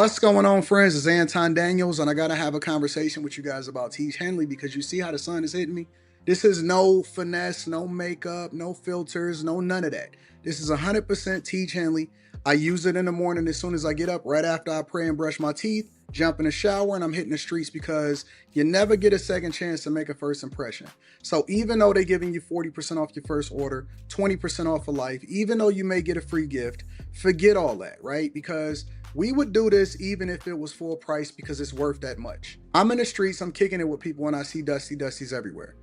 What's going on, friends? It's Anton Daniels, and I gotta have a conversation with you guys about Teach Henley because you see how the sun is hitting me. This is no finesse, no makeup, no filters, no none of that. This is 100% Teach Henley. I use it in the morning as soon as I get up, right after I pray and brush my teeth, jump in the shower, and I'm hitting the streets because you never get a second chance to make a first impression. So even though they're giving you 40% off your first order, 20% off for life, even though you may get a free gift, forget all that, right? Because we would do this even if it was full price because it's worth that much. I'm in the streets, I'm kicking it with people when I see Dusties everywhere.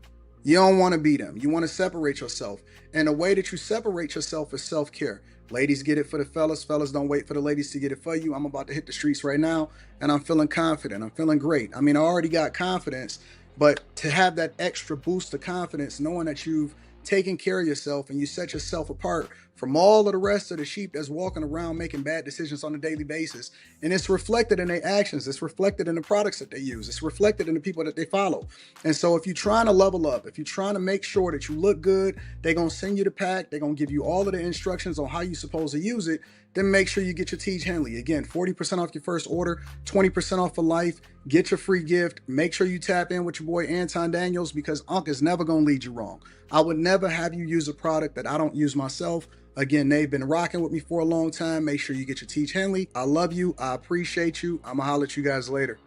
You don't want to be them. You want to separate yourself. And the way that you separate yourself is self-care. Ladies get it for the fellas. Fellas don't wait for the ladies to get it for you. I'm about to hit the streets right now and I'm feeling confident. I'm feeling great. I mean, I already got confidence, but to have that extra boost of confidence, knowing that you've taken care of yourself and you set yourself apart from all of the rest of the sheep that's walking around making bad decisions on a daily basis. And it's reflected in their actions. It's reflected in the products that they use. It's reflected in the people that they follow. And so if you're trying to level up, if you're trying to make sure that you look good, they're going to send you the pack. They're going to give you all of the instructions on how you're supposed to use it. Then make sure you get your Teach Henley. Again, 40% off your first order, 20% off for life. Get your free gift. Make sure you tap in with your boy Anton Daniels because Unc is never going to lead you wrong. I would never have you use a product that I don't use myself. Again, they've been rocking with me for a long time. Make sure you get your Teach Henley. I love you. I appreciate you. I'm going to holler at you guys later.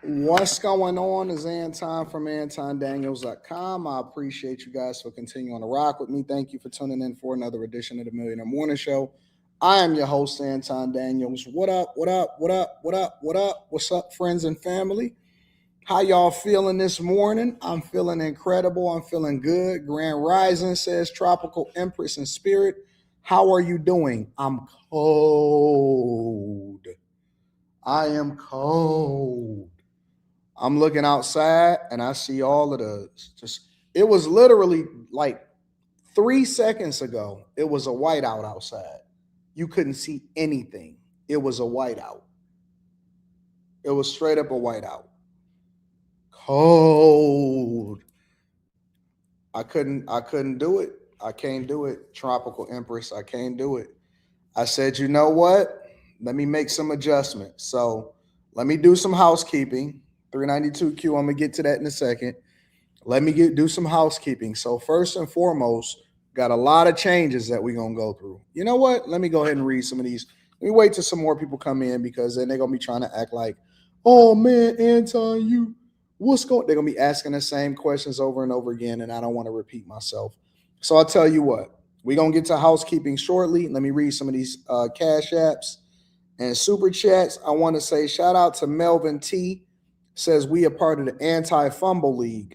What's going on is Anton from AntonDaniels.com. I appreciate you guys for continuing to rock with me. Thank you for tuning in for another edition of the Millionaire Morning Show. I am your host, Anton Daniels. What up, what up, what up, what up, what up? What's up, friends and family? How y'all feeling this morning? I'm feeling incredible. I'm feeling good. Grand Rising says Tropical Empress in Spirit. How are you doing? I'm cold. I am cold. I'm looking outside and I see all of it was literally like 3 seconds ago, it was a whiteout outside. You couldn't see anything. It was a whiteout. It was straight up a whiteout. Cold. I couldn't do it. I can't do it. Tropical Empress, I can't do it. I said, you know what? Let me make some adjustments. So let me do some housekeeping. 392Q, I'm gonna get to that in a second. Let me do some housekeeping. So first and foremost, got a lot of changes that we're gonna go through. You know what? Let me go ahead and read some of these. Let me wait till some more people come in because then they're gonna be trying to act like, oh man, Anton, they're gonna be asking the same questions over and over again, and I don't want to repeat myself. So I'll tell you what, we're gonna get to housekeeping shortly. Let me read some of these cash apps and super chats. I want to say shout out to Melvin T. Says we are part of the anti-fumble league.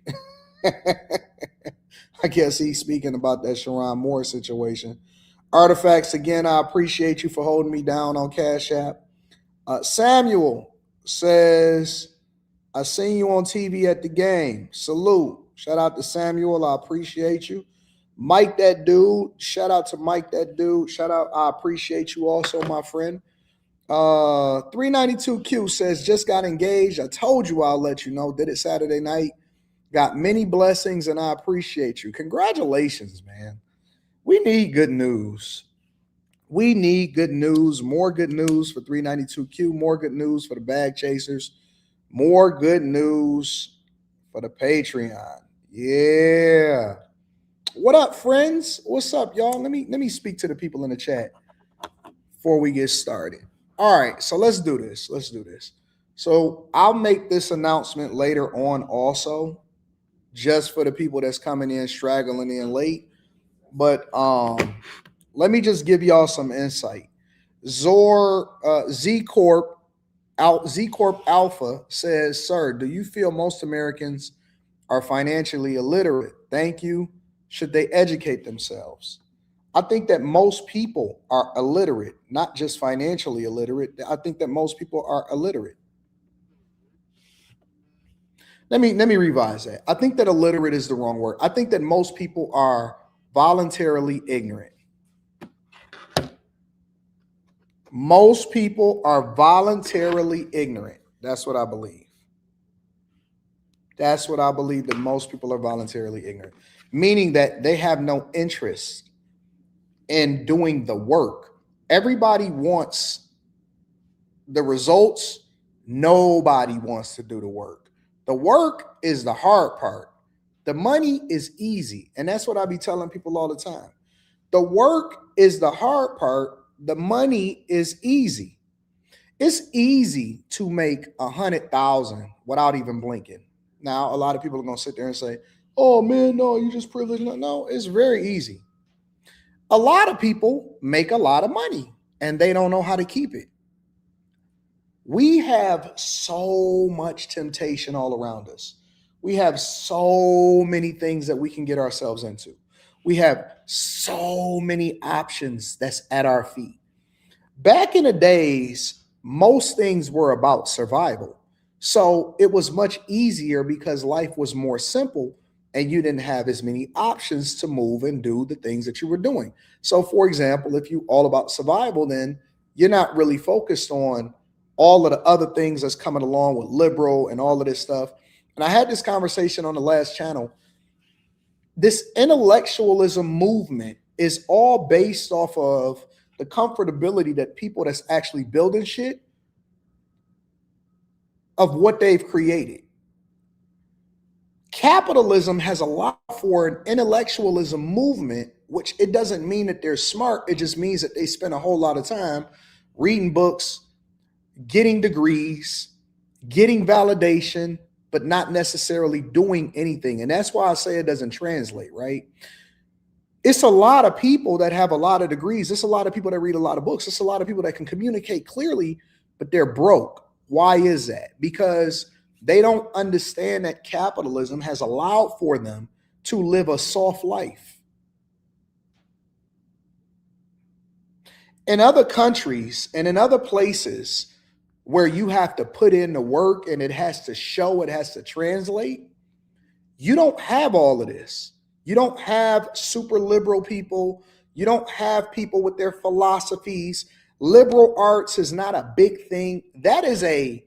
I guess he's speaking about that Sharon Moore situation. Artifacts, again, I appreciate you for holding me down on Cash App. Samuel says, I seen you on TV at the game. Salute. Shout out to Samuel. I appreciate you. Mike, that dude. Shout out to Mike, that dude. Shout out. I appreciate you also, my friend. 392Q says, just got engaged. I told you I'll let you know. Did it Saturday night. Got many blessings, and I appreciate you. Congratulations, man. We need good news. We need good news. More good news for 392Q. More good news for the bag chasers. More good news for the Patreon. Yeah. What up, friends? What's up, y'all? Let me speak to the people in the chat before we get started. All right, so let's do this. Let's do this. So I'll make this announcement later on also, just for the people that's coming in, straggling in late. But let me just give y'all some insight. Z Corp Alpha says, sir, do you feel most Americans are financially illiterate? Thank you. Should they educate themselves? I think that most people are illiterate, not just financially illiterate. I think that most people are illiterate. Let me revise that. I think that illiterate is the wrong word. I think that most people are voluntarily ignorant. Most people are voluntarily ignorant. That's what I believe. That's what I believe, that most people are voluntarily ignorant. meaning that they have no interest in doing the work. Everybody wants the results. Nobody wants to do the work. The work is the hard part. The money is easy. And that's what I be telling people all the time. The work is the hard part. The money is easy. It's easy to make 100,000 without even blinking. Now, a lot of people are gonna sit there and say, "Oh man, no, you just privileged." No, it's very easy. A lot of people make a lot of money and they don't know how to keep it. We have so much temptation all around us. We have so many things that we can get ourselves into. We have so many options that's at our feet. Back in the days, most things were about survival. So it was much easier because life was more simple and you didn't have as many options to move and do the things that you were doing. So, for example, if you all about survival, then you're not really focused on all of the other things that's coming along with liberal and all of this stuff. And I had this conversation on the last channel. This intellectualism movement is all based off of the comfortability that people that's actually building shit of what they've created. Capitalism has a lot for an intellectualism movement, which it doesn't mean that they're smart. It just means that they spend a whole lot of time reading books, getting degrees, getting validation, but not necessarily doing anything. And that's why I say it doesn't translate, right? It's a lot of people that have a lot of degrees. It's a lot of people that read a lot of books. It's a lot of people that can communicate clearly, but they're broke. Why is that? Because they don't understand that capitalism has allowed for them to live a soft life. In other countries and in other places where you have to put in the work and it has to show, it has to translate, you don't have all of this. You don't have super liberal people. You don't have people with their philosophies. Liberal arts is not a big thing. That is a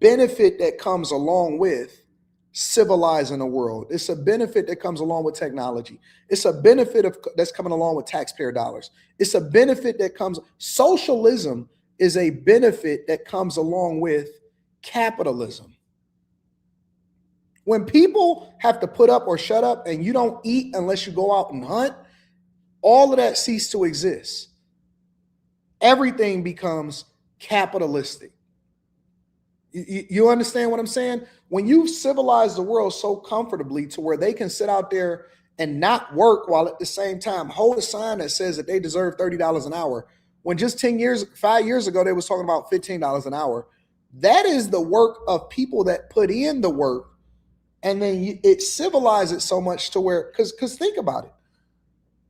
benefit that comes along with civilizing the world. It's a benefit that comes along with technology. It's a benefit that's coming along with taxpayer dollars. It's a benefit that comes. Socialism is a benefit that comes along with capitalism. When people have to put up or shut up and you don't eat unless you go out and hunt, all of that ceases to exist. Everything becomes capitalistic. You understand what I'm saying? When you civilize the world so comfortably to where they can sit out there and not work while at the same time hold a sign that says that they deserve $30 an hour, when just 5 years ago, they was talking about $15 an hour. That is the work of people that put in the work. And then it civilized it so much to where, because think about it.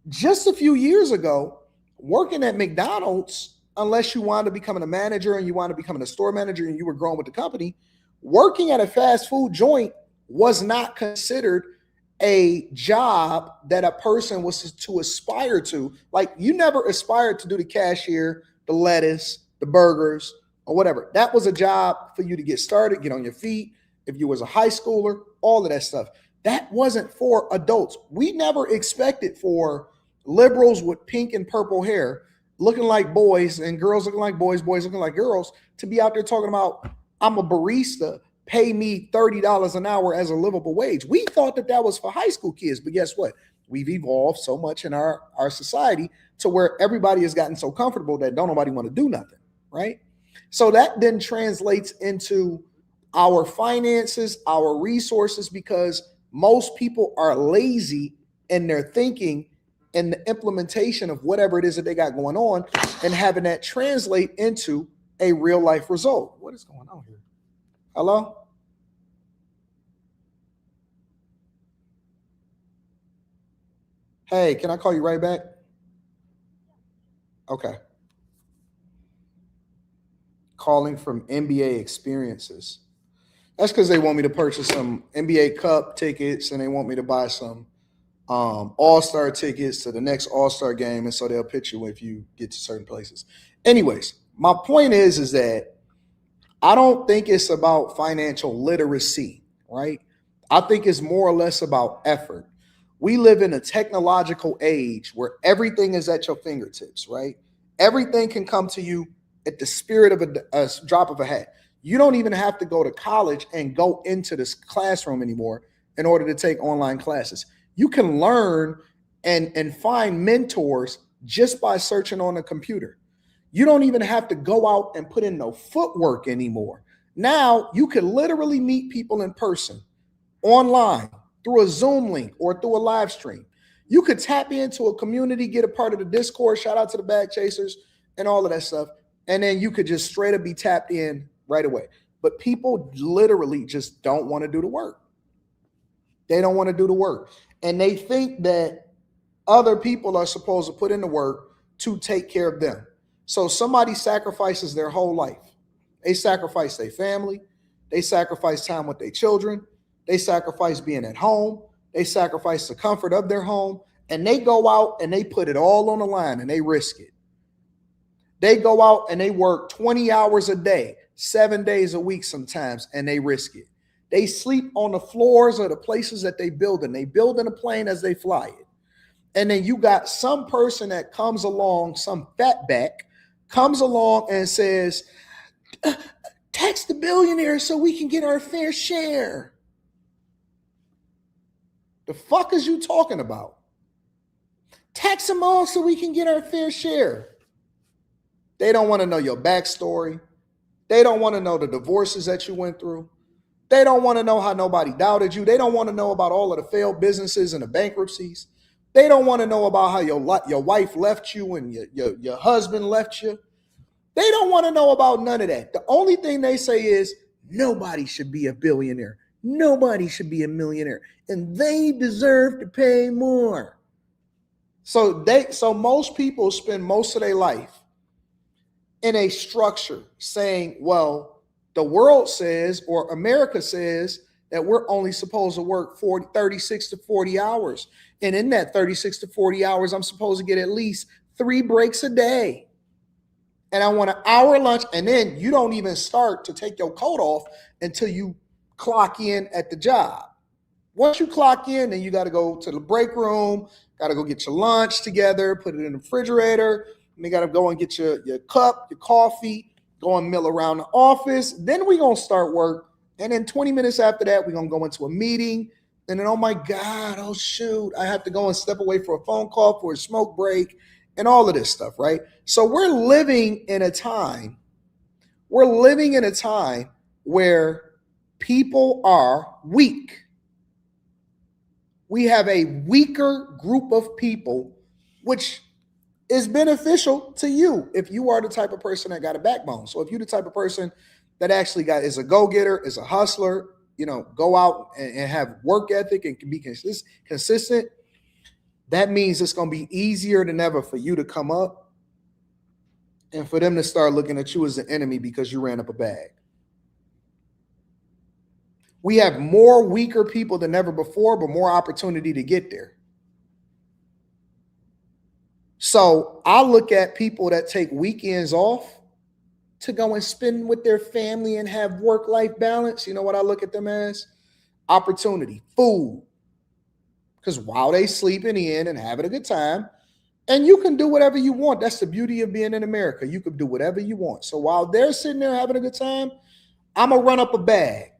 Just a few years ago, working at McDonald's, unless you wanted to becoming a manager and you wanted to becoming a store manager and you were growing with the company, working at a fast food joint was not considered a job that a person was to aspire to. Like, you never aspired to do the cashier, the lettuce, the burgers, or whatever. That was a job for you to get started, get on your feet. If you was a high schooler, all of that stuff. That wasn't for adults. We never expected for liberals with pink and purple hair looking like boys and girls looking like boys, boys looking like girls to be out there talking about, I'm a barista, pay me $30 an hour as a livable wage. We thought that that was for high school kids, but guess what? We've evolved so much in our society to where everybody has gotten so comfortable that don't nobody want to do nothing, right? So that then translates into our finances, our resources, because most people are lazy in their thinking and the implementation of whatever it is that they got going on and having that translate into a real life result. What is going on here? Hello? Hey, can I call you right back? Okay. Calling from NBA experiences. That's because they want me to purchase some NBA Cup tickets and they want me to buy some All-Star tickets to the next All-Star game. And so they'll pitch you if you get to certain places. Anyways, my point is that I don't think it's about financial literacy, right? I think it's more or less about effort. We live in a technological age where everything is at your fingertips, right? Everything can come to you at the spirit of a drop of a hat. You don't even have to go to college and go into this classroom anymore in order to take online classes. You can learn and find mentors just by searching on a computer. You don't even have to go out and put in no footwork anymore. Now you can literally meet people in person, online, through a Zoom link or through a live stream. You could tap into a community, get a part of the Discord, shout out to the Bag Chasers and all of that stuff. And then you could just straight up be tapped in right away. But people literally just don't want to do the work. They don't want to do the work. And they think that other people are supposed to put in the work to take care of them. So somebody sacrifices their whole life. They sacrifice their family. They sacrifice time with their children. They sacrifice being at home. They sacrifice the comfort of their home. And they go out and they put it all on the line and they risk it. They go out and they work 20 hours a day, 7 days a week sometimes, and they risk it. They sleep on the floors of the places that they build in. They build in a plane as they fly it. And then you got some person that comes along, some fatback comes along and says, tax the billionaires so we can get our fair share. The fuck is you talking about? Tax them all so we can get our fair share. They don't want to know your backstory. They don't want to know the divorces that you went through. They don't want to know how nobody doubted you. They don't want to know about all of the failed businesses and the bankruptcies. They don't want to know about how your wife left you and your husband left you. They don't want to know about none of that. The only thing they say is nobody should be a billionaire. Nobody should be a millionaire. And they deserve to pay more. So most people spend most of their life in a structure saying, well, the world says, or America says, that we're only supposed to work 36 to 40 hours. And in that 36 to 40 hours, I'm supposed to get at least 3 breaks a day. And I want an hour lunch. And then you don't even start to take your coat off until you clock in at the job. Once you clock in, then you got to go to the break room, got to go get your lunch together, put it in the refrigerator. And you got to go and get your cup, your coffee, go and mill around the office. Then we're going to start work. And then 20 minutes after that, we're going to go into a meeting. And then, oh my God, oh shoot, I have to go and step away for a phone call, for a smoke break, and all of this stuff, right? So we're living in a time where people are weak. We have a weaker group of people, which is beneficial to you if you are the type of person that got a backbone. So if you're the type of person that actually is a go-getter, is a hustler, go out and have work ethic and can be consistent, that means it's going to be easier than ever for you to come up and for them to start looking at you as an enemy because you ran up a bag. We have more weaker people than ever before, but more opportunity to get there. So I look at people that take weekends off to go and spend with their family and have work-life balance. You know what I look at them as? Opportunity, food. Because while they sleeping in and having a good time, and you can do whatever you want. That's the beauty of being in America. You can do whatever you want. So while they're sitting there having a good time, I'm going to run up a bag.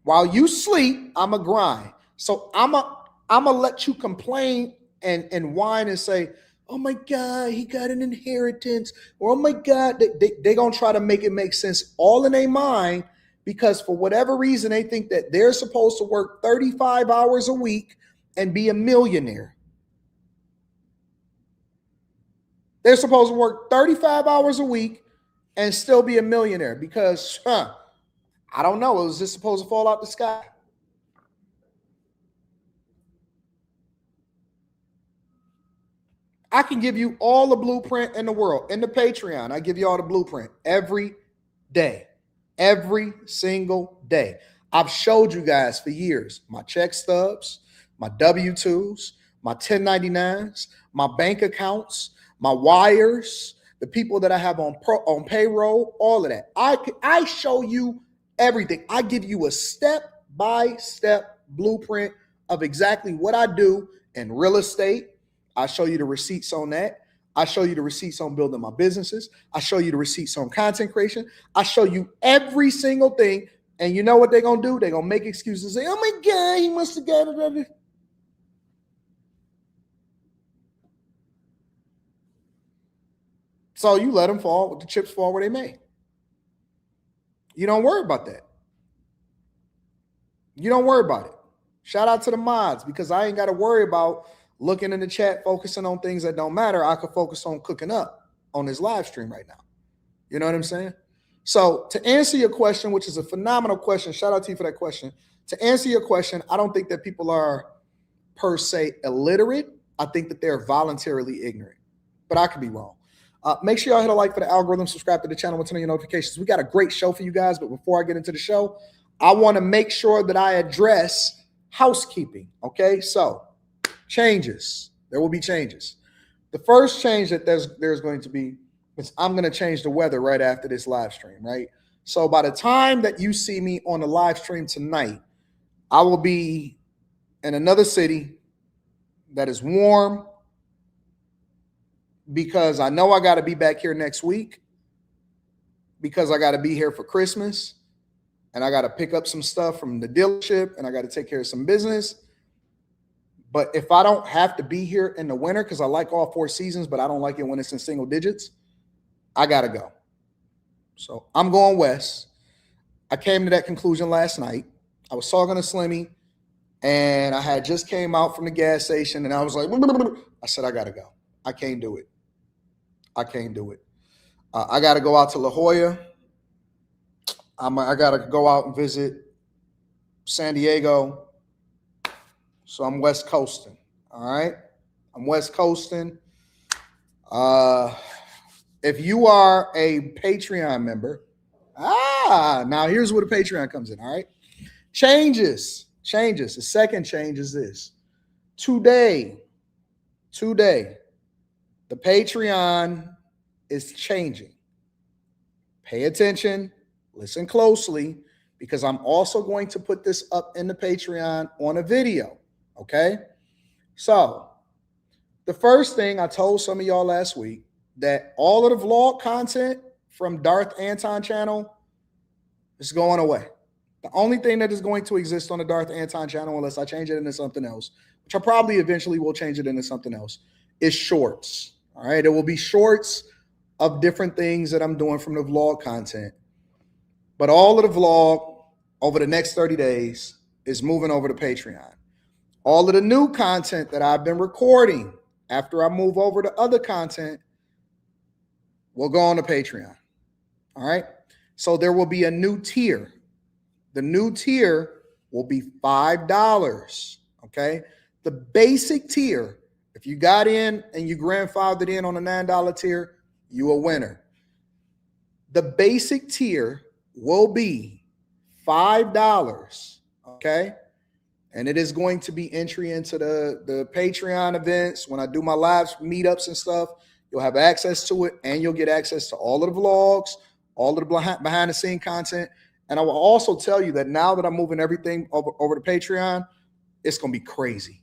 While you sleep, I'm going to grind. So I'm going to let you complain and whine and say, oh my God, he got an inheritance. Or, oh my God, they're going to try to make it make sense all in their mind because for whatever reason, they think that they're supposed to work 35 hours a week and be a millionaire. They're supposed to work 35 hours a week and still be a millionaire because, I don't know, was this supposed to fall out the sky? I can give you all the blueprint in the world. In the Patreon, I give you all the blueprint every day, every single day. I've showed you guys for years my check stubs, my W-2s, my 1099s, my bank accounts, my wires, the people that I have on payroll, all of that. I show you everything. I give you a step-by-step blueprint of exactly what I do in real estate. I show you the receipts on that. I show you the receipts on building my businesses. I show you the receipts on content creation. I show you every single thing. And you know what they're going to do? They're going to make excuses and say, oh my God, he must have got it. So you let them fall, with the chips fall where they may. You don't worry about that. You don't worry about it. Shout out to the mods, because I ain't got to worry about looking in the chat, focusing on things that don't matter. I could focus on cooking up on this live stream right now. You know what I'm saying? So to answer your question, which is a phenomenal question, shout out to you for that question. To answer your question, I don't think that people are per se illiterate. I think that they're voluntarily ignorant, but I could be wrong. Make sure y'all hit a like for the algorithm, subscribe to the channel, and turn on your notifications. We got a great show for you guys, but before I get into the show, I want to make sure that I address housekeeping. Okay, so changes. There will be changes. The first change that there's going to be is I'm going to change the weather right after this live stream, right? So by the time that you see me on the live stream tonight, I will be in another city that is warm, because I know I got to be back here next week, because I got to be here for Christmas, and I got to pick up some stuff from the dealership, and I got to take care of some business. But if I don't have to be here in the winter, because I like all 4 seasons, but I don't like it when it's in single digits, I got to go. So I'm going west. I came to that conclusion last night. I was talking to Slimmy, and I had just came out from the gas station, and I was like, I said, I got to go. I can't do it. I can't do it. I got to go out to La Jolla. I got to go out and visit San Diego. So I'm West Coasting. All right. I'm West Coasting. If you are a Patreon member, now here's where the Patreon comes in. All right. Changes. The second change is this. Today, the Patreon is changing. Pay attention, listen closely, because I'm also going to put this up in the Patreon on a video, okay? So the first thing I told some of y'all last week, that all of the vlog content from Darth Anton channel is going away. The only thing that is going to exist on the Darth Anton channel, unless I change it into something else, which I probably eventually will change it into something else, is shorts. All right, it will be shorts of different things that I'm doing from the vlog content. But all of the vlog over the next 30 days is moving over to Patreon. All of the new content that I've been recording after I move over to other content will go on to Patreon. All right, so there will be a new tier. The new tier will be $5. Okay, the basic tier, if you got in and you grandfathered in on a $9 tier, you a winner. The basic tier will be $5, okay? And it is going to be entry into the Patreon events. When I do my live meetups and stuff, you'll have access to it, and you'll get access to all of the vlogs, all of the behind the scene content. And I will also tell you that now that I'm moving everything over to Patreon, it's going to be crazy.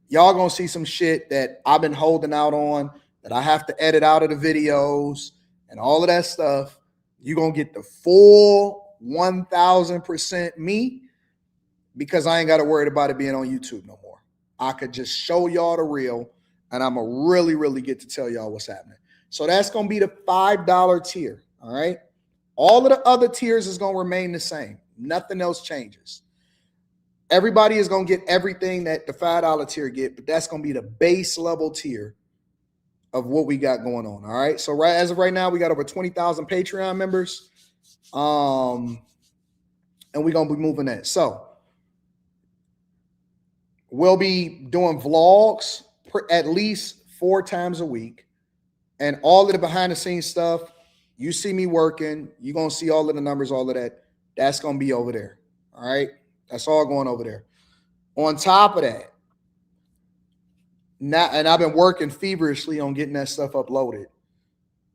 Y'all going to see some shit that I've been holding out on, that I have to edit out of the videos and all of that stuff. You're going to get the full 1000% me, because I ain't got to worry about it being on YouTube no more. I could just show y'all the real, and I'm going to really, really get to tell y'all what's happening. So that's going to be the $5 tier, all right? All of the other tiers is going to remain the same. Nothing else changes. Everybody is going to get everything that the $5 tier get, but that's going to be the base level tier of what we got going on. All right. So as of right now, we got over 20,000 Patreon members. And we're going to be moving that. So we'll be doing vlogs at least 4 times a week. And all of the behind the scenes stuff, you see me working, you're going to see all of the numbers, all of that. That's going to be over there. All right. That's all going over there. On top of that, now, and I've been working feverishly on getting that stuff uploaded.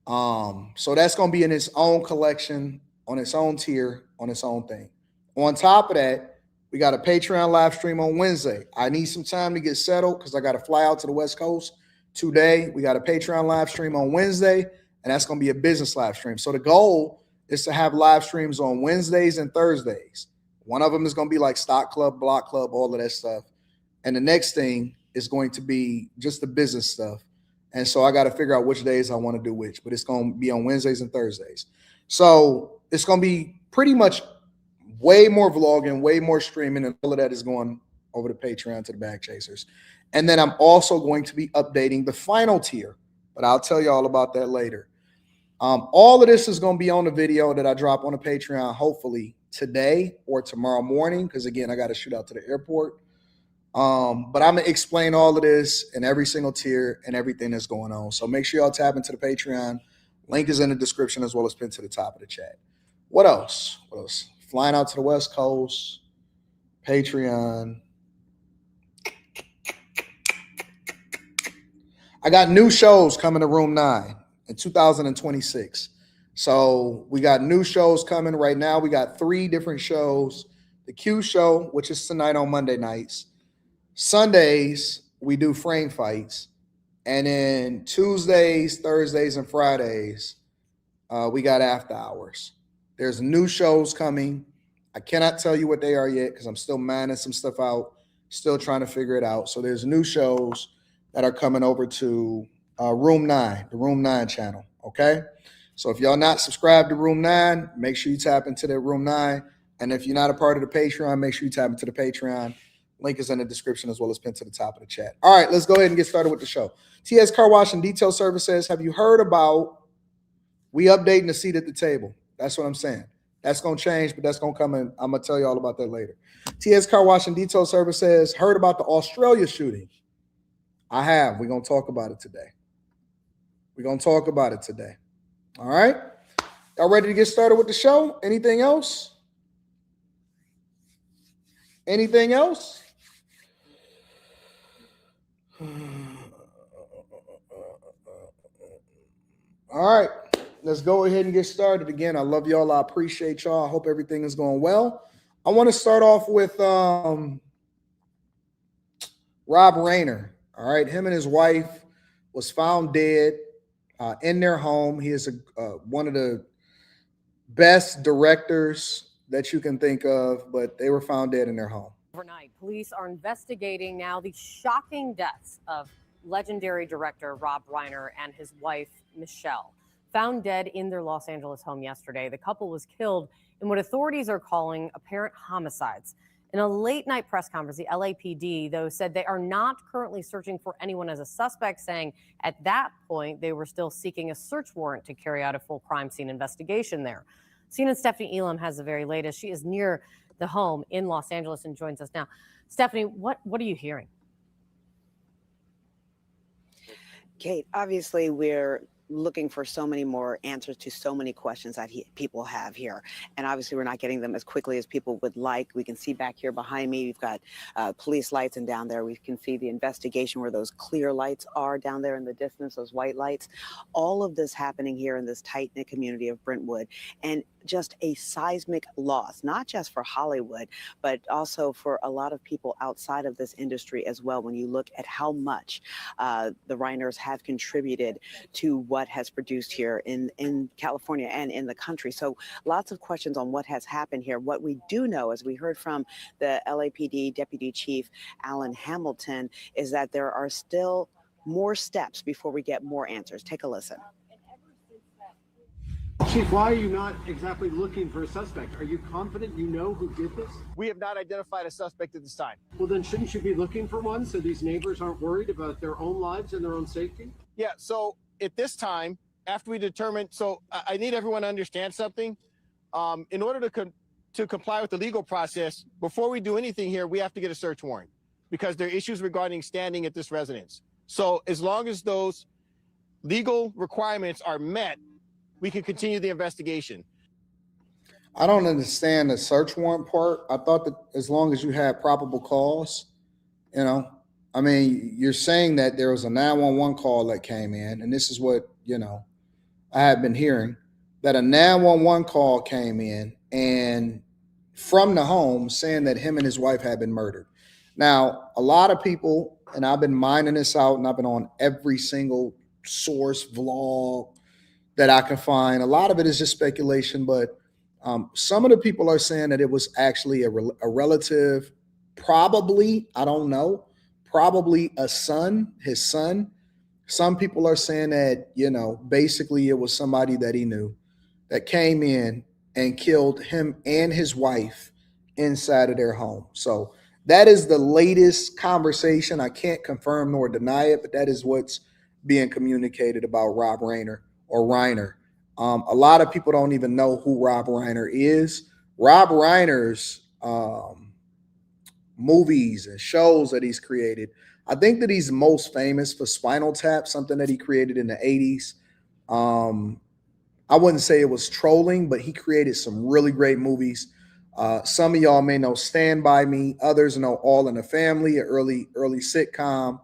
So that's going to be in its own collection on its own tier, on its own thing. On top of that, we got a Patreon live stream on Wednesday. I need some time to get settled because I got to fly out to the West Coast today. We got a Patreon live stream on Wednesday, and that's going to be a business live stream. So the goal is to have live streams on Wednesdays and Thursdays. One of them is going to be like Stock Club, Block Club, all of that stuff. And the next thing is going to be just the business stuff. And so I got to figure out which days I want to do which, but it's going to be on Wednesdays and Thursdays. So it's going to be pretty much way more vlogging, way more streaming, and all of that is going over to Patreon to the Bag Chasers. And then I'm also going to be updating the final tier, but I'll tell you all about that later. All of this is going to be on the video that I drop on the Patreon, hopefully today or tomorrow morning, because again, I got to shoot out to the airport. But I'm going to explain all of this and every single tier and everything that's going on. So make sure y'all tap into the Patreon. Link is in the description as well as pinned to the top of the chat. What else? Flying out to the West Coast, Patreon. I got new shows coming to Room 9 in 2026. So we got new shows coming right now. We got 3 different shows. The Q show, which is tonight on Monday nights. Sundays, we do frame fights. And then Tuesdays, Thursdays, and Fridays, we got after hours. There's new shows coming. I cannot tell you what they are yet because I'm still manning some stuff out, still trying to figure it out. So there's new shows that are coming over to Room 9, the Room 9 channel, okay? So if y'all not subscribed to Room 9, make sure you tap into the Room 9. And if you're not a part of the Patreon, make sure you tap into the Patreon. Link is in the description as well as pinned to the top of the chat. All right, let's go ahead and get started with the show. TS Car Wash and Detail Services, have you heard about we updating the seat at the table? That's what I'm saying. That's going to change, but that's going to come in. I'm going to tell you all about that later. TS Car Wash and Detail Services, heard about the Australia shooting? I have. We're going to talk about it today. All right? Y'all ready to get started with the show? Anything else? All right, let's go ahead and get started. Again, I love y'all. I appreciate y'all. I hope everything is going well. I want to start off with Rob Reiner. All right, him and his wife was found dead in their home. He is one of the best directors that you can think of, but they were found dead in their home. Overnight, police are investigating now the shocking deaths of legendary director Rob Reiner and his wife, Michelle. Found dead in their Los Angeles home yesterday, the couple was killed in what authorities are calling apparent homicides. In a late-night press conference, the LAPD, though, said they are not currently searching for anyone as a suspect, saying at that point they were still seeking a search warrant to carry out a full crime scene investigation there. CNN's Stephanie Elam has the very latest. She is near the home in Los Angeles and joins us now. Stephanie, what are you hearing? Kate, obviously we're looking for so many more answers to so many questions that people have here. And obviously we're not getting them as quickly as people would like. We can see back here behind me, we've got police lights, and down there we can see the investigation where those clear lights are down there in the distance, those white lights. All of this happening here in this tight-knit community of Brentwood. And just a seismic loss, not just for Hollywood, but also for a lot of people outside of this industry as well. When you look at how much the Reiners have contributed to what has produced here in California and in the country. So lots of questions on what has happened here. What we do know, as we heard from the LAPD Deputy Chief Alan Hamilton, is that there are still more steps before we get more answers. Take a listen. Chief, why are you not exactly looking for a suspect? Are you confident you know who did this? We have not identified a suspect at this time. Well, then shouldn't you be looking for one so these neighbors aren't worried about their own lives and their own safety? Yeah, so at this time, after we determine, so I need everyone to understand something. In order to comply with the legal process, before we do anything here, we have to get a search warrant because there are issues regarding standing at this residence. So as long as those legal requirements are met, we can continue the investigation. I don't understand the search warrant part. I thought that as long as you had probable cause, I mean, you're saying that there was a 911 call that came in, and this is what, I have been hearing. that a 911 call came in and from the home saying that him and his wife had been murdered. Now, a lot of people, and I've been mining this out and I've been on every single source, vlog that I can find. A lot of it is just speculation, but some of the people are saying that it was actually a relative, probably, I don't know, probably a son, his son. Some people are saying that, basically it was somebody that he knew that came in and killed him and his wife inside of their home. So that is the latest conversation. I can't confirm nor deny it, but that is what's being communicated about Rob Reiner or Reiner. A lot of people don't even know who Rob Reiner is. Rob Reiner's movies and shows that he's created, I think that he's most famous for Spinal Tap, something that he created in the 80s. I wouldn't say it was trolling, but he created some really great movies. Some of y'all may know Stand By Me. Others know All in the Family, an early sitcom.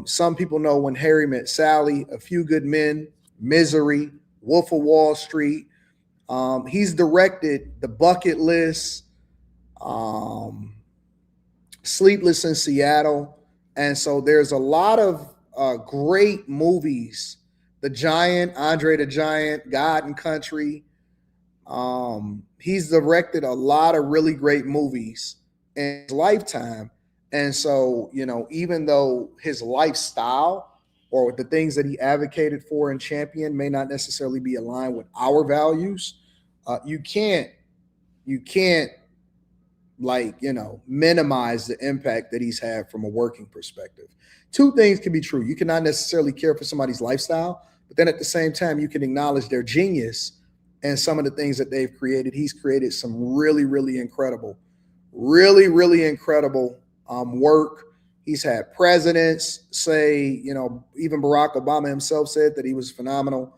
Some people know When Harry Met Sally, A Few Good Men, Misery, Wolf of Wall Street. He's directed The Bucket List, Sleepless in Seattle. And so there's a lot of great movies. The Giant, Andre the Giant, God and Country. He's directed a lot of really great movies in his lifetime. And so, even though his lifestyle or the things that he advocated for and championed may not necessarily be aligned with our values, you can't minimize the impact that he's had from a working perspective. Two things can be true. You cannot necessarily care for somebody's lifestyle, but then at the same time, you can acknowledge their genius and some of the things that they've created. He's created some really, really incredible work. He's had presidents say, even Barack Obama himself said that he was phenomenal.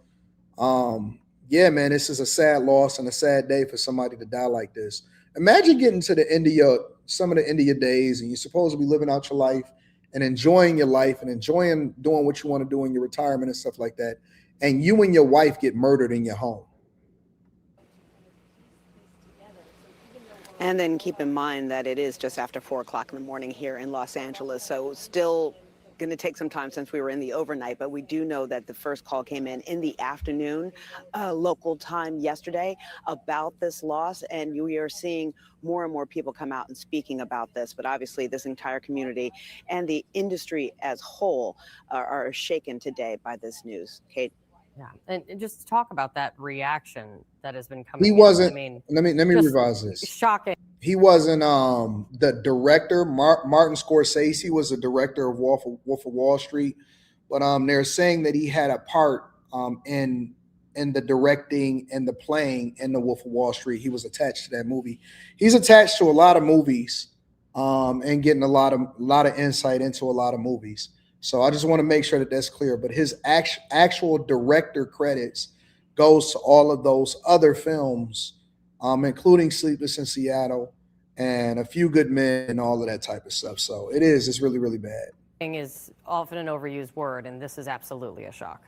Yeah, man, this is a sad loss and a sad day for somebody to die like this. Imagine getting to the end of some of the end of your days, and you're supposed to be living out your life and enjoying your life and enjoying doing what you want to do in your retirement and stuff like that. And you and your wife get murdered in your home. And then keep in mind that it is just after 4 o'clock in the morning here in Los Angeles. So still going to take some time since we were in the overnight, but we do know that the first call came in the afternoon, local time yesterday, about this loss. And we are seeing more and more people come out and speaking about this. But obviously this entire community and the industry as whole are shaken today by this news. Kate? Yeah, and just talk about that reaction that has been coming. He wasn't. I mean, let me revise this. Shocking. He wasn't the director. Martin Scorsese was the director of Wolf of Wall Street, but they're saying that he had a part in the directing and the playing in the Wolf of Wall Street. He was attached to that movie. He's attached to a lot of movies and getting a lot of insight into a lot of movies. So I just want to make sure that that's clear. But his actual director credits goes to all of those other films, including Sleepless in Seattle and A Few Good Men and all of that type of stuff. So it's really, really bad. Is often an overused word, and this is absolutely a shock.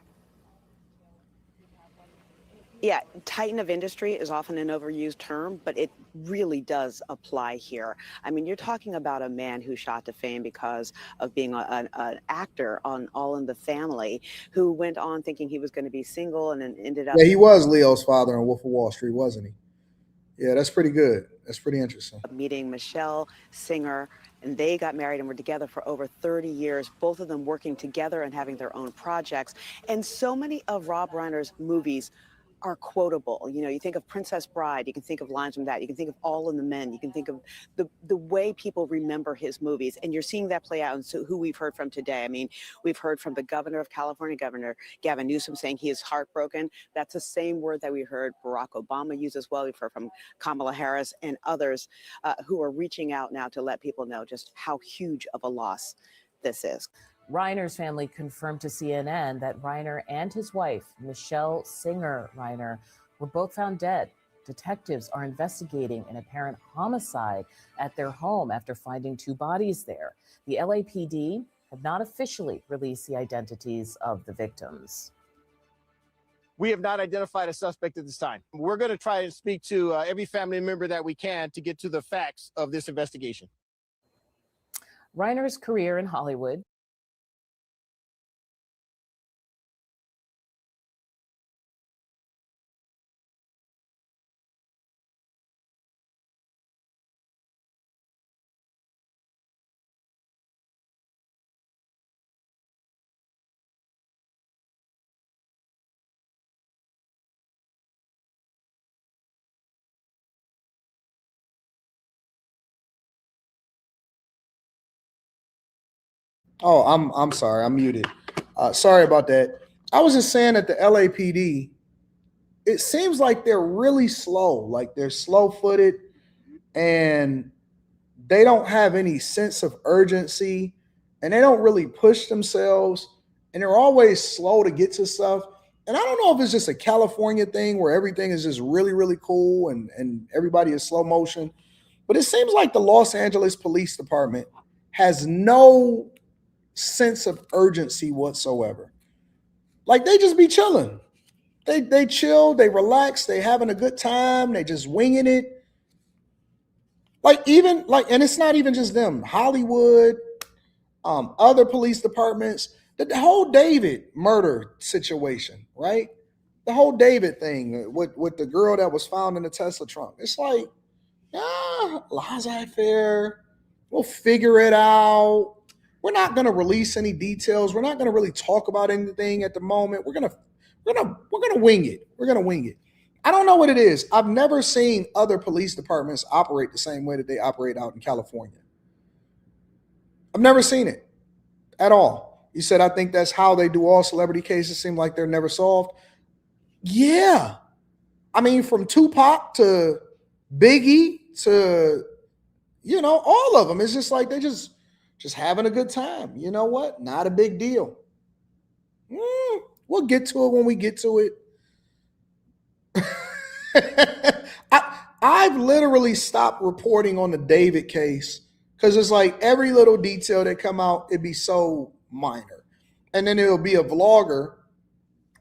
Yeah, titan of industry is often an overused term, but it really does apply here. I mean, you're talking about a man who shot to fame because of being an actor on All in the Family, who went on thinking he was going to be single and then ended up... Yeah, he was Leo's father on Wolf of Wall Street, wasn't he? Yeah, that's pretty good. That's pretty interesting. Meeting Michelle Singer, and they got married and were together for over 30 years, both of them working together and having their own projects. And so many of Rob Reiner's movies are quotable. You think of Princess Bride, you can think of lines from that, you can think of All in the Men, you can think of the way people remember his movies, and you're seeing that play out. And so who we've heard from today, I mean, we've heard from the governor of California, Governor Gavin Newsom, saying he is heartbroken. That's the same word that we heard Barack Obama use as well. We've heard from Kamala Harris and others who are reaching out now to let people know just how huge of a loss this is. Reiner's family confirmed to CNN that Reiner and his wife, Michelle Singer Reiner, were both found dead. Detectives are investigating an apparent homicide at their home after finding 2 bodies there. The LAPD have not officially released the identities of the victims. We have not identified a suspect at this time. We're going to try and speak to every family member that we can to get to the facts of this investigation. Reiner's career in Hollywood. Oh, I'm sorry, I'm muted. Sorry about that. I was just saying that the LAPD, it seems like they're really slow, like they're slow-footed, and they don't have any sense of urgency, and they don't really push themselves, and they're always slow to get to stuff. And I don't know if it's just a California thing where everything is just really, really cool and everybody is slow motion, but it seems like the Los Angeles Police Department has no sense of urgency whatsoever. Like they just be chilling. They chill, they relax, they having a good time, they just winging it. Like even like, and it's not even just them. Hollywood, other police departments, the whole David murder situation, right? The whole David thing with the girl that was found in the Tesla trunk. It's like, laissez-faire. We'll figure it out. We're not going to release any details. We're not going to really talk about anything at the moment. We're gonna wing it. We're gonna wing it. I don't know what it is. I've never seen other police departments operate the same way that they operate out in California. I've never seen it at all. You said I think that's how they do all celebrity cases. Seem like they're never solved. Yeah, I mean from Tupac to Biggie to all of them. It's just like they just having a good time. You know what? Not a big deal. We'll get to it when we get to it. I've literally stopped reporting on the David case because it's like every little detail that come out, it'd be so minor. And then it'll be a vlogger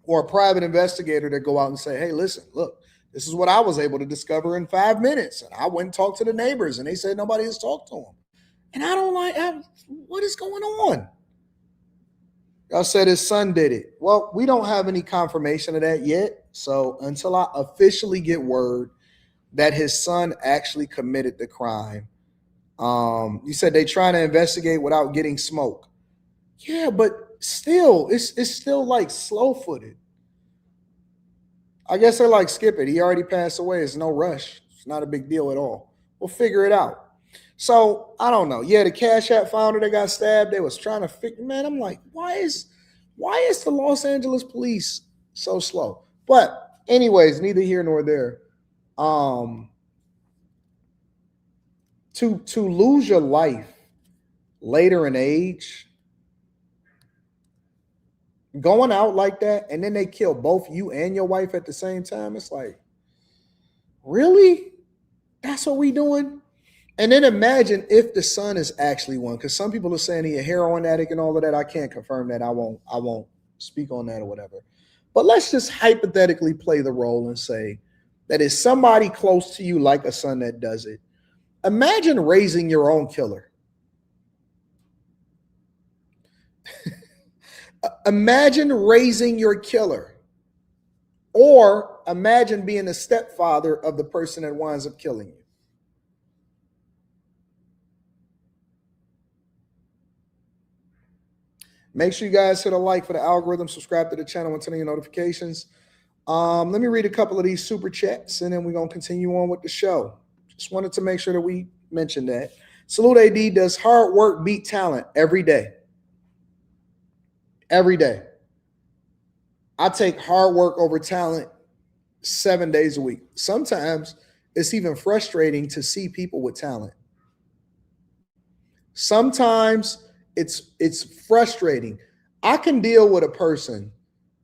or a private investigator that go out and say, hey, listen, look, this is what I was able to discover in 5 minutes. And I went and talked to the neighbors and they said nobody has talked to them. And I don't what is going on? Y'all said his son did it. Well, we don't have any confirmation of that yet. So until I officially get word that his son actually committed the crime, you said they trying to investigate without getting smoke. Yeah, but still, it's still like slow-footed. I guess they're like, skip it. He already passed away. It's no rush. It's not a big deal at all. We'll figure it out. So I don't know. Yeah, the Cash App founder that got stabbed, they was trying to figure. Man, I'm like, why is the Los Angeles police so slow? But anyways, neither here nor there. To lose your life later in age, going out like that, and then they kill both you and your wife at the same time. It's like, really? That's what we doing? And then imagine if the son is actually one, because some people are saying he a heroin addict and all of that. I can't confirm that. I won't speak on that or whatever. But let's just hypothetically play the role and say that it's somebody close to you, like a son that does it. Imagine raising your own killer. Imagine raising your killer. Or imagine being the stepfather of the person that winds up killing you. Make sure you guys hit a like for the algorithm, subscribe to the channel, and turn on your notifications. Let me read a couple of these super chats, and then we're going to continue on with the show. Just wanted to make sure that we mentioned that. Salute AD, does hard work beat talent? Every day. Every day. I take hard work over talent 7 days a week. Sometimes it's even frustrating to see people with talent. Sometimes it's frustrating. I can deal with a person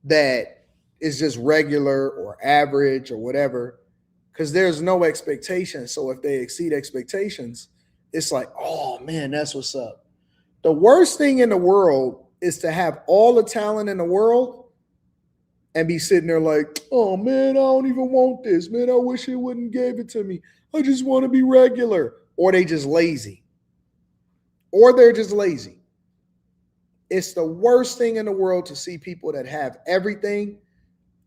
that is just regular or average or whatever, because there's no expectation. So if they exceed expectations, it's like, oh man, that's what's up. The worst thing in the world is to have all the talent in the world and be sitting there like, oh man, I don't even want this. Man, I wish it wouldn't give it to me. I just want to be regular. Or they just lazy. Or they're just lazy. It's the worst thing in the world to see people that have everything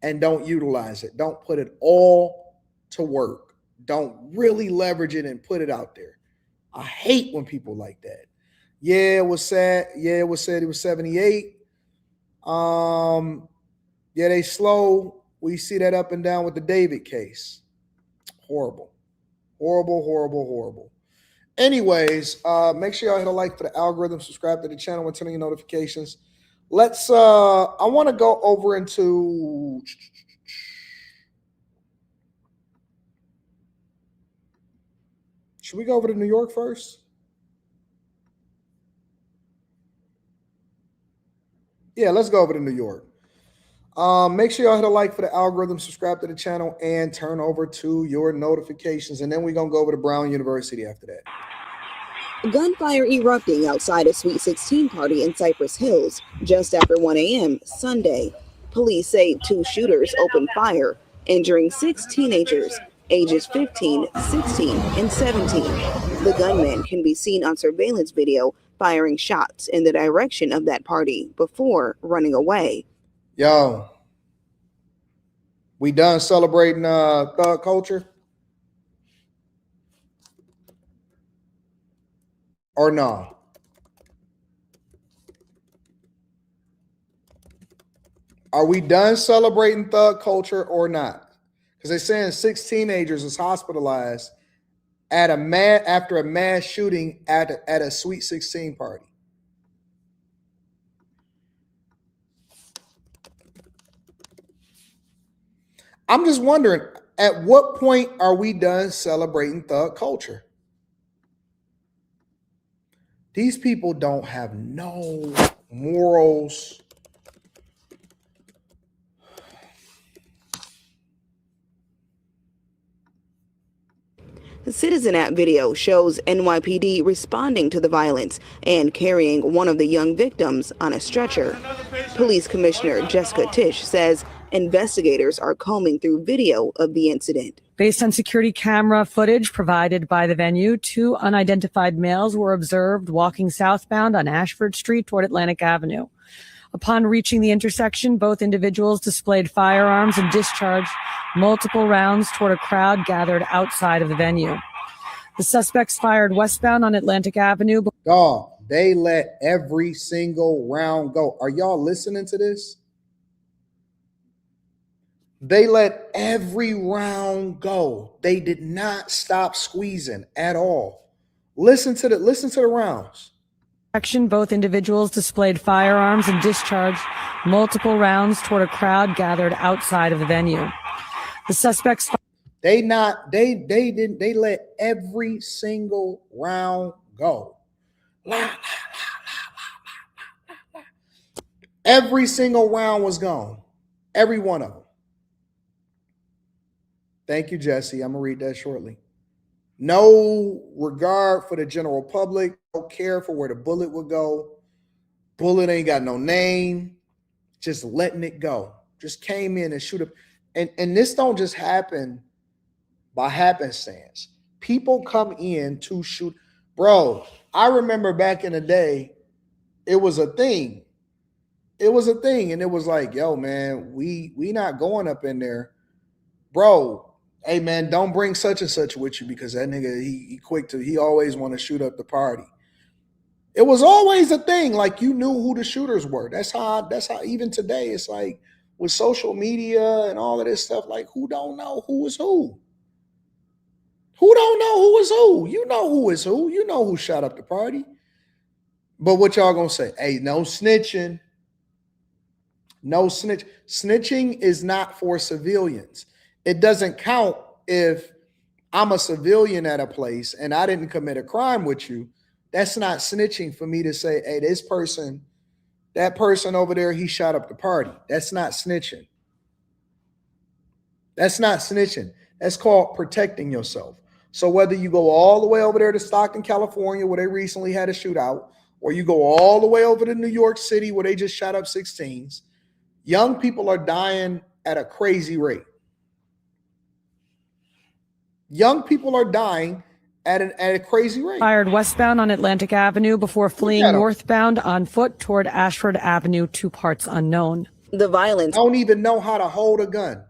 and don't utilize it. Don't put it all to work. Don't really leverage it and put it out there. I hate when people like that. Yeah, it was sad. Yeah, it was said it was 78. Yeah, they slow. We see that up and down with the David case. Horrible. Horrible, horrible, horrible. Anyways, make sure y'all hit a like for the algorithm, subscribe to the channel, and turn on your notifications. Let's I want to go over into should we go over to New York first? Yeah, let's go over to New York. Make sure y'all hit a like for the algorithm, subscribe to the channel, and turn over to your notifications. And then we're going to go over to Brown University after that. Gunfire erupting outside a Sweet 16 party in Cypress Hills just after 1 a.m. Sunday. Police say 2 shooters opened fire, injuring 6 teenagers, ages 15, 16, and 17. The gunman can be seen on surveillance video firing shots in the direction of that party before running away. Yo, we done celebrating thug culture? Or no? Are we done celebrating thug culture or not? Because they're saying 6 teenagers was hospitalized at after a mass shooting at a Sweet 16 party. I'm just wondering, at what point are we done celebrating thug culture? These people don't have no morals. The Citizen app video shows NYPD responding to the violence and carrying one of the young victims on a stretcher. Police Commissioner Jessica Tisch says investigators are combing through video of the incident. Based on security camera footage provided by the venue, 2 unidentified males were observed walking southbound on Ashford Street toward Atlantic Avenue. Upon reaching the intersection, both individuals displayed firearms and discharged multiple rounds toward a crowd gathered outside of the venue. The suspects fired westbound on Atlantic Avenue. Dog, they let every single round go. Are y'all listening to this? They let every round go. They did not stop squeezing at all. Listen to the rounds. Both individuals displayed firearms and discharged multiple rounds toward a crowd gathered outside of the venue. The suspects they let every single round go. Every single round was gone. Every one of them. Thank you, Jesse. I'm gonna read that shortly. No regard for the general public. Don't care for where the bullet would go. Bullet ain't got no name. Just letting it go. Just came in and shoot up. And this don't just happen by happenstance. People come in to shoot. Bro, I remember back in the day, it was a thing. It was a thing. And it was like, yo, man, we not going up in there. Bro, hey man, don't bring such and such with you because that nigga, he always want to shoot up the party. It was always a thing. Like you knew who the shooters were. That's how even today it's like with social media and all of this stuff, like who don't know who is who? Who don't know who is who? You know who is who. You know who shot up the party. But what y'all gonna say? Hey, no snitching. No snitch. Snitching is not for civilians. It doesn't count if I'm a civilian at a place and I didn't commit a crime with you. That's not snitching for me to say, hey, that person over there, he shot up the party. That's not snitching. That's not snitching. That's called protecting yourself. So whether you go all the way over there to Stockton, California, where they recently had a shootout, or you go all the way over to New York City where they just shot up 16s, Young people are dying at a crazy rate. Young people are dying at a crazy rate. Fired westbound on Atlantic Avenue before fleeing northbound on foot toward Ashford Avenue, 2 parts unknown. The violence don't even know how to hold a gun.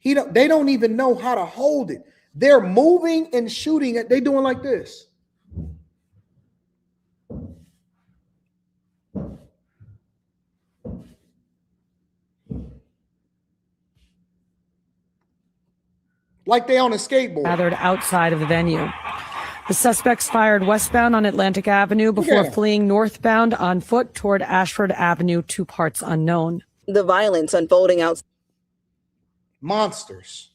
They don't even know how to hold it. They're moving and shooting it. They doing like this. Like they on a skateboard. Gathered outside of the venue. The suspects fired westbound on Atlantic Avenue before fleeing northbound on foot toward Ashford Avenue, 2 parts unknown. The violence unfolding outside monsters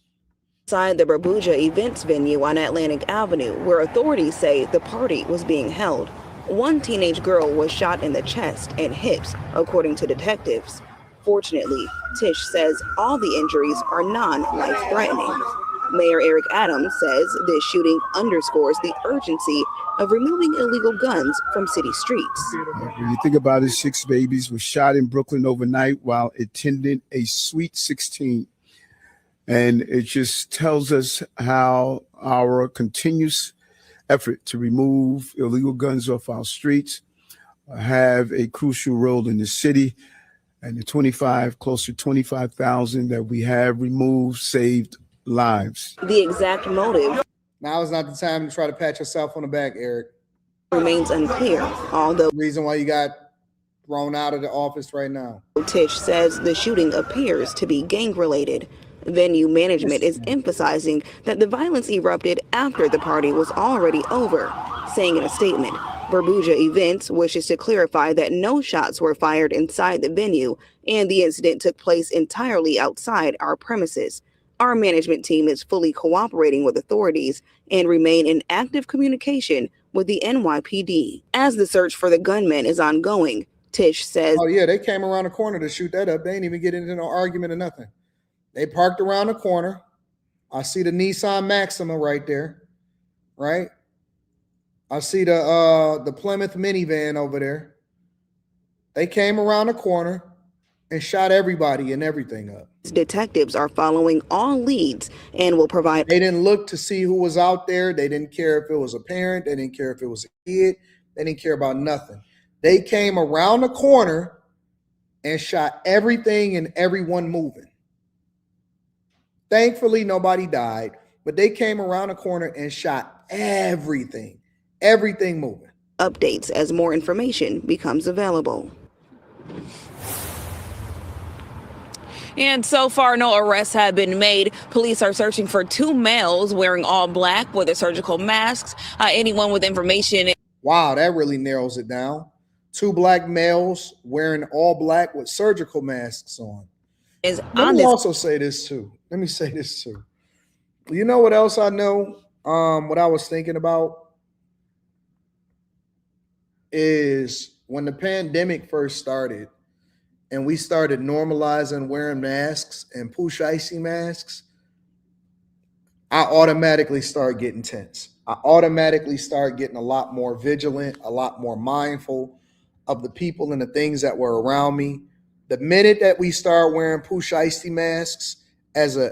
outside the Barbuja events venue on Atlantic Avenue, where authorities say the party was being held. One teenage girl was shot in the chest and hips, according to detectives. Fortunately, Tish says all the injuries are non-life-threatening. Mayor Eric Adams says this shooting underscores the urgency of removing illegal guns from city streets. When you think about it, 6 babies were shot in Brooklyn overnight while attending a Sweet 16. And it just tells us how our continuous effort to remove illegal guns off our streets have a crucial role in the city. And the close to 25,000 that we have removed saved lives. The exact motive. Now is not the time to try to pat yourself on the back, Eric. Remains unclear, although the reason why you got thrown out of the office right now. Tish says the shooting appears to be gang-related. Venue management is emphasizing that the violence erupted after the party was already over, saying in a statement, Barbuja Events wishes to clarify that no shots were fired inside the venue and the incident took place entirely outside our premises. Our management team is fully cooperating with authorities and remain in active communication with the NYPD. As the search for the gunman is ongoing, Tish says, oh yeah, they came around the corner to shoot that up. They didn't even get into no argument or nothing. They parked around the corner. I see the Nissan Maxima right there, right? I see the Plymouth minivan over there. They came around the corner and shot everybody and everything up. Detectives are following all leads and will provide. They didn't look to see who was out there. They didn't care if it was a parent. They didn't care if it was a kid. They didn't care about nothing. They came around the corner and shot everything and everyone moving. Thankfully, nobody died, but they came around the corner and shot everything moving. Updates as more information becomes available. And so far, no arrests have been made. Police are searching for 2 males wearing all black with surgical masks. Anyone with information. Wow, that really narrows it down. 2 black males wearing all black with surgical masks on. Let me also say this too. You know what else I know? What I was thinking about is when the pandemic first started and we started normalizing wearing masks and push icy masks, I automatically start getting tense. I automatically start getting a lot more vigilant, a lot more mindful of the people and the things that were around me. The minute that we start wearing push icy masks as a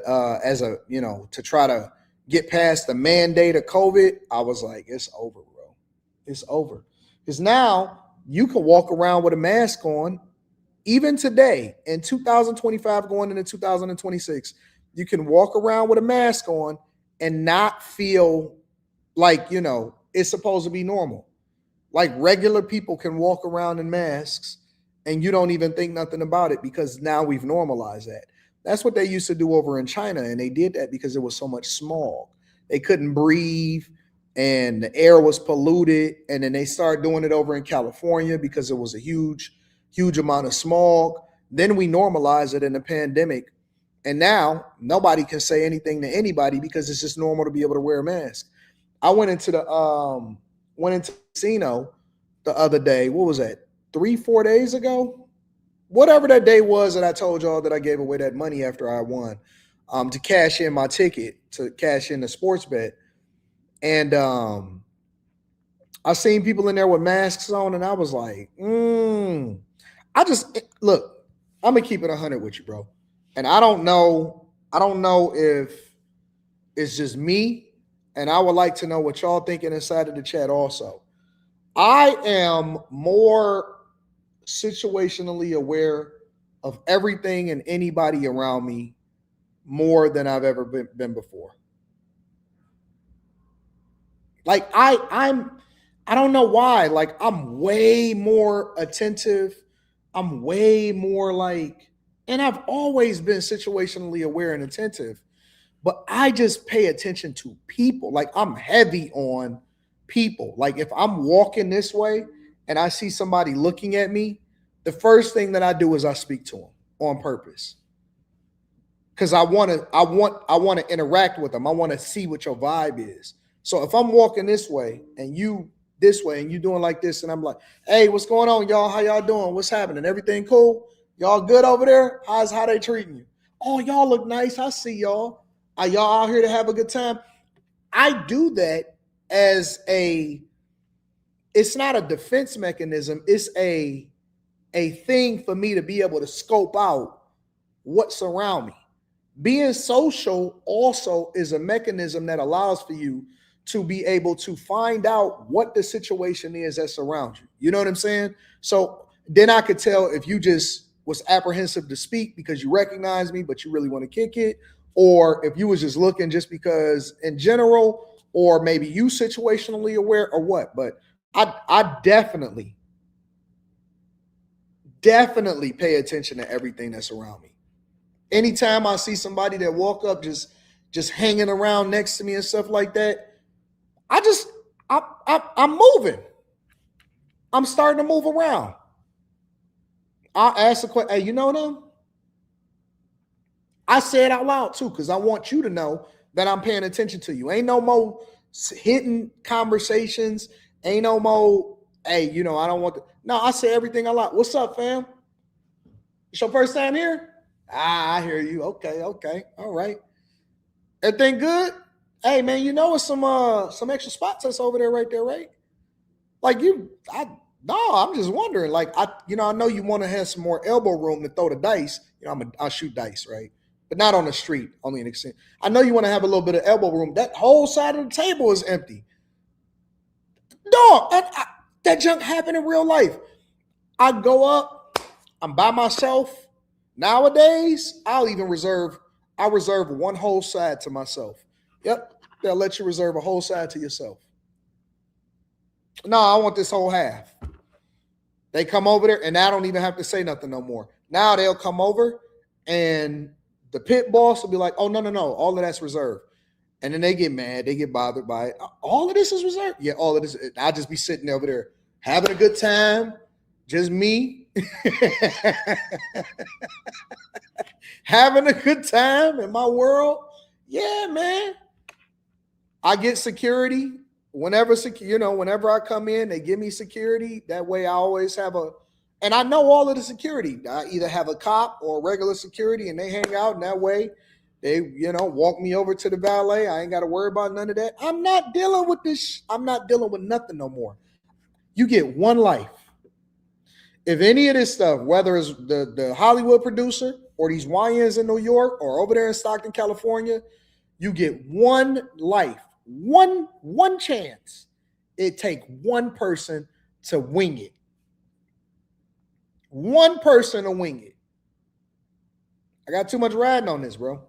to try to get past the mandate of COVID, I was like, it's over, bro. It's over. Because now you can walk around with a mask on, even today in 2025 going into 2026, you can walk around with a mask on and not feel like, it's supposed to be normal. Like regular people can walk around in masks and you don't even think nothing about it because now we've normalized that. That's what they used to do over in China, and they did that because there was so much smog. They couldn't breathe, and the air was polluted, and then they started doing it over in California because there was a huge amount of smog. Then we normalized it in the pandemic, and now nobody can say anything to anybody because it's just normal to be able to wear a mask. I went into the casino the other day. What was that? 3-4 days ago, whatever that day was that I told y'all that I gave away that money after I won, to cash in my ticket, to cash in the sports bet. And I seen people in there with masks on, and I was like, look, I'm gonna keep it 100 with you, bro. And I don't know if it's just me, and I would like to know what y'all thinking inside of the chat also. I am more situationally aware of everything and anybody around me more than I've ever been before. Like I don't know why. Like I'm way more attentive. I'm way more like, and I've always been situationally aware and attentive, but I just pay attention to people. Like I'm heavy on people. Like if I'm walking this way and I see somebody looking at me, the first thing that I do is I speak to them on purpose. Cause I want to interact with them. I want to see what your vibe is. So if I'm walking this way and you this way and you doing like this, and I'm like, hey, what's going on, y'all? How y'all doing? What's happening? Everything cool? Y'all good over there? How they treating you? Oh, y'all look nice. I see y'all. Are y'all out here to have a good time? I do that as it's not a defense mechanism. It's a thing for me to be able to scope out what's around me. Being social also is a mechanism that allows for you to be able to find out what the situation is that's around you. You know what I'm saying? So then I could tell if you just was apprehensive to speak because you recognize me, but you really want to kick it, or if you was just looking just because in general, or maybe you situationally aware or what. But I definitely pay attention to everything that's around me. Anytime I see somebody that walk up just hanging around next to me and stuff like that, I'm moving. I'm starting to move around. I'll ask the question, hey, you know them? I say it out loud too, because I want you to know that I'm paying attention to you. Ain't no more hidden conversations. Ain't no more, hey, you know, I don't want to. No, I say everything out loud. What's up, fam? It's your first time here? I hear you. Okay. All right. Everything good? Hey man, you know it's some extra spots that's over there right there, right? Like I'm just wondering. Like I know you want to have some more elbow room to throw the dice. You know, I'll shoot dice, right? But not on the street, only an extent. I know you want to have a little bit of elbow room. That whole side of the table is empty. Dog, that junk happened in real life. I go up, I'm by myself. Nowadays, I reserve one whole side to myself. Yep, they'll let you reserve a whole side to yourself. No, I want this whole half. They come over there, and I don't even have to say nothing no more. Now they'll come over, and the pit boss will be like, oh, no, all of that's reserved. And then they get mad. They get bothered by it. All of this is reserved? Yeah, all of this. I'll just be sitting over there having a good time. Just me. Having a good time in my world. Yeah, man. I get security. Whenever I come in, they give me security. That way I always have and I know all of the security. I either have a cop or regular security, and they hang out, and that way they, walk me over to the valet. I ain't got to worry about none of that. I'm not dealing with this. I'm not dealing with nothing no more. You get one life. If any of this stuff, whether it's the Hollywood producer or these YNs in New York or over there in Stockton, California, you get one life, one chance. It take one person to wing it. One person to wing it. I got too much riding on this, bro.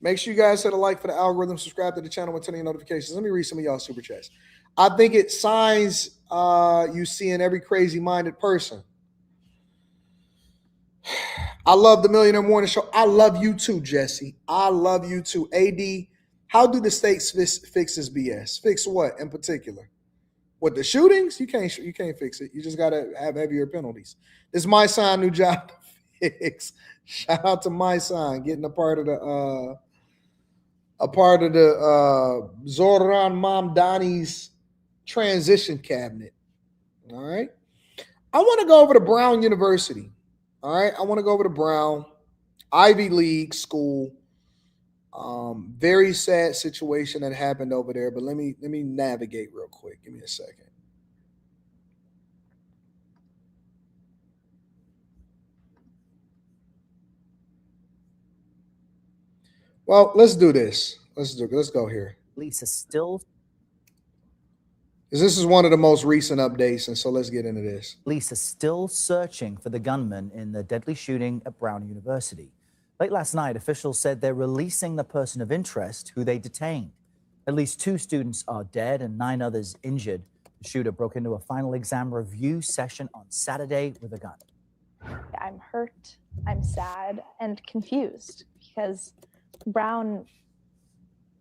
Make sure you guys hit a like for the algorithm, subscribe to the channel with turning notifications. Let me read some of y'all super chats. I think it signs you see in every crazy-minded person. I love the Millionaire Morning Show. I love you too, Jesse. I love you too. AD, how do the states fix this BS? Fix what in particular? With the shootings? You can't fix it. You just got to have heavier penalties. This is my son, new job to fix. Shout out to my son getting a part of the Zoran Mamdani's transition cabinet. All right. I want to go over to Brown University. All right. I want to go over to Brown, Ivy League school. Very sad situation that happened over there, but let me navigate real quick. Give me a second. Well, let's do this. Let's go here. Police are still 'Cause this is one of the most recent updates, and so let's get into this. Police are still searching for the gunman in the deadly shooting at Brown University. Late last night, officials said they're releasing the person of interest who they detained. At least 2 students are dead and 9 others injured. The shooter broke into a final exam review session on Saturday with a gun. I'm hurt, I'm sad, and confused because Brown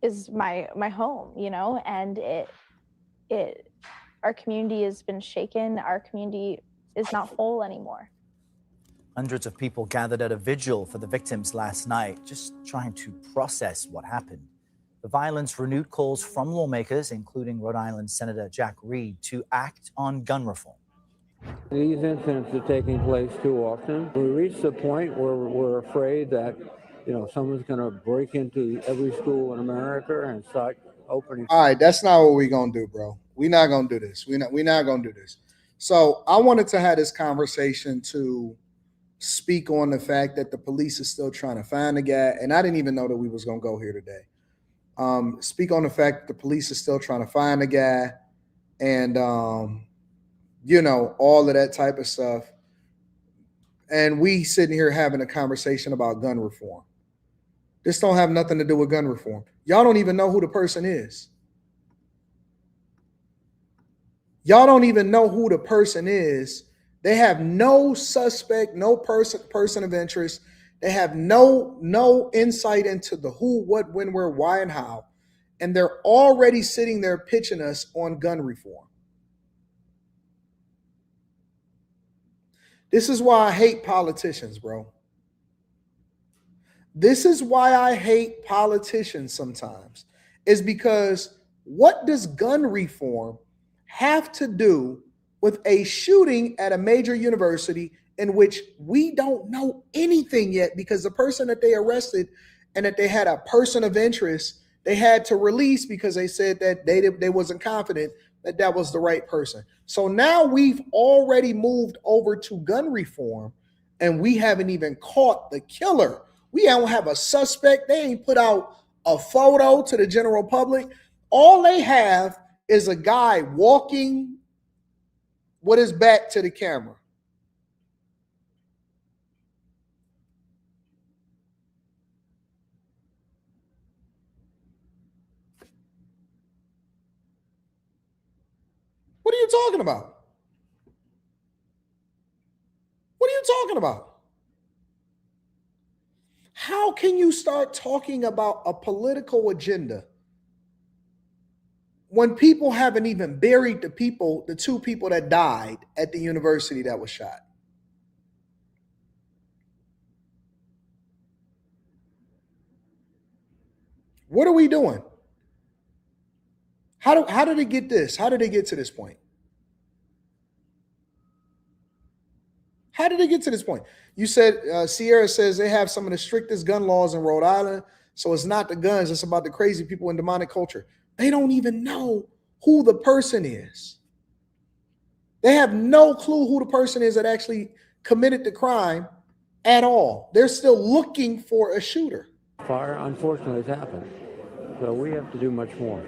is my home, you know, and our community has been shaken. Our community is not whole anymore. Hundreds of people gathered at a vigil for the victims last night, just trying to process what happened. The violence renewed calls from lawmakers, including Rhode Island Senator Jack Reed, to act on gun reform. These incidents are taking place too often. We reached the point where we're afraid that, you know, someone's going to break into every school in America and start opening. All right, that's not what we're gonna do, bro. We're not gonna do this. We're not gonna do this. So I wanted to have this conversation to speak on the fact that the police is still trying to find the guy, and I didn't even know that we was gonna go here today. Speak on the fact that the police is still trying to find the guy, and you know, all of that type of stuff. And we sitting here having a conversation about gun reform. This don't have nothing to do with gun reform. Y'all don't even know who the person is. Y'all don't even know who the person is. They have no suspect, no person of interest. They have no insight into the who, what, when, where, why, and how. And they're already sitting there pitching us on gun reform. This is why I hate politicians, bro. This is why I hate politicians sometimes, is because what does gun reform have to do with a shooting at a major university in which we don't know anything yet, because the person that they arrested and that they had a person of interest, they had to release because they said that they wasn't confident that that was the right person. So now we've already moved over to gun reform and we haven't even caught the killer. We don't have a suspect. They ain't put out a photo to the general public. All they have is a guy walking with his back to the camera. What are you talking about? What are you talking about? How can you start talking about a political agenda when people haven't even buried the 2 people that died at the university that was shot? What are we doing? How did it get this? How did it get to this point? How did it get to this point? You said, Sierra says they have some of the strictest gun laws in Rhode Island. So it's not the guns. It's about the crazy people in demonic culture. They don't even know who the person is. They have no clue who the person is that actually committed the crime at all. They're still looking for a shooter. Fire, unfortunately, has happened. So we have to do much more.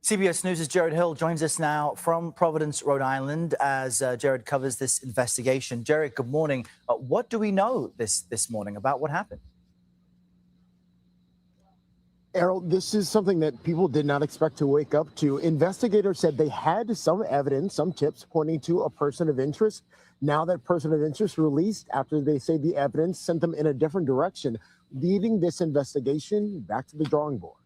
CBS News' Jared Hill joins us now from Providence, Rhode Island, as Jared covers this investigation. Jared, good morning. What do we know this morning about what happened? Errol, this is something that people did not expect to wake up to. Investigators said they had some evidence, some tips pointing to a person of interest. Now that person of interest released after they say the evidence sent them in a different direction, leading this investigation back to the drawing board.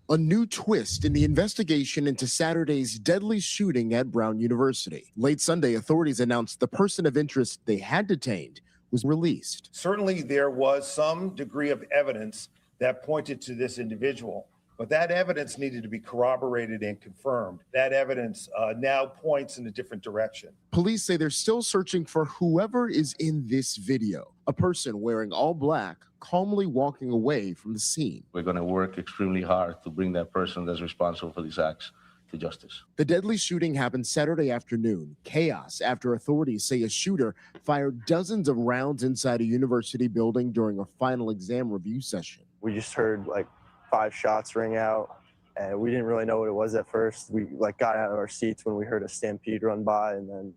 A new twist in the investigation into Saturday's deadly shooting at Brown University. Late Sunday, authorities announced the person of interest they had detained was released. Certainly, there was some degree of evidence that pointed to this individual, but that evidence needed to be corroborated and confirmed. That evidence now points in a different direction. Police say they're still searching for whoever is in this video, a person wearing all black, calmly walking away from the scene. We're going to work extremely hard to bring that person that's responsible for these acts to justice. The deadly shooting happened Saturday afternoon. Chaos after authorities say a shooter fired dozens of rounds inside a university building during a final exam review session. we just heard like 5 shots ring out, and we didn't really know what it was at first. We like got out of our seats when we heard a stampede run by, and then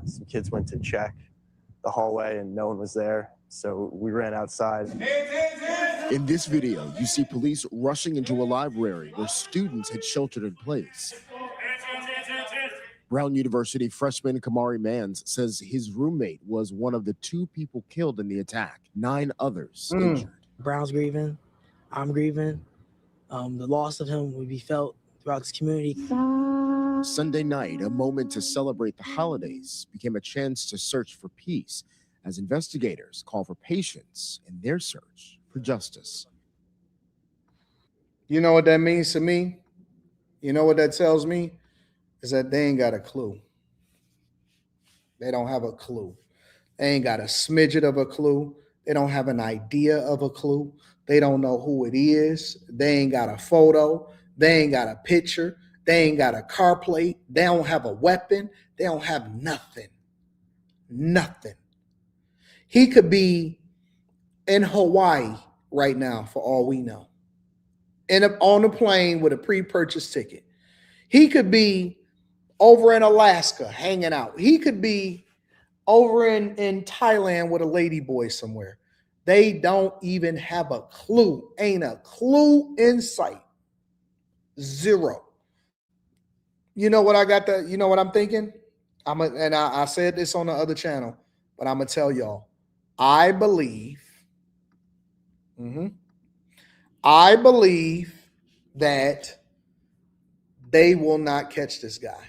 some kids went to check the hallway and no one was there, so we ran outside. In this video, you see police rushing into a library where students had sheltered in place. Brown University freshman Kamari Mans says his roommate was one of the 2 people killed in the attack. 9 others injured. Brown's grieving. I'm grieving. The loss of him will be felt throughout this community. Sunday night, a moment to celebrate the holidays, became a chance to search for peace as investigators call for patience in their search for justice. You know what that means to me? You know what that tells me? Is that they ain't got a clue. They don't have a clue. They ain't got a smidget of a clue. They don't have an idea of a clue. They don't know who it is. They ain't got a photo. They ain't got a picture. They ain't got a car plate. They don't have a weapon. They don't have nothing. Nothing. He could be in Hawaii right now for all we know. On a plane with a pre-purchased ticket. He could be over in Alaska hanging out. He could be over in Thailand with a lady boy somewhere. They don't even have a clue. Ain't a clue in sight. Zero. You know what I got that? You know what I'm thinking? I said this on the other channel, but I'm gonna tell y'all. I believe that they will not catch this guy.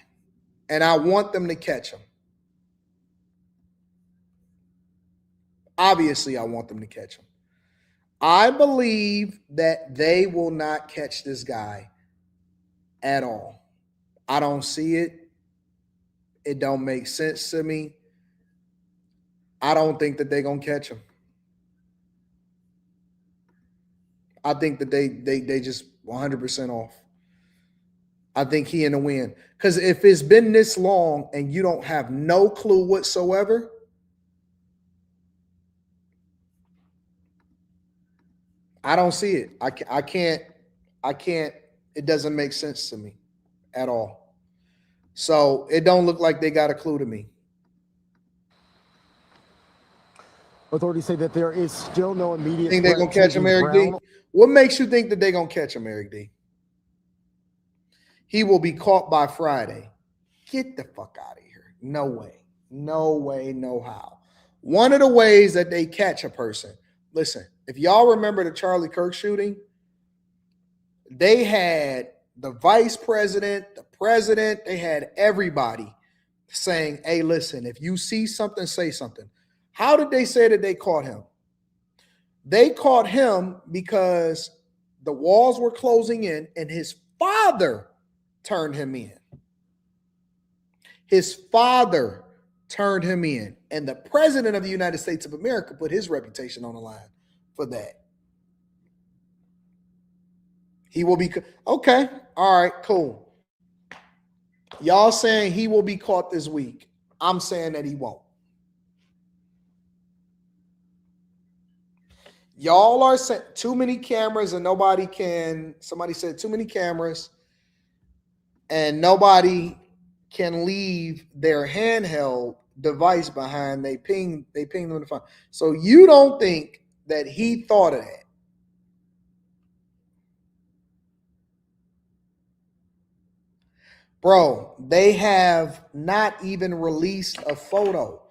And I want them to catch him. Obviously, I want them to catch him. I believe that they will not catch this guy at all. I don't see it. It don't make sense to me. I don't think that they're going to catch him. I think that they just 100% off. I think he in the win. Because if it's been this long and you don't have no clue whatsoever, I don't see it. I can't. It doesn't make sense to me at all. So it don't look like they got a clue to me. Authorities say that there is still no immediate. Think they're gonna catch him, Eric D? What makes you think that they're gonna catch him, Eric D? He will be caught by Friday. Get the fuck out of here. No way. No way, no how. One of the ways that they catch a person, listen, if y'all remember the Charlie Kirk shooting, they had the vice president, the president, they had everybody saying, hey, listen, if you see something, say something. How did they say that they caught him? They caught him because the walls were closing in and his father turned him in. His father turned him in. And the president of the United States of America put his reputation on the line for that. He will be, okay, all right, cool. Y'all saying he will be caught this week. I'm saying that he won't. Y'all are saying too many cameras and nobody can, somebody said too many cameras and nobody can leave their handheld device behind. They ping them in the phone. So you don't think that he thought of that? Bro, they have not even released a photo.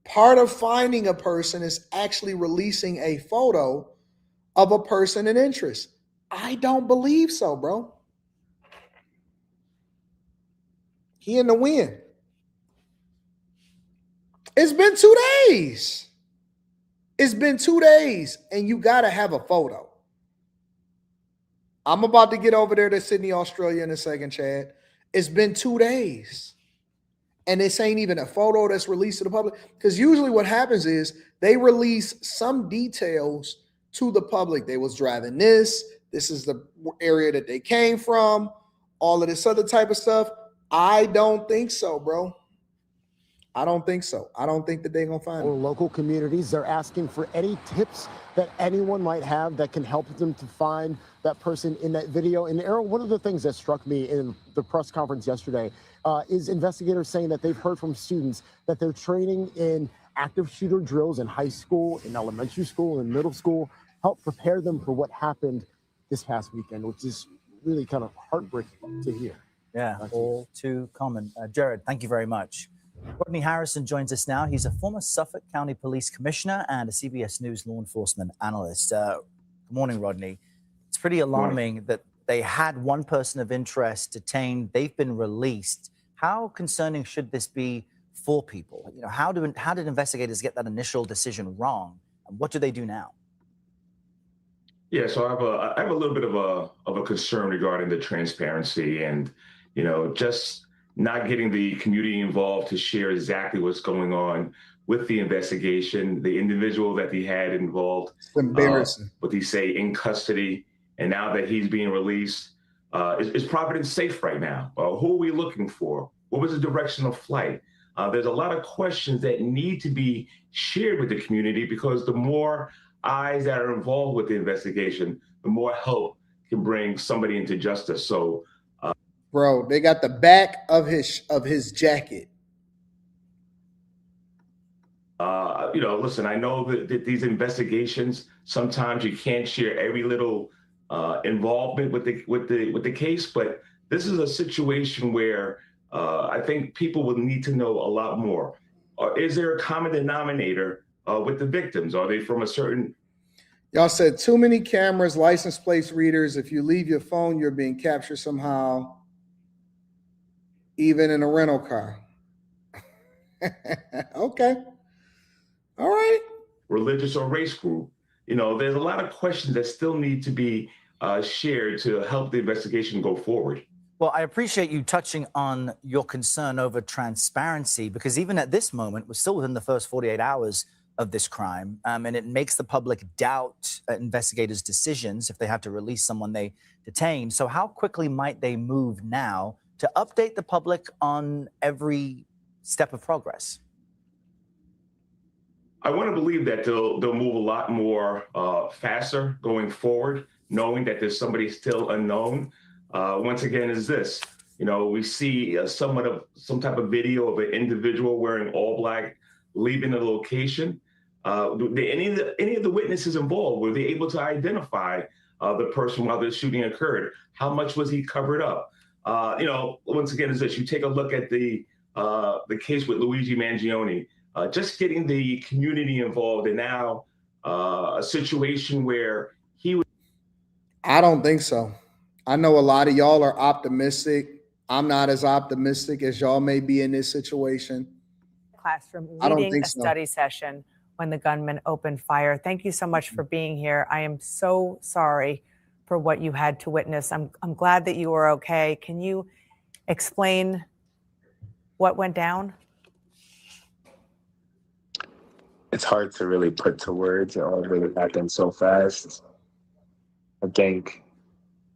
Part of finding a person is actually releasing a photo of a person in interest. I don't believe so, bro. He in the win. It's been 2 days. It's been 2 days, and you got to have a photo. I'm about to get over there to Sydney, Australia in a second, Chad. It's been 2 days. And this ain't even a photo that's released to the public. Because usually what happens is they release some details to the public. They was driving this. This is the area that they came from. All of this other type of stuff. I don't think so, bro. I don't think so. I don't think that they're going to find Or him. local communities, they're asking for any tips that anyone might have that can help them to find that person in that video. And Errol, one of the things that struck me in the press conference yesterday is investigators saying that they've heard from students that they're training in active shooter drills in high school, in elementary school, in middle school, help prepare them for what happened this past weekend, which is really kind of heartbreaking to hear. Yeah, all too common. Jared, thank you very much. Rodney Harrison joins us now. He's a former Suffolk County Police Commissioner and a CBS News law enforcement analyst. Good morning, Rodney. It's pretty alarming that they had one person of interest detained. They've been released. How concerning should this be for people? You know, how did investigators get that initial decision wrong? And what do they do now? Yeah, so I have a little bit of a concern regarding the transparency and, you know, just not getting the community involved to share exactly what's going on with the investigation, the individual that he had involved. It's embarrassing. What he say in custody, and now that he's being released, is Providence safe right now? Who are we looking for? What was the direction of flight? There's a lot of questions that need to be shared with the community, because the more eyes that are involved with the investigation, the more help can bring somebody into justice. So, bro, they got the back of his jacket. You know, listen, I know that these investigations, sometimes you can't share every little involvement with the case, but this is a situation where I think people will need to know a lot more. Is there a common denominator with the victims? Are they from a certain... Y'all said too many cameras, license plate readers. If you leave your phone, you're being captured somehow, even in a rental car. Okay. All right. Religious or race group. You know, there's a lot of questions that still need to be shared to help the investigation go forward. Well, I appreciate you touching on your concern over transparency, because even at this moment, we're still within the first 48 hours of this crime, and it makes the public doubt investigators' decisions if they have to release someone they detained. So how quickly might they move now to update the public on every step of progress? I want to believe that they'll move a lot more faster going forward, knowing that there's somebody still unknown. Once again, is this, you know, we see some type of video of an individual wearing all black leaving the location. Any of the witnesses involved, were they able to identify the person while the shooting occurred? How much was he covered up? You know, once again, is this, you take a look at the case with Luigi Mangione, just getting the community involved, and now a situation where he was... I don't think so. I know a lot of y'all are optimistic. I'm not as optimistic as y'all may be in this situation. Classroom I don't leading think a so. study session when the gunman opened fire. Thank you so much for being here. I am so sorry for what you had to witness. I'm glad that you were okay. Can you explain what went down? It's hard to really put to words. It all really happened so fast. I think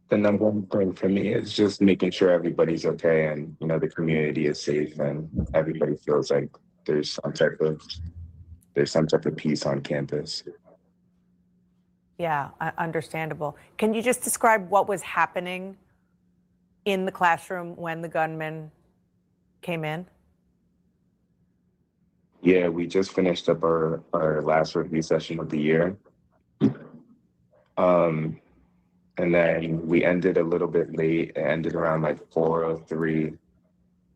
the number one thing for me is just making sure everybody's okay, and, you know, the community is safe and everybody feels like there's some type of peace on campus. Yeah, understandable. Can you just describe what was happening in the classroom when the gunman came in? Yeah, we just finished up our last review session of the year. And then we ended a little bit late. It ended around like 4:03.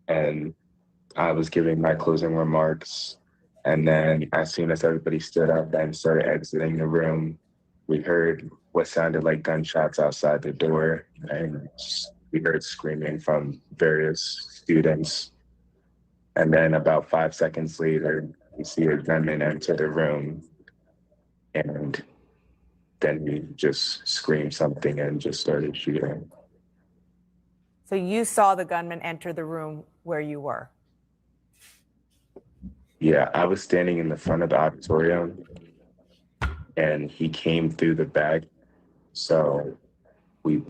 And I was giving my closing remarks. And then as soon as everybody stood up and started exiting the room, we heard what sounded like gunshots outside the door. And we heard screaming from various students. And then about 5 seconds later, we see a gunman enter the room, and then we just screamed something and just started shooting. So you saw the gunman enter the room where you were? Yeah, I was standing in the front of the auditorium, and he came through the back. So we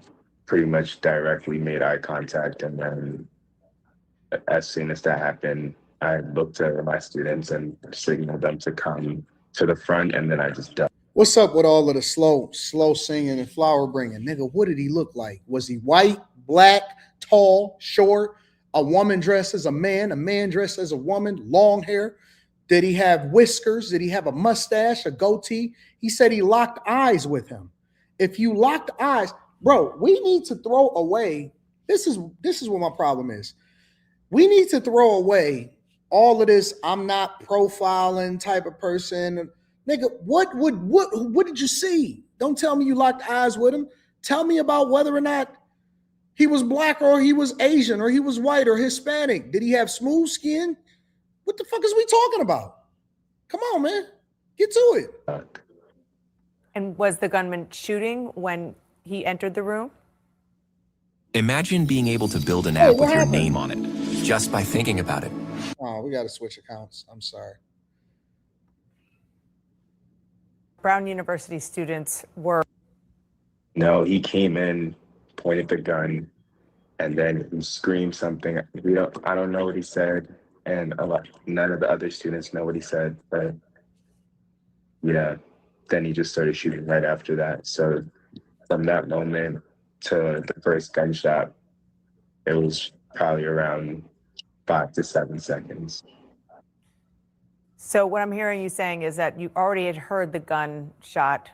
pretty much directly made eye contact, and then as soon as that happened, I looked at my students and signaled them to come to the front, and then I just ducked. What's up with all of the slow singing and flower bringing? Nigga, what did he look like? Was he white, black, tall, short? A woman dressed as a man dressed as a woman, long hair? Did he have whiskers? Did he have a mustache, a goatee? He said he locked eyes with him. If you locked eyes, bro, we need to throw away. This is what my problem is. We need to throw away all of this I'm not profiling type of person. Nigga, what did you see? Don't tell me you locked eyes with him. Tell me about whether or not he was black or he was Asian or he was white or Hispanic. Did he have smooth skin? What the fuck is we talking about? Come on, man. Get to it. And was the gunman shooting when he entered the room? Imagine being able to build an app with your happened? name on it, just by thinking about it. Oh, we got to switch accounts. I'm sorry. Brown University students were. No, he came in, pointed the gun, and then he screamed something. I don't know what he said, and none of the other students know what he said. But yeah, then he just started shooting right after that. So from that moment to the first gunshot, it was probably around 5 to 7 seconds. So what I'm hearing you saying is that you already had heard the gunshot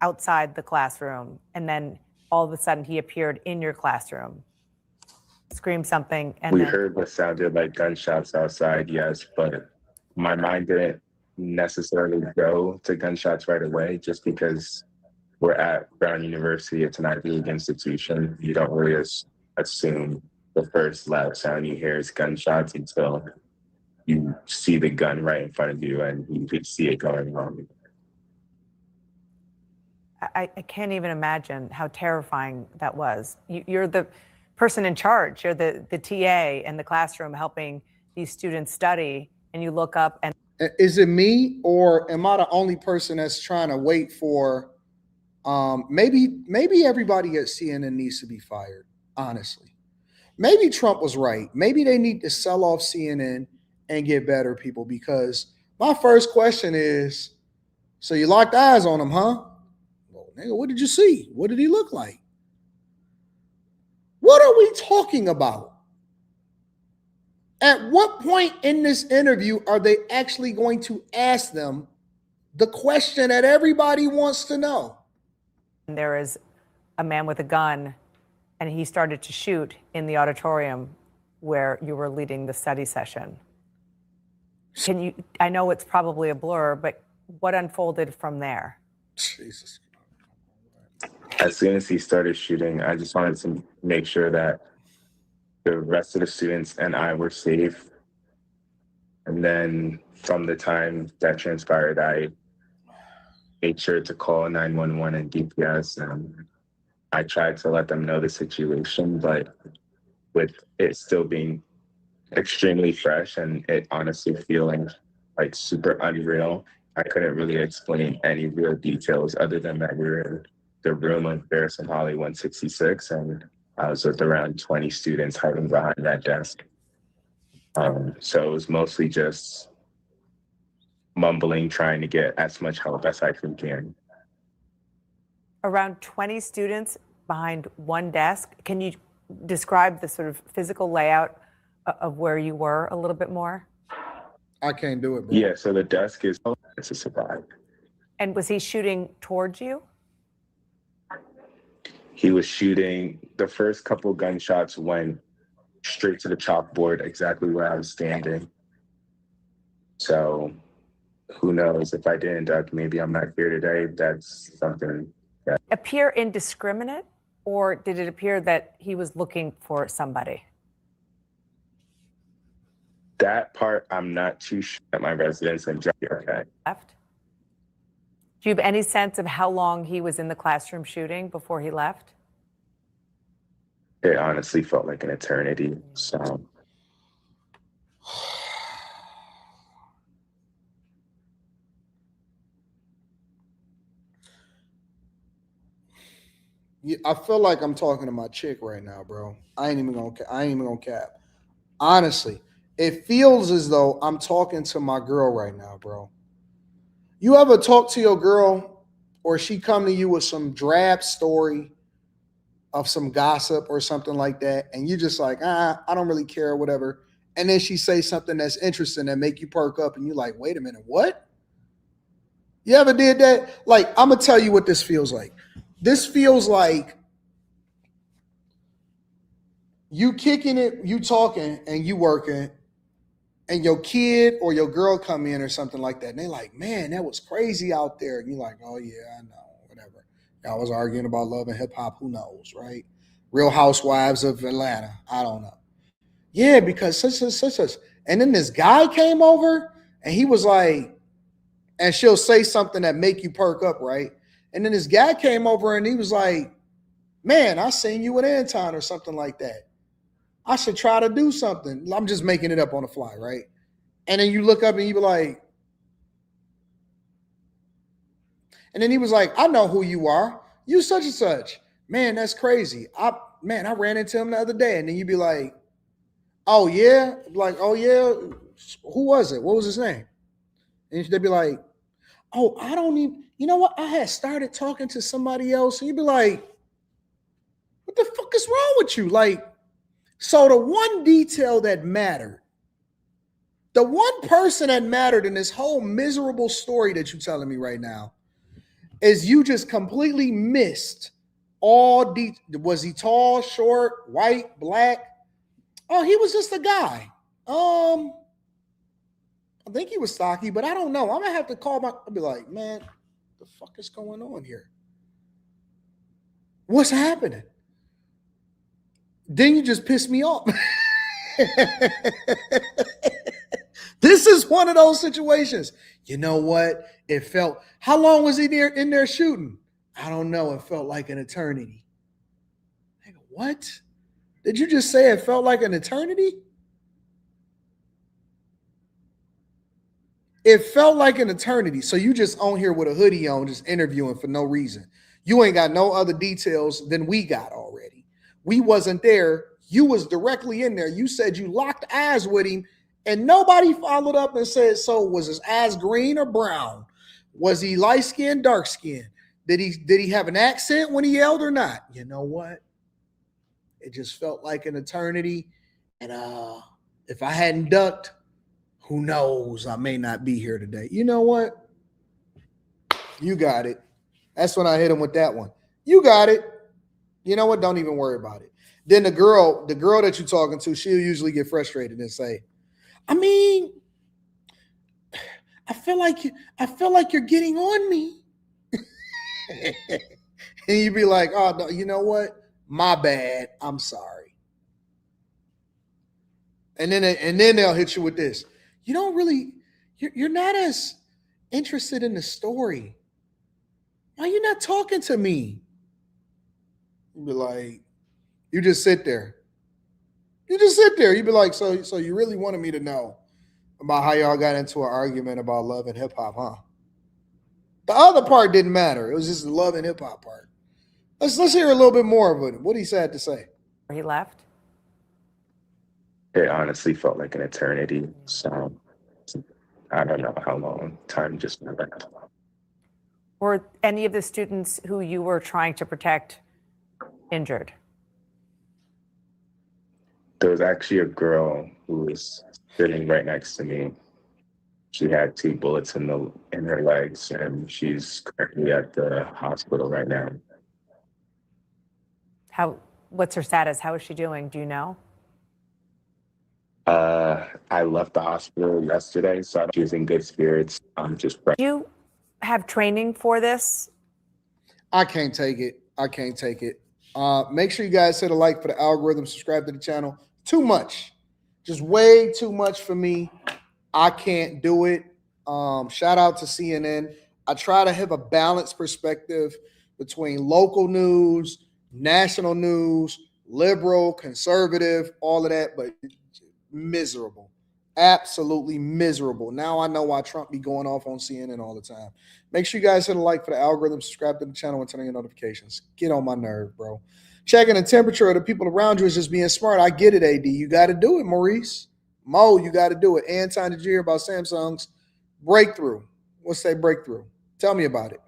outside the classroom, and then all of a sudden he appeared in your classroom, screamed something, and we then heard what sounded like gunshots outside, yes, but my mind didn't necessarily go to gunshots right away, just because we're at Brown University. It's an Ivy League institution. You don't really assume the first loud sound you hear is gunshots until you see the gun right in front of you and you could see it going on. I can't even imagine how terrifying that was. You're the person in charge. You're the TA in the classroom helping these students study, and you look up and. Is it me, or am I the only person that's trying to wait for maybe everybody at CNN needs to be fired, honestly. Maybe Trump was right. Maybe they need to sell off CNN and get better people, because my first question is, so you locked eyes on him, huh? Well, nigga, what did you see? What did he look like? What are we talking about? At what point in this interview are they actually going to ask them the question that everybody wants to know? There is a man with a gun, and he started to shoot in the auditorium where you were leading the study session. I know it's probably a blur, but what unfolded from there? Jesus. As soon as he started shooting, I just wanted to make sure that the rest of the students and I were safe. And then from the time that transpired, I made sure to call 911 and DPS. And I tried to let them know the situation, but with it still being extremely fresh and it honestly feeling like super unreal, I couldn't really explain any real details other than that we were in the room of Harrison Holly 166, and I was with around 20 students hiding behind that desk. So it was mostly just mumbling, trying to get as much help as I could get. Around 20 students behind one desk. Can you describe the sort of physical layout of where you were a little bit more? I can't do it, bro. Yeah, so the desk is to survive. And was he shooting towards you? He was shooting, the first couple gunshots went straight to the chalkboard, exactly where I was standing. So who knows, if I didn't duck, maybe I'm not here today. That's something that. Appear indiscriminate, or did it appear that he was looking for somebody? That part, I'm not too sure at my residence in okay. Left. Do you have any sense of how long he was in the classroom shooting before he left? It honestly felt like an eternity. So. I feel like I'm talking to my chick right now, bro. I ain't even gonna cap. Honestly, It feels as though I'm talking to my girl right now, bro. You ever talk to your girl or she come to you with some drab story of some gossip or something like that, and you just like, I don't really care, whatever. And then she say something that's interesting that make you perk up and you like, wait a minute, what? You ever did that? Like, I'm gonna tell you what this feels like. This feels like you kicking it, you talking and you working, and your kid or your girl come in or something like that, and they like, man, that was crazy out there. And you're like, oh yeah, I know, whatever. Y'all was arguing about love and hip hop, who knows, right? Real Housewives of Atlanta, I don't know. Yeah, because such. And then this guy came over and he was like, and she'll say something that make you perk up, right? And then this guy came over and he was like, man, I seen you with Anton or something like that. I should try to do something. I'm just making it up on the fly, right? And then you look up and you be like, and then he was like, I know who you are. You such and such. Man, that's crazy. I ran into him the other day. And then you'd be like, oh yeah? Like, oh yeah? Who was it? What was his name? And they'd be like, oh, I don't even, you know what? I had started talking to somebody else. And you'd be like, what the fuck is wrong with you? Like, so the one detail that mattered, the one person that mattered in this whole miserable story that you're telling me right now is you just completely missed all was he tall, short, white, black? Oh, he was just a guy. I think he was stocky, but I don't know. I'm gonna have to call I'll be like, man, what the fuck is going on here? What's happening? Then you just piss me off. This is one of those situations. You know what? It felt, how long was he in there shooting? I don't know. It felt like an eternity. What? Did you just say it felt like an eternity? It felt like an eternity. So you just on here with a hoodie on, just interviewing for no reason. You ain't got no other details than we got already. We wasn't there. You was directly in there. You said you locked eyes with him, and nobody followed up and said, so was his eyes green or brown? Was he light skinned, dark skinned? Did he have an accent when he yelled or not? You know what? It just felt like an eternity. And if I hadn't ducked, who knows? I may not be here today. You know what? You got it. That's when I hit him with that one. You got it. You know what? Don't even worry about it. Then the girl that you're talking to, she'll usually get frustrated and say, I mean, I feel like you're getting on me. And you'd be like, oh, no, you know what? My bad. I'm sorry. And then they'll hit you with this. You don't really, you're not as interested in the story. Why are you not talking to me? You'd be like, you just sit there. You just sit there. You'd be like, so you really wanted me to know about how y'all got into an argument about love and hip hop, huh? The other part didn't matter. It was just the love and hip hop part. Let's hear a little bit more of it. What he had to say. He left. It honestly felt like an eternity. So I don't know how long. Time just never. Were any of the students who you were trying to protect injured? There was actually a girl who was sitting right next to me. She had 2 bullets in her legs, and she's currently at the hospital right now. What's her status? How is she doing? Do you know? I left the hospital yesterday, so she's in good spirits. I'm just. Do you have training for this? I can't take it. Make sure you guys hit a like for the algorithm, subscribe to the channel. Too much. Just way too much for me. I can't do it. Shout out to CNN. I try to have a balanced perspective between local news, national news, liberal, conservative, all of that, but miserable. Absolutely miserable. Now I know why Trump be going off on CNN all the time. Make sure you guys hit a like for the algorithm, subscribe to the channel, and turn on your notifications. Get on my nerve, bro. Checking the temperature of the people around you is just being smart. I get it, AD. You got to do it, Maurice. Mo, you got to do it. Anton, did you hear about Samsung's breakthrough? What's that breakthrough? Tell me about it.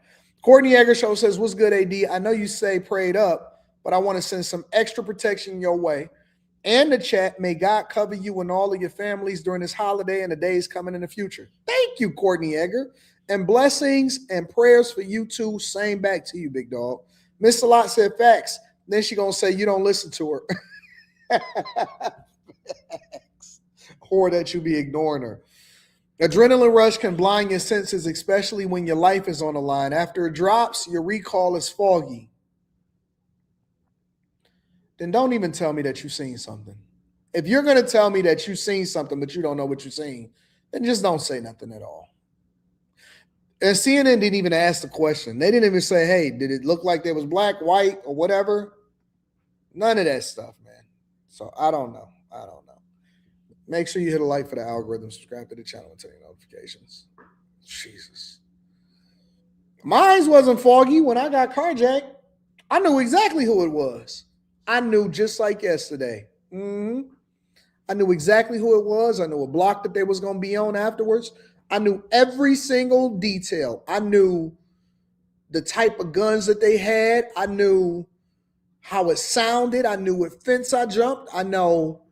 Courtney Egger Show says, what's good, AD? I know you say prayed up, but I want to send some extra protection your way. And the chat, may God cover you and all of your families during this holiday and the days coming in the future. Thank you, Courtney Egger. And blessings and prayers for you too. Same back to you, big dog. Miss Salat said facts. Then she going to say you don't listen to her. Or that you be ignoring her. Adrenaline rush can blind your senses, especially when your life is on the line. After it drops, your recall is foggy. Then don't even tell me that you've seen something. If you're going to tell me that you've seen something, but you don't know what you're seeing, then just don't say nothing at all. And CNN didn't even ask the question. They didn't even say, hey, did it look like there was black, white, or whatever? None of that stuff, man. So I don't know. Make sure you hit a like for the algorithm, subscribe to the channel, and turn your notifications. Jesus. Mine wasn't foggy when I got carjacked. I knew exactly who it was. I knew just like yesterday. I knew exactly who it was. I knew what block that they was going to be on afterwards. I knew every single detail. I knew the type of guns that they had. I knew how it sounded. I knew what fence I jumped. I know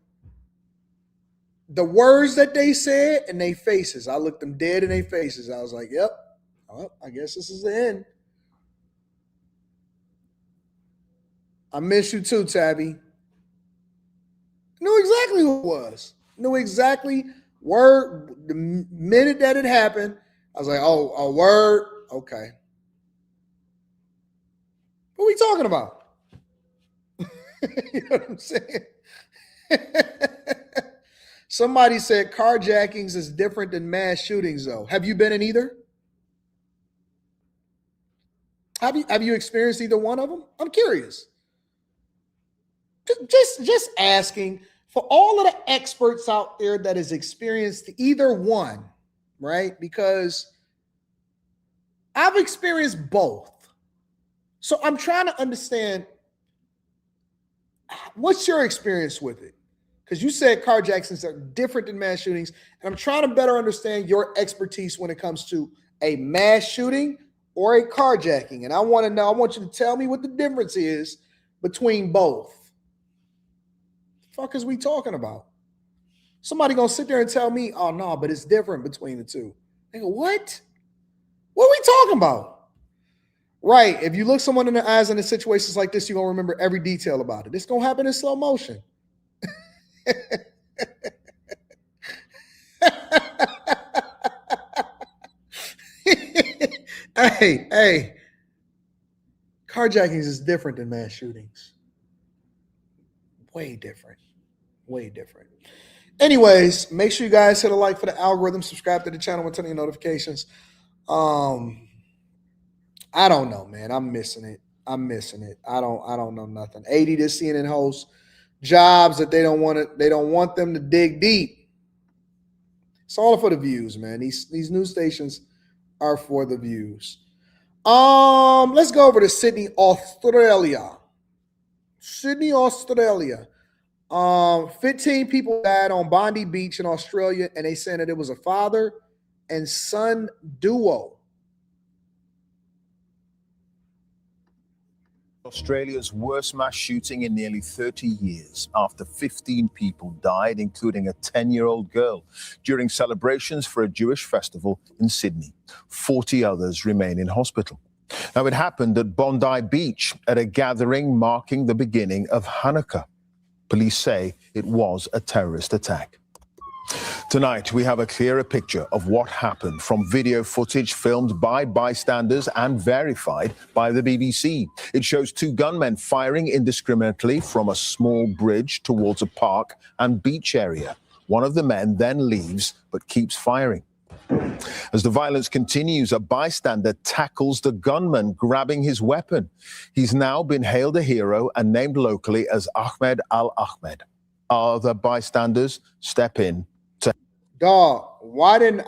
the words that they said and their faces. I looked them dead in their faces. I was like, yep, well, I guess this is the end. I miss you too, Tabby. Knew exactly who it was. Knew exactly word. The minute that it happened, I was like, oh, a word? Okay. What are we talking about? You know what I'm saying? Somebody said carjackings is different than mass shootings, though. Have you been in either? Have you experienced either one of them? I'm curious. Just asking for all of the experts out there that has experienced either one, right? Because I've experienced both. So I'm trying to understand, what's your experience with it? Because you said carjackings are different than mass shootings. And I'm trying to better understand your expertise when it comes to a mass shooting or a carjacking. And I want to know, I want you to tell me what the difference is between both. The fuck is we talking about? Somebody going to sit there and tell me, oh, no, but it's different between the two. They go, what? What are we talking about? Right. If you look someone in the eyes in situations like this, you're going to remember every detail about it. It's going to happen in slow motion. Hey, carjackings is different than mass shootings. Way different. Anyways, make sure you guys hit a like for the algorithm, subscribe to the channel, and turn on your notifications. I don't know, man. I'm missing it. I don't know nothing. 80 to CNN hosts jobs that they don't want them to dig deep. It's all for the views, man. These news stations are for the views. Let's go over to Sydney, Australia. 15 people died on Bondi Beach in Australia, and they said that it was a father and son duo. Australia's worst mass shooting in nearly 30 years after 15 people died, including a 10-year-old girl, during celebrations for a Jewish festival in Sydney. 40 others remain in hospital. Now, it happened at Bondi Beach at a gathering marking the beginning of Hanukkah. Police say it was a terrorist attack. Tonight, we have a clearer picture of what happened from video footage filmed by bystanders and verified by the BBC. It shows two gunmen firing indiscriminately from a small bridge towards a park and beach area. One of the men then leaves but keeps firing. As the violence continues, a bystander tackles the gunman, grabbing his weapon. He's now been hailed a hero and named locally as Ahmed Al-Ahmed. Other bystanders step in. Dog, why didn't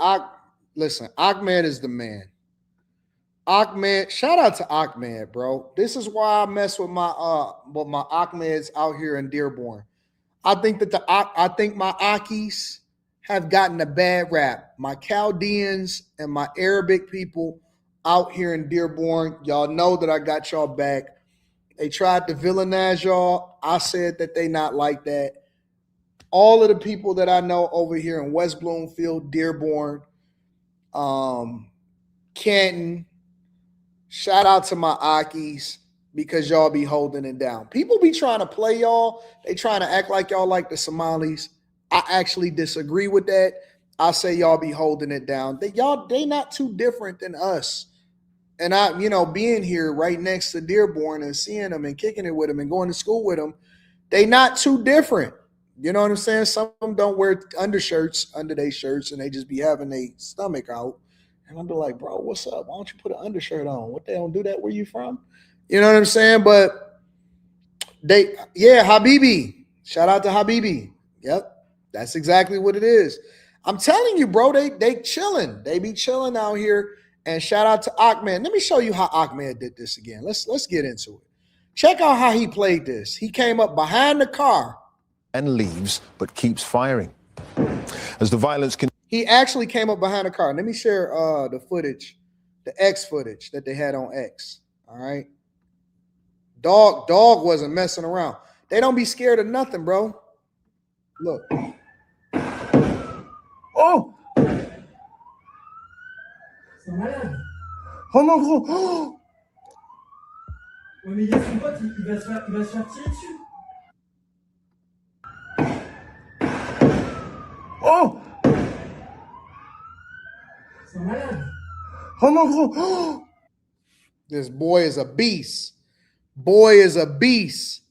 listen, Ahmed is the man. Ahmed, shout out to Ahmed, bro. This is why I mess with my Ahmeds out here in Dearborn. I think my Akis have gotten a bad rap. My Chaldeans and my Arabic people out here in Dearborn, y'all know that I got y'all back. They tried to villainize y'all. I said that they not like that. All of the people that I know over here in West Bloomfield, Dearborn, Canton, shout out to my Akis because y'all be holding it down. People be trying to play y'all. They trying to act like y'all like the Somalis. I actually disagree with that. I say y'all be holding it down. They not too different than us. And I, being here right next to Dearborn and seeing them and kicking it with them and going to school with them, they not too different. You know what I'm saying? Some of them don't wear undershirts under their shirts and they just be having their stomach out. And I'll be like, bro, what's up? Why don't you put an undershirt on? What, they don't do that where you from? You know what I'm saying? But Habibi. Shout out to Habibi. Yep. That's exactly what it is. I'm telling you, bro, they chilling. They be chilling out here. And shout out to Ahmed. Let me show you how Ahmed did this again. Let's get into it. Check out how he played this. He came up behind the car and leaves, but keeps firing. As the violence he actually came up behind the car. Let me share the footage, the X footage that they had on X. All right. Dog wasn't messing around. They don't be scared of nothing, bro. Look. Oh! Oh mon gros! Oh! Ouais, mais il y a son pote, il va se faire tirer dessus. Oh! C'est un malade. Oh mon gros! Oh! This boy is a beast. Boy is a beast.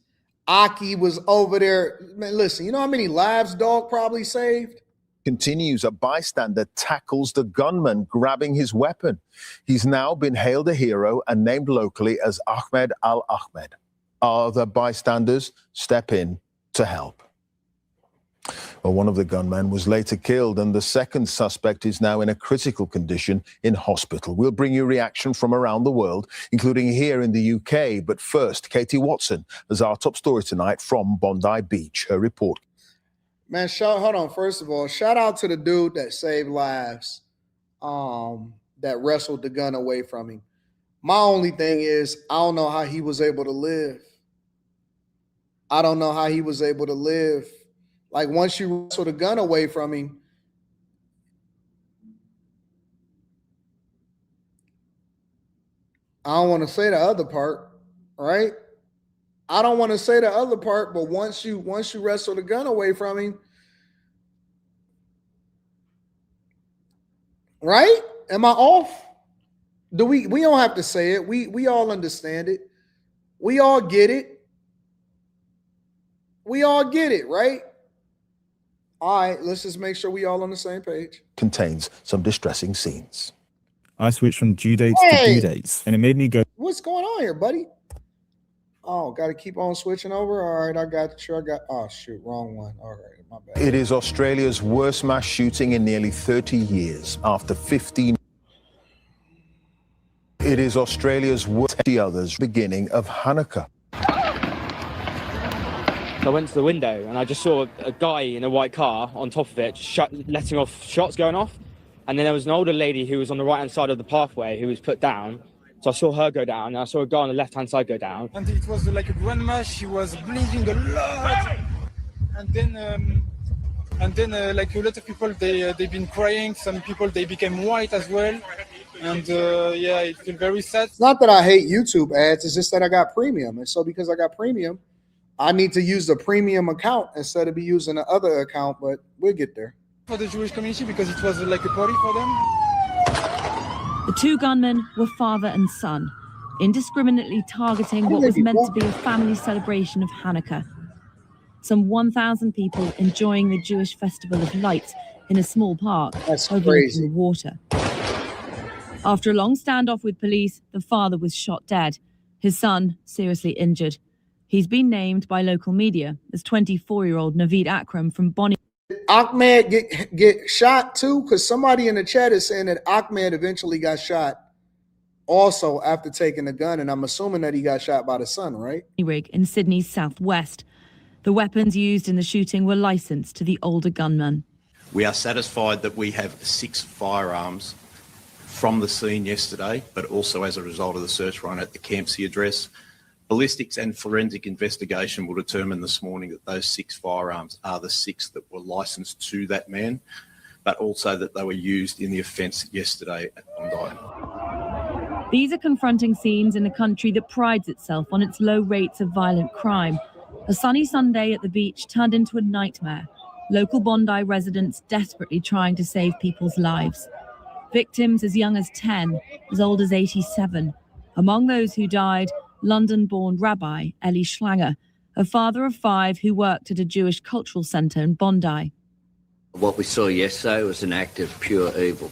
Aki was over there. Man, listen, you know how many lives dog probably saved? Continues, a bystander tackles the gunman, grabbing his weapon. He's now been hailed a hero and named locally as Ahmed Al-Ahmed. Other bystanders step in to help. Well, one of the gunmen was later killed, and the second suspect is now in a critical condition in hospital. We'll bring you reaction from around the world, including here in the UK. But first, Katie Watson has our top story tonight from Bondi Beach. Her report. Man, hold on. First of all, shout out to the dude that saved lives, that wrestled the gun away from him. My only thing is, I don't know how he was able to live. I don't know how he was able to live. Like, once you wrestle the gun away from him, I don't want to say the other part, right? I don't want to say the other part, but once you wrestle the gun away from him, right? Am I off? We don't have to say it. We all understand it. We all get it. We all get it, right? All right, let's just make sure we all on the same page. Contains some distressing scenes. I switched from due dates to due dates, and it made me go. What's going on here, buddy? Oh, got to keep on switching over. All right, I got you. Oh, shoot, wrong one. All right, my bad. It is Australia's worst mass shooting in nearly 30 years after 15. It is Australia's worst. The others beginning of Hanukkah. I went to the window and I just saw a guy in a white car on top of it, just letting off shots going off. And then there was an older lady who was on the right-hand side of the pathway who was put down. So I saw her go down, and I saw a guy on the left-hand side go down. And it was like a grandma. She was bleeding a lot. And then like a lot of people, they've been crying. Some people, they became white as well. And yeah, it feels very sad. It's not that I hate YouTube ads. It's just that I got premium. And so because I got premium, I need to use the premium account instead of be using the other account, but we'll get there. For the Jewish community, because it was like a party for them. The two gunmen were father and son, indiscriminately targeting what was meant to be a family celebration of Hanukkah. Some 1,000 people enjoying the Jewish festival of lights in a small park overlooking the water. After a long standoff with police, the father was shot dead. His son seriously injured. He's been named by local media as 24-year-old Naveed Akram from Bonnie. Ahmed get shot too? Because somebody in the chat is saying that Ahmed eventually got shot also after taking the gun, and I'm assuming that he got shot by the son, right? Rig in Sydney's southwest. The weapons used in the shooting were licensed to the older gunman. We are satisfied that we have 6 firearms from the scene yesterday, but also as a result of the search run at the Campsie address. Ballistics and forensic investigation will determine this morning that those 6 firearms are the 6 that were licensed to that man, but also that they were used in the offence yesterday at Bondi. These are confronting scenes in a country that prides itself on its low rates of violent crime. A sunny Sunday at the beach turned into a nightmare. Local Bondi residents desperately trying to save people's lives. Victims as young as 10, as old as 87. Among those who died, London-born Rabbi Eli Schlanger, a father of 5 who worked at a Jewish cultural centre in Bondi. What we saw yesterday was an act of pure evil,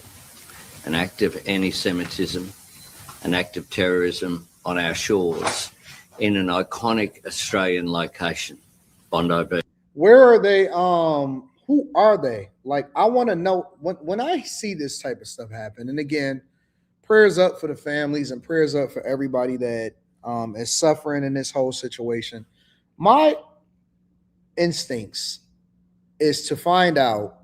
an act of anti-Semitism, an act of terrorism on our shores in an iconic Australian location, Bondi Beach. Where are they? Who are they? Like, I want to know when I see this type of stuff happen. And again, prayers up for the families and prayers up for everybody that is suffering in this whole situation. My instincts is to find out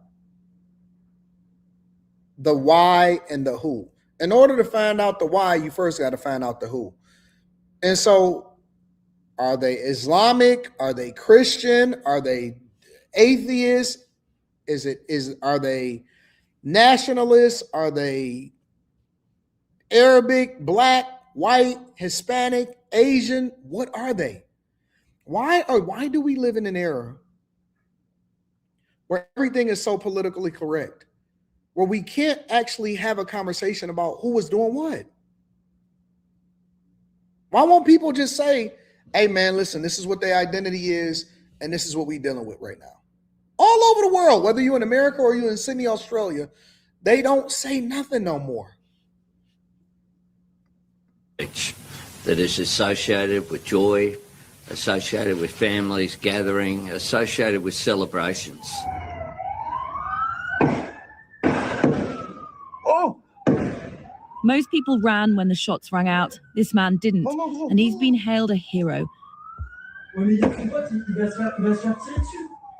the why and the who. In order to find out the why, you first got to find out the who. And so, are they Islamic? Are they Christian? Are they atheists? Are they nationalists? Are they Arabic, black, white, Hispanic, Asian? What are they? Why do we live in an era where everything is so politically correct, where we can't actually have a conversation about who was doing what? Why won't people just say, hey man, listen, this is what their identity is, and this is what we're dealing with right now? All over the world, whether you're in America or you're in Sydney, Australia, they don't say nothing no more. That is associated with joy, associated with families gathering, associated with celebrations. Most people ran when the shots rang out. This man didn't, and he's been hailed a hero.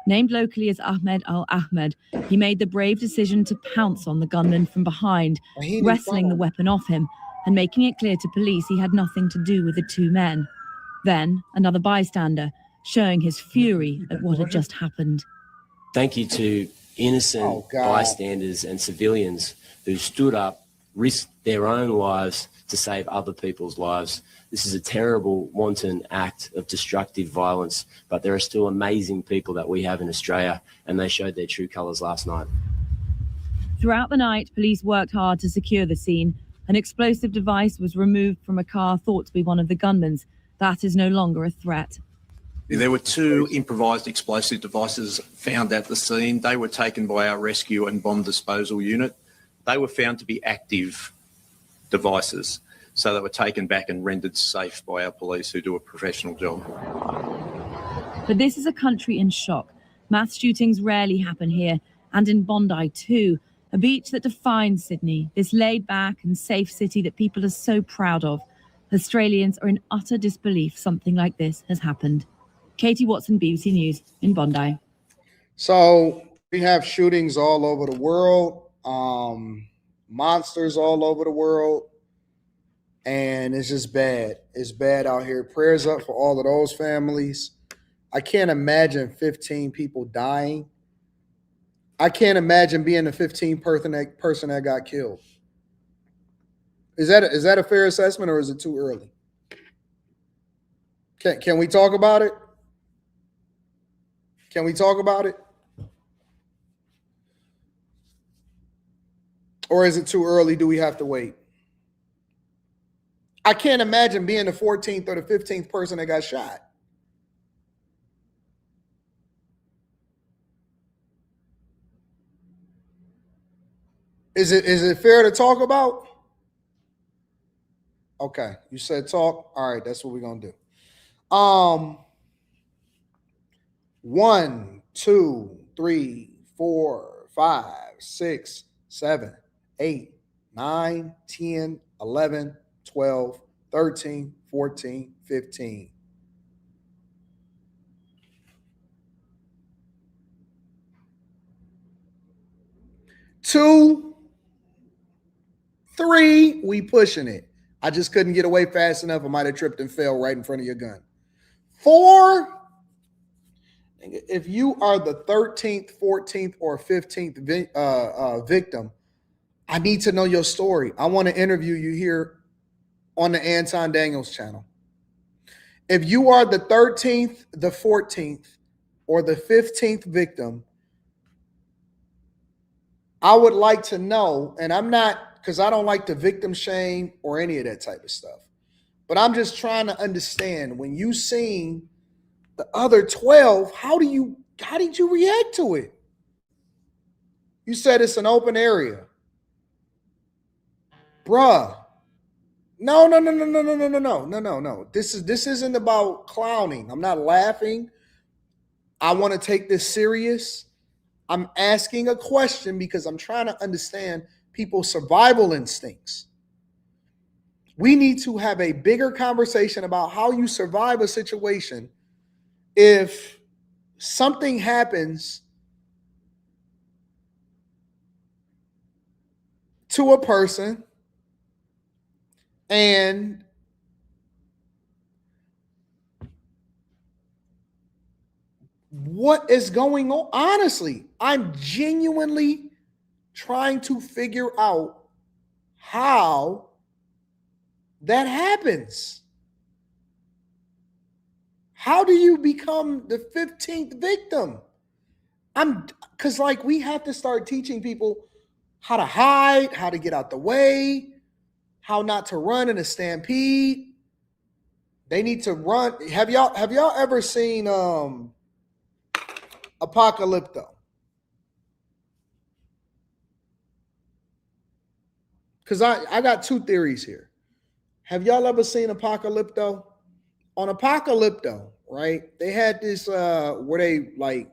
Named locally as Ahmed Al-Ahmed, he made the brave decision to pounce on the gunman from behind, wrestling the weapon off him and making it clear to police he had nothing to do with the 2 men. Then, another bystander, showing his fury at what had just happened. Thank you to innocent bystanders and civilians who stood up, risked their own lives to save other people's lives. This is a terrible, wanton act of destructive violence, but there are still amazing people that we have in Australia, and they showed their true colours last night. Throughout the night, police worked hard to secure the scene. An explosive device was removed from a car thought to be one of the gunmen's. That is no longer a threat. There were 2 improvised explosive devices found at the scene. They were taken by our rescue and bomb disposal unit. They were found to be active devices, so they were taken back and rendered safe by our police, who do a professional job. But this is a country in shock. Mass shootings rarely happen here, and in Bondi too, a beach that defines Sydney, this laid-back and safe city that people are so proud of. Australians are in utter disbelief something like this has happened. Katie Watson, BBC News in Bondi. So we have shootings all over the world, monsters all over the world, and it's just bad. It's bad out here. Prayers up for all of those families. I can't imagine 15 people dying. I can't imagine being the 15th person that got killed. Is that a fair assessment, or is it too early? Can we talk about it? Can we talk about it? Or is it too early? Do we have to wait? I can't imagine being the 14th or the 15th person that got shot. Is it fair to talk about? Okay, you said talk. All right, that's what we're gonna do. 1, 2, 3, 4, 5, 6, 7, 8, 9, 10, 11, 12, 13, 14, 15. 2, 3, we pushing it. I just couldn't get away fast enough. I might have tripped and fell right in front of your gun. 4, if you are the 13th, 14th, or 15th victim, I need to know your story. I want to interview you here on the Anton Daniels channel. If you are the 13th, the 14th, or the 15th victim, I would like to know, and I'm not, because I don't like to victim shame or any of that type of stuff, but I'm just trying to understand, when you seen the other 12, how did you react to it? You said it's an open area. Bruh. No. This isn't about clowning. I'm not laughing. I want to take this serious. I'm asking a question because I'm trying to understand people's survival instincts. We need to have a bigger conversation about how you survive a situation if something happens to a person and what is going on. Honestly, I'm genuinely trying to figure out how that happens. How do you become the 15th victim? Because like we have to start teaching people how to hide, how to get out the way, how not to run in a stampede. They need to run. Have y'all ever seen Apocalypto? Because I got two theories here. Have y'all ever seen Apocalypto? On Apocalypto, right? They had this where they like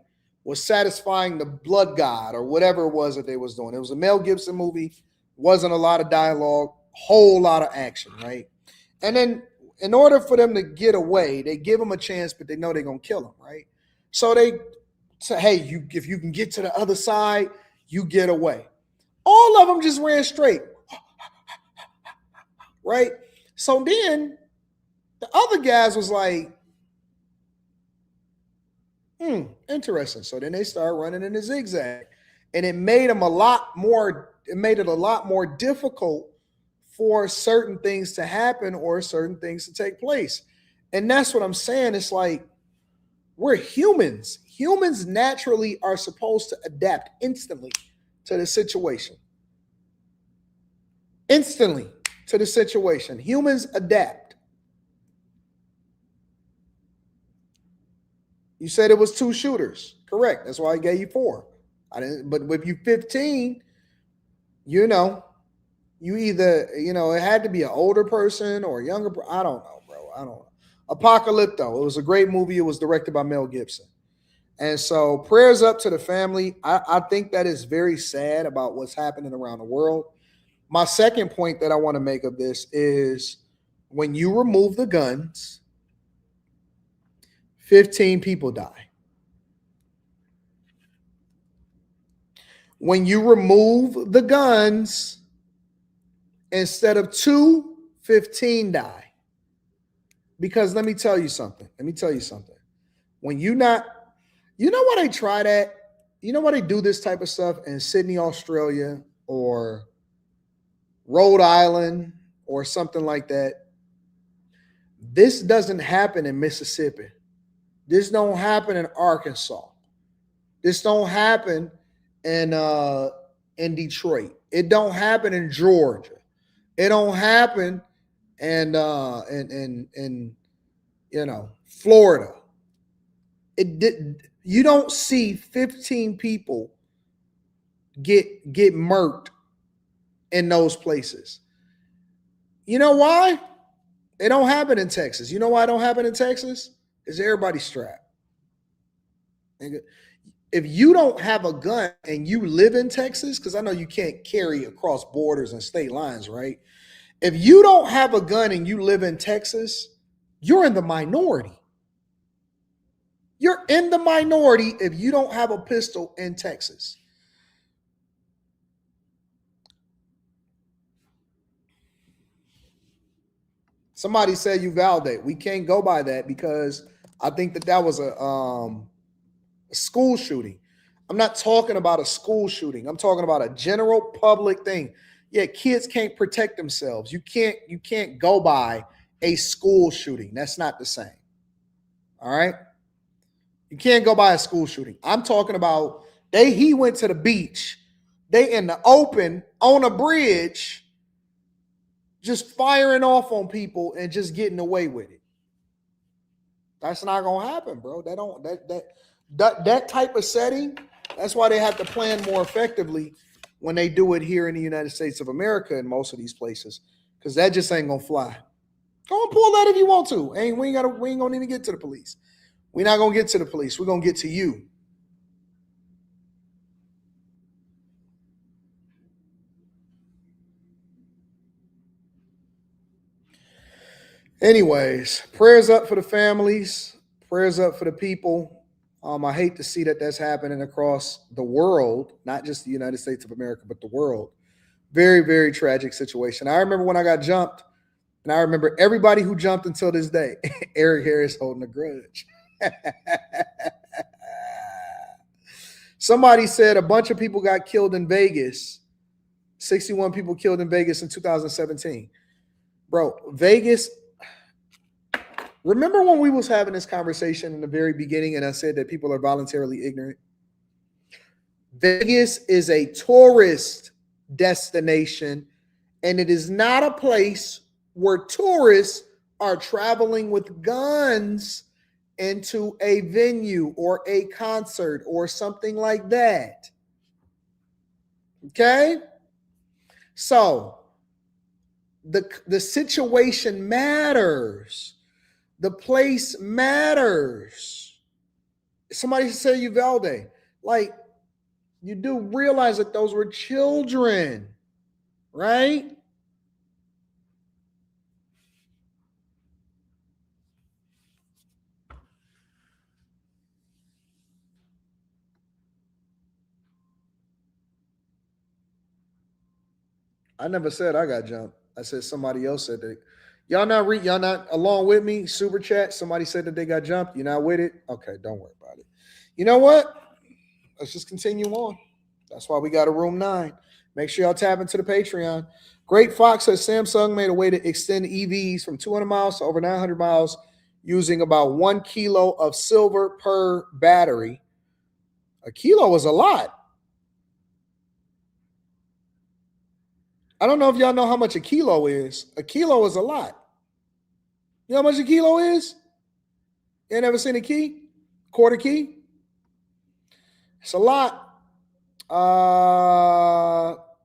was satisfying the blood god or whatever it was that they was doing. It was a Mel Gibson movie, wasn't a lot of dialogue, whole lot of action, right? And then in order for them to get away, they give them a chance, but they know they're gonna kill them, right? So they say, hey, if you can get to the other side, you get away. All of them just ran straight, right? So then the other guys was like, interesting. So then they started running in the zigzag, and it made them a lot more. It made it a lot more difficult for certain things to happen or certain things to take place. And that's what I'm saying. It's like we're humans. Humans naturally are supposed to adapt instantly to the situation. Instantly to the situation. Humans adapt. You said it was 2 shooters. Correct. That's why I gave you 4. I didn't, but with you 15, you either, it had to be an older person or a younger. I don't know, bro. I don't know. Apocalypto. It was a great movie. It was directed by Mel Gibson. And so prayers up to the family. I think that is very sad about what's happening around the world. My second point that I want to make of this is when you remove the guns, 15 people die. When you remove the guns, instead of 2, 15 die. Because let me tell you something. When you know why they try that? You know why they do this type of stuff in Sydney, Australia, or Rhode Island, or something like that? This doesn't happen in Mississippi. This don't happen in Arkansas. This don't happen in Detroit. It don't happen in Georgia. It don't happen in Florida. You don't see 15 people get murked in those places. You know why? It don't happen in Texas. You know why it don't happen in Texas? Because everybody's strapped. If you don't have a gun and you live in Texas, because I know you can't carry across borders and state lines, right? If you don't have a gun and you live in Texas, you're in the minority. You're in the minority if you don't have a pistol in Texas. Somebody said Uvalde. We can't go by that because I think that was a school shooting. I'm not talking about a school shooting. I'm talking about a general public thing. Yeah, kids can't protect themselves. You can't go by a school shooting. That's not the same. All right? You can't go by a school shooting. I'm talking about he went to the beach. They in the open on a bridge just firing off on people and just getting away with it. That's not gonna happen, bro. That type of setting, that's why they have to plan more effectively when they do it here in the United States of America in most of these places, because that just ain't gonna fly. Go and pull that if you want to. We ain't gonna even get to the police. We're not gonna get to the police. We're gonna get to you. Anyways, prayers up for the families, prayers up for the people. I hate to see that that's happening across the world, not just the United States of America, but the world. Very, very tragic situation. I remember when I got jumped, and I remember everybody who jumped until this day. Eric Harris holding a grudge. Somebody said a bunch of people got killed in Vegas. 61 people killed in Vegas in 2017. Bro, Vegas. Remember when we was having this conversation in the very beginning and I said that people are voluntarily ignorant? Vegas is a tourist destination, and it is not a place where tourists are traveling with guns into a venue or a concert or something like that. Okay? So the situation matters. The place matters. Somebody said Uvalde. Like, you do realize that those were children, right? I never said I got jumped. I said somebody else said that. Y'all not along with me? Super chat. Somebody said that they got jumped. You're not with it? Okay, don't worry about it. You know what? Let's just continue on. That's why we got a room 9. Make sure y'all tap into the Patreon. Great Fox says Samsung made a way to extend EVs from 200 miles to over 900 miles using about 1 kilo of silver per battery. A kilo is a lot. I don't know if y'all know how much a kilo is. A kilo is a lot. You know how much a kilo is? You ain't never seen a key? Quarter key? It's a lot.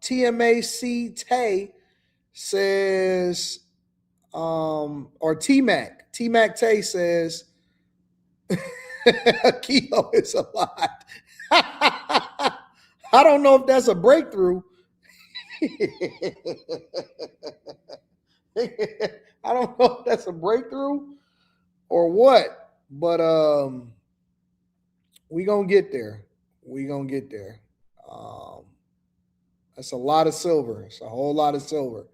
TMAC Tay says, or T-Mac. T-Mac Tay says, a kilo is a lot. I don't know if that's a breakthrough. I don't know if that's a breakthrough or what, but we gonna get there. We gonna get there. That's a lot of silver. It's a whole lot of silver.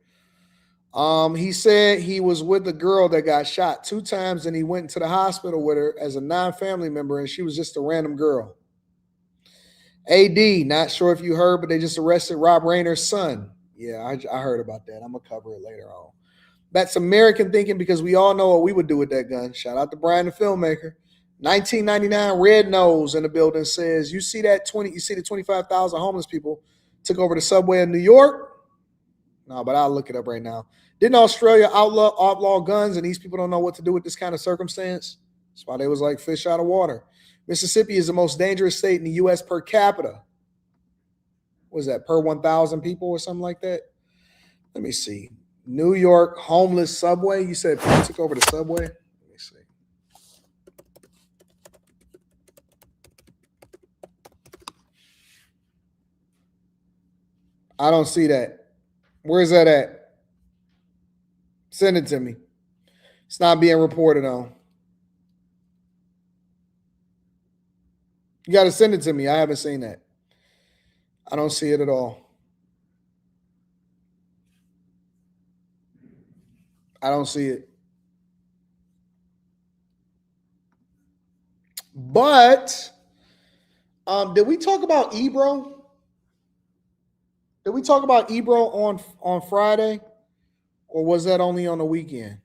He said he was with a girl that got shot 2 times, and he went to the hospital with her as a non-family member, and she was just a random girl. AD, not sure if you heard, but they just arrested Rob Reiner's son. Yeah, I heard about that. I'm gonna cover it later on. That's American thinking, because we all know what we would do with that gun. Shout out to Brian, the filmmaker. 1999 Red Nose in the building says, you see the 25,000 homeless people took over the subway in New York? No, but I'll look it up right now. Didn't Australia outlaw guns, and these people don't know what to do with this kind of circumstance? That's why they was like fish out of water. Mississippi is the most dangerous state in the U.S. per capita. What is that, per 1,000 people or something like that? Let me see. New York homeless subway. You said people took over the subway? Let me see. I don't see that. Where's that at? Send it to me. It's not being reported on. You got to send it to me. I haven't seen that. I don't see it at all. I don't see it. But did we talk about Ebro? Did we talk about Ebro on Friday? Or was that only on the weekend?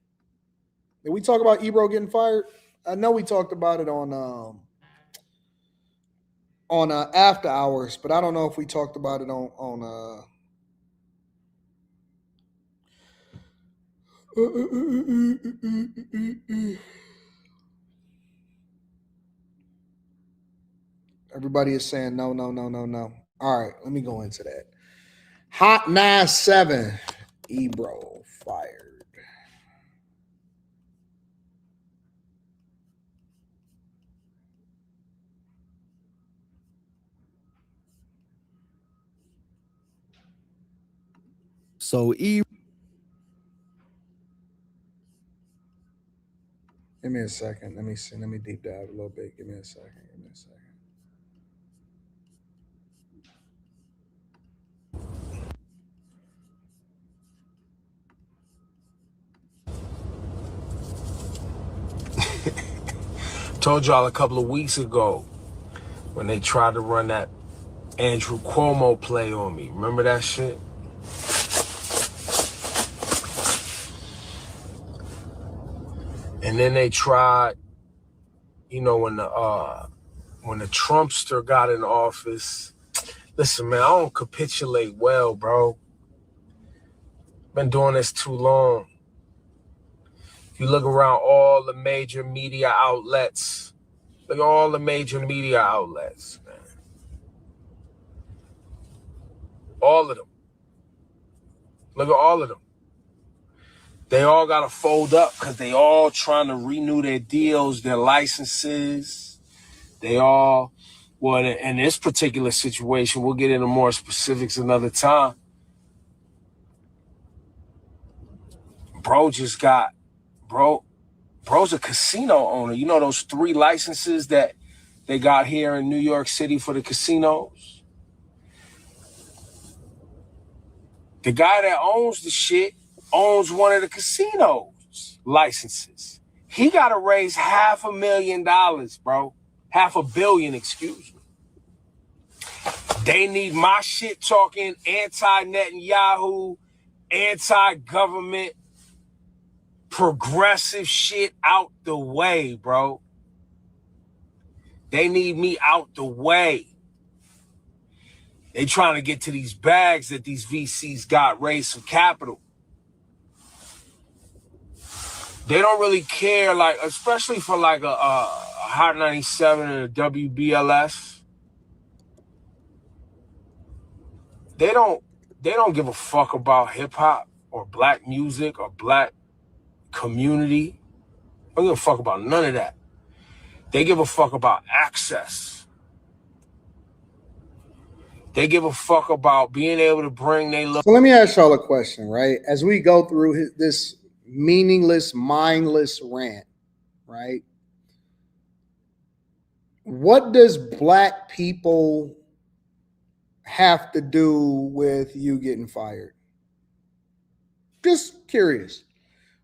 Did we talk about Ebro getting fired? I know we talked about it on after hours, but I don't know if we talked about it on Everybody is saying no, no, no, no, no. All right, let me go into that. Hot 97, Ebro fired. So Give me a second. Let me see. Let me deep dive a little bit. Give me a second. Give me a second. Told y'all a couple of weeks ago when they tried to run that Andrew Cuomo play on me. Remember that shit? And then they tried, you know, when the Trumpster got in office. Listen, man, I don't capitulate well, bro. Been doing this too long. If you look around all the major media outlets, look at all the major media outlets, man. All of them. Look at all of them. They all got to fold up because they all trying to renew their deals, their licenses. They all, well, in this particular situation, we'll get into more specifics another time. Bro's a casino owner. You know those 3 licenses that they got here in New York City for the casinos? The guy that owns the shit owns one of the casinos licenses. He got to raise $500,000, bro. $500 million, excuse me. They need my shit talking anti-Netanyahu, anti-government, progressive shit out the way, bro. They need me out the way. They trying to get to these bags that these VCs got, raise some capital. They don't really care, like, especially for like a Hot 97 and a WBLS. They don't give a fuck about hip hop or black music or black community. They don't give a fuck about none of that. They give a fuck about access. They give a fuck about being able to bring their So let me ask y'all a question, right? As we go through this meaningless, mindless rant, right? What does black people have to do with you getting fired? Just curious.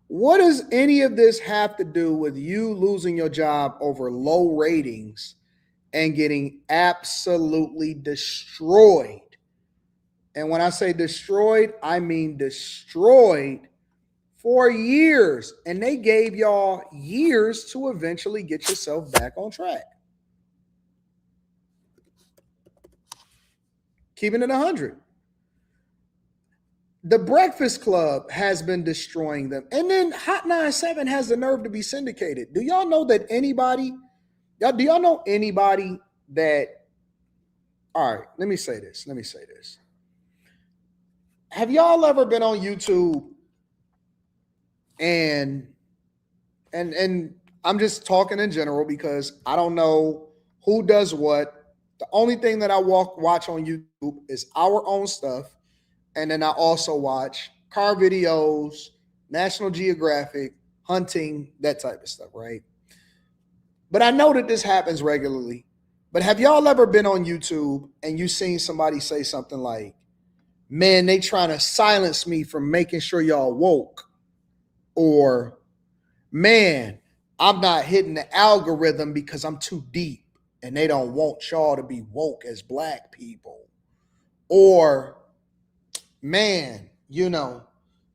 What does any of this have to do with you losing your job over low ratings and getting absolutely destroyed? And when I say destroyed, I mean destroyed for years. And they gave y'all years to eventually get yourself back on track. Keeping it 100. The Breakfast Club has been destroying them. And then Hot 97 has the nerve to be syndicated. Do y'all know that anybody, do y'all know anybody that, all right, let me say this. Have y'all ever been on YouTube and I'm just talking in general because I don't know who does what. The only thing that I watch on YouTube is our own stuff. And then I also watch car videos, National Geographic, hunting, that type of stuff, right? But I know that this happens regularly. But have y'all ever been on YouTube and you seen somebody say something like, man, they trying to silence me from making sure y'all woke? Or, man, I'm not hitting the algorithm because I'm too deep and they don't want y'all to be woke as black people. Or, man, you know,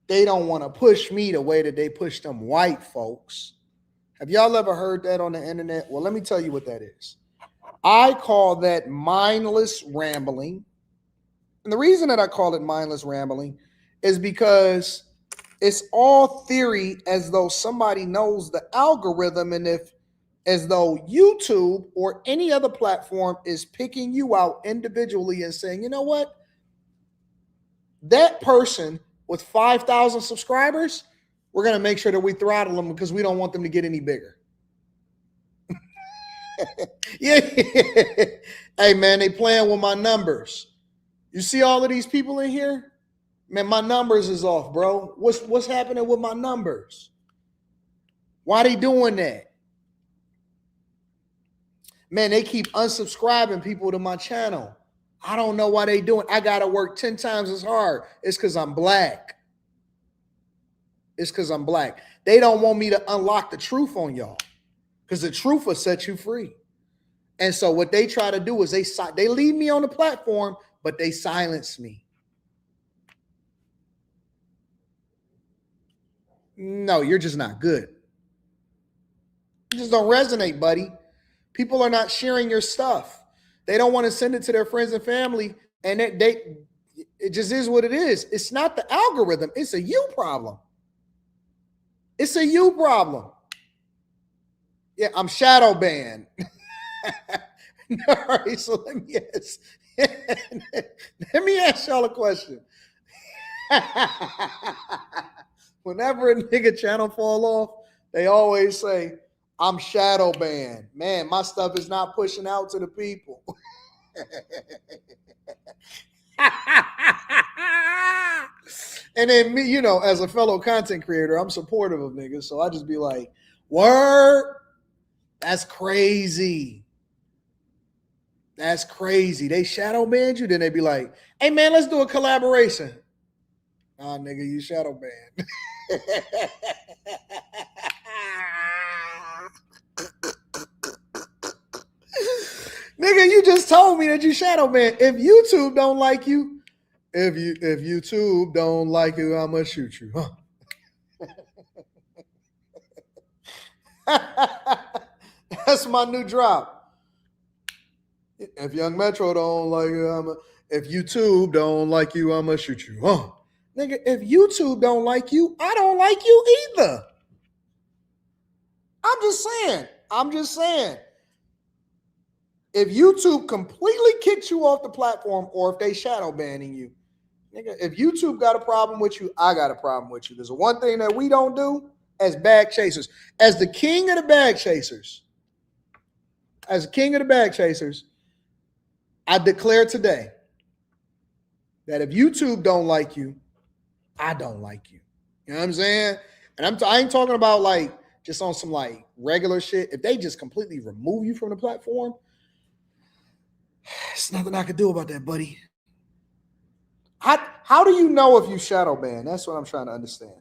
they don't want to push me the way that they push them white folks. Have y'all ever heard that on the internet? Well, let me tell you what that is. I call that mindless rambling. And the reason that I call it mindless rambling is because it's all theory, as though somebody knows the algorithm, and as though YouTube or any other platform is picking you out individually and saying, you know what? That person with 5,000 subscribers, we're going to make sure that we throttle them because we don't want them to get any bigger. Yeah. Hey, man, they playing with my numbers. You see all of these people in here? Man, my numbers is off, bro. What's happening with my numbers? Why they doing that? Man, they keep unsubscribing people to my channel. I don't know why they doing. I got to work 10 times as hard. It's because I'm black. It's because I'm black. They don't want me to unlock the truth on y'all because the truth will set you free. And so what they try to do is they leave me on the platform, but they silence me. No, you're just not good. You just don't resonate, buddy. People are not sharing your stuff. They don't want to send it to their friends and family, and it just is what it is. It's not the algorithm. It's a you problem. It's a you problem. Yeah, I'm shadow banned. All right, so let me ask y'all a question. Whenever a nigga channel fall off, they always say, I'm shadow banned. Man, my stuff is not pushing out to the people. And then me, you know, as a fellow content creator, I'm supportive of niggas. So I just be like, word, that's crazy. That's crazy. They shadow banned you. Then they be like, hey, man, let's do a collaboration. Nah, nigga, you shadow banned. Nigga, you just told me that you shadow banned. If YouTube don't like you, if YouTube don't like you, I'm gonna shoot you. Huh? That's my new drop. If Young Metro don't like you, if YouTube don't like you, I'm gonna shoot you. Huh? Nigga, if YouTube don't like you, I don't like you either. I'm just saying. If YouTube completely kicks you off the platform, or if they shadow banning you, nigga, if YouTube got a problem with you, I got a problem with you. There's one thing that we don't do as bag chasers. As the king of the bag chasers, I declare today that if YouTube don't like you, I don't like you. You know what I'm saying? And I ain't talking about like just on some like regular shit. If they just completely remove you from the platform, there's nothing I can do about that, buddy. How do you know if you shadow ban? That's what I'm trying to understand,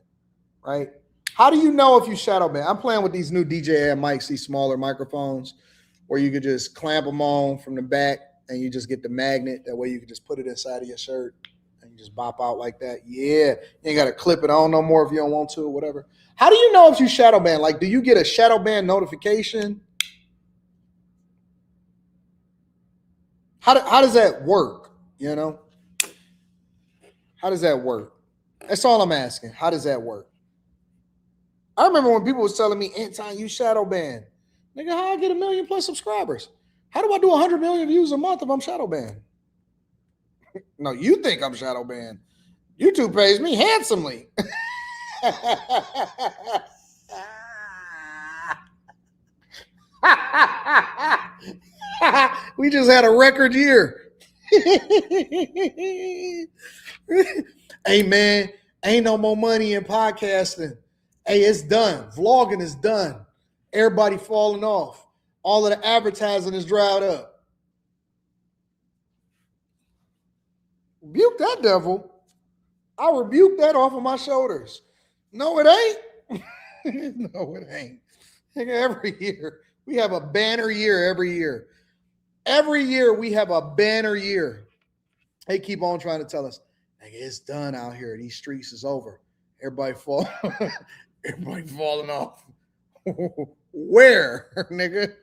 right? How do you know if you shadow ban? I'm playing with these new DJI mics, these smaller microphones, where you could just clamp them on from the back and you just get the magnet. That way you can just put it inside of your shirt and you just bop out like that. Yeah, you ain't got to clip it on no more if you don't want to or whatever. How do you know if you shadow ban? Like, do you get a shadow ban notification? How does that work? You know? How does that work? That's all I'm asking. How does that work? I remember when people was telling me, Anton, you shadow banned. Nigga, how I get 1 million plus subscribers? How do I do 100 million views a month if I'm shadow banned? No, you think I'm shadow banned. YouTube pays me handsomely. We just had a record year. Hey, man, ain't no more money in podcasting. Hey, it's done. Vlogging is done. Everybody falling off. All of the advertising is dried up. Rebuke that devil. I rebuke that off of my shoulders. No, it ain't. No, it ain't. Nigga, every year. We have a banner year every year. Every year we have a banner year. They keep on trying to tell us, nigga, it's done out here. These streets is over. Everybody falling off. Where, nigga?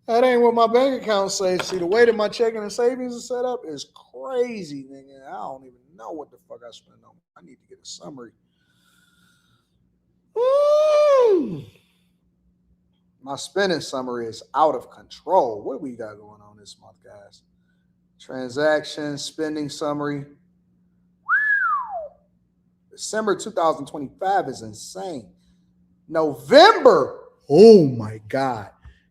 That ain't what my bank account says. See, the way that my checking and savings is set up is crazy, nigga. I don't even know what the fuck I spend on. I need to get a summary. Woo! My spending summary is out of control. What we got going on this month, guys? Transaction spending summary. December 2025 is insane. November. Oh my God.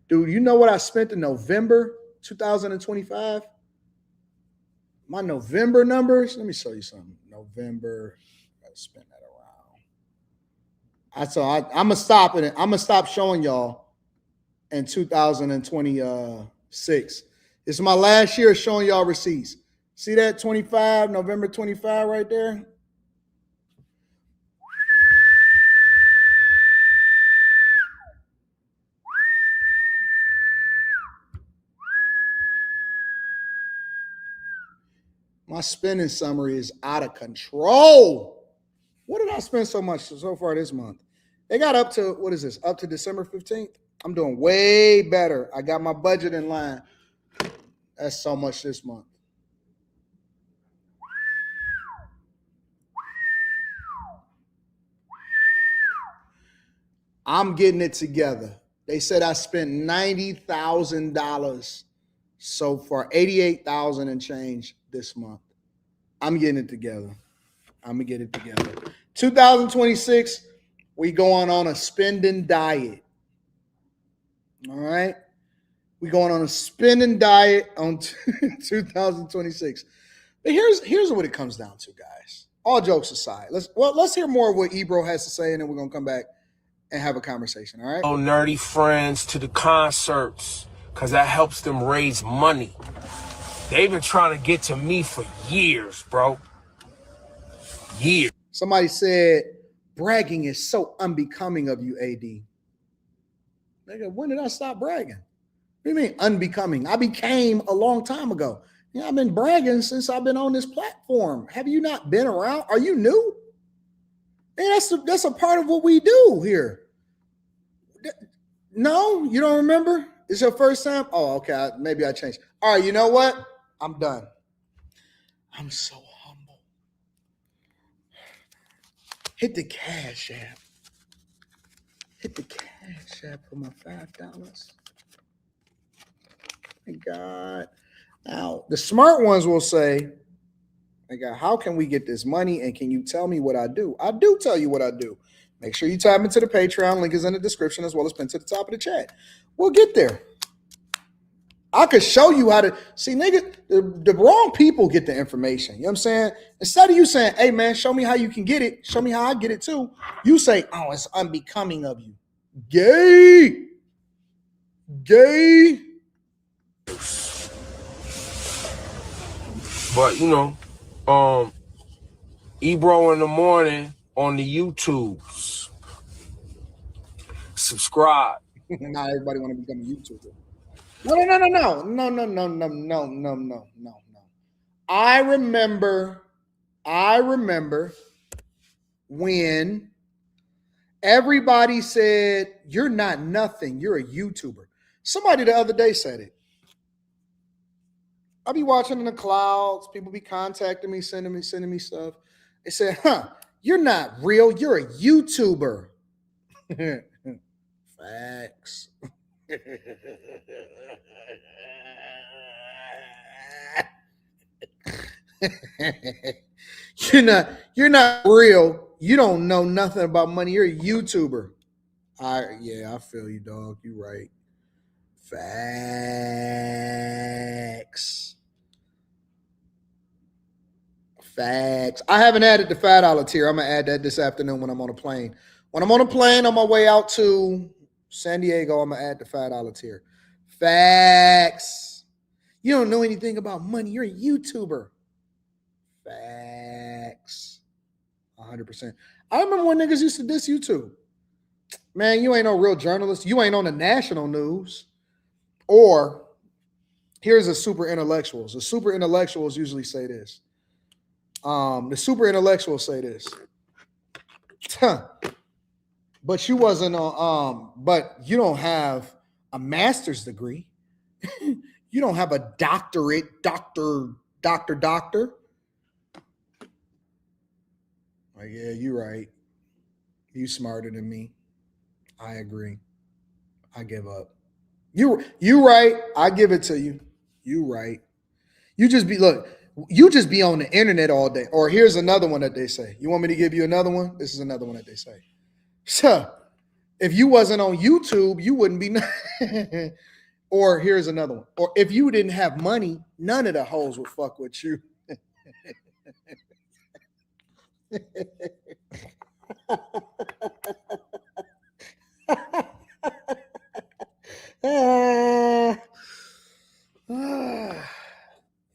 Dude, you know what I spent in November 2025? My November numbers. Let me show you something. November. I gotta spend that around. I'm gonna stop it. I'm gonna stop showing y'all in 2026. It's my last year showing y'all receipts. See that 25, November 25 right there? My spending summary is out of control. What did I spend so much so far this month? They got up to, what is this? Up to December 15th? I'm doing way better. I got my budget in line. That's so much this month. I'm getting it together. They said I spent $90,000 so far, $88,000 and change this month. I'm getting it together. I'm gonna get it together. 2026, we going on a spending diet. All right, we going on a spending diet on 2026. But here's what it comes down to, guys. All jokes aside, let's hear more of what Ebro has to say, and then we're gonna come back and have a conversation. All right. Oh, nerdy friends to the concerts, because that helps them raise money. They've been trying to get to me for years, bro. Years. Somebody said, bragging is so unbecoming of you, AD. Nigga, when did I stop bragging? What do you mean unbecoming? I became a long time ago. Yeah, I've been bragging since I've been on this platform. Have you not been around? Are you new? Man, that's a part of what we do here. No, you don't remember? It's your first time? Oh, okay. Maybe I changed. All right, you know what? I'm done. I'm so humble. Hit the Cash App. Hit the Cash App for my $5. Thank God. Now, the smart ones will say, hey God, how can we get this money? And can you tell me what I do? I do tell you what I do. Make sure you tap into the Patreon. Link is in the description as well as pinned to the top of the chat. We'll get there. I could show you how to see, nigga. The wrong people get the information. You know what I'm saying? Instead of you saying, hey man, show me how you can get it, show me how I get it too. You say, oh, it's unbecoming of you. Gay. But you know, Ebro in the morning on the YouTubes. Subscribe. Not everybody want to become a YouTuber. No. I remember when everybody said, you're not nothing, you're a YouTuber. Somebody the other day said it. I'll be watching in the clouds. People be contacting me, sending me stuff. They said, you're not real, you're a YouTuber. Facts. You're not real. You don't know nothing about money. You're a YouTuber. I feel you, dog. You right. Facts. I haven't added the $5 tier. I'm gonna add that this afternoon when I'm on a plane. When I'm on a plane on my way out to San Diego, I'm gonna add the $5 tier. Facts. You don't know anything about money. You're a YouTuber. Facts. 100%. I remember when niggas used to diss YouTube. Man, you ain't no real journalist. You ain't on the national news. Or here's the super intellectuals. The super intellectuals usually say this. The super intellectuals say this. But you wasn't on but you don't have a master's degree. You don't have a doctorate, doctor. Like, yeah, you're right. You smarter than me. I agree. I give up. You right. I give it to you. You right. You just be on the internet all day. Or here's another one that they say. You want me to give you another one? This is another one that they say. So, if you wasn't on YouTube, you wouldn't be. Or here's another one. Or if you didn't have money, none of the hoes would fuck with you.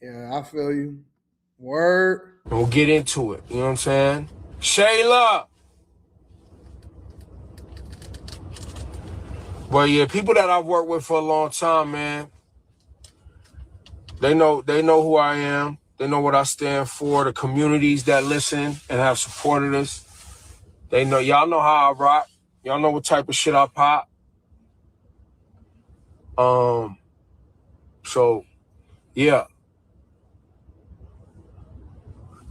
Yeah, I feel you. Word. We'll get into it. You know what I'm saying? Shayla. Well, yeah, people that I've worked with for a long time, man. They know who I am. They know what I stand for. The communities that listen and have supported us. They know, y'all know how I rock. Y'all know what type of shit I pop. So, yeah.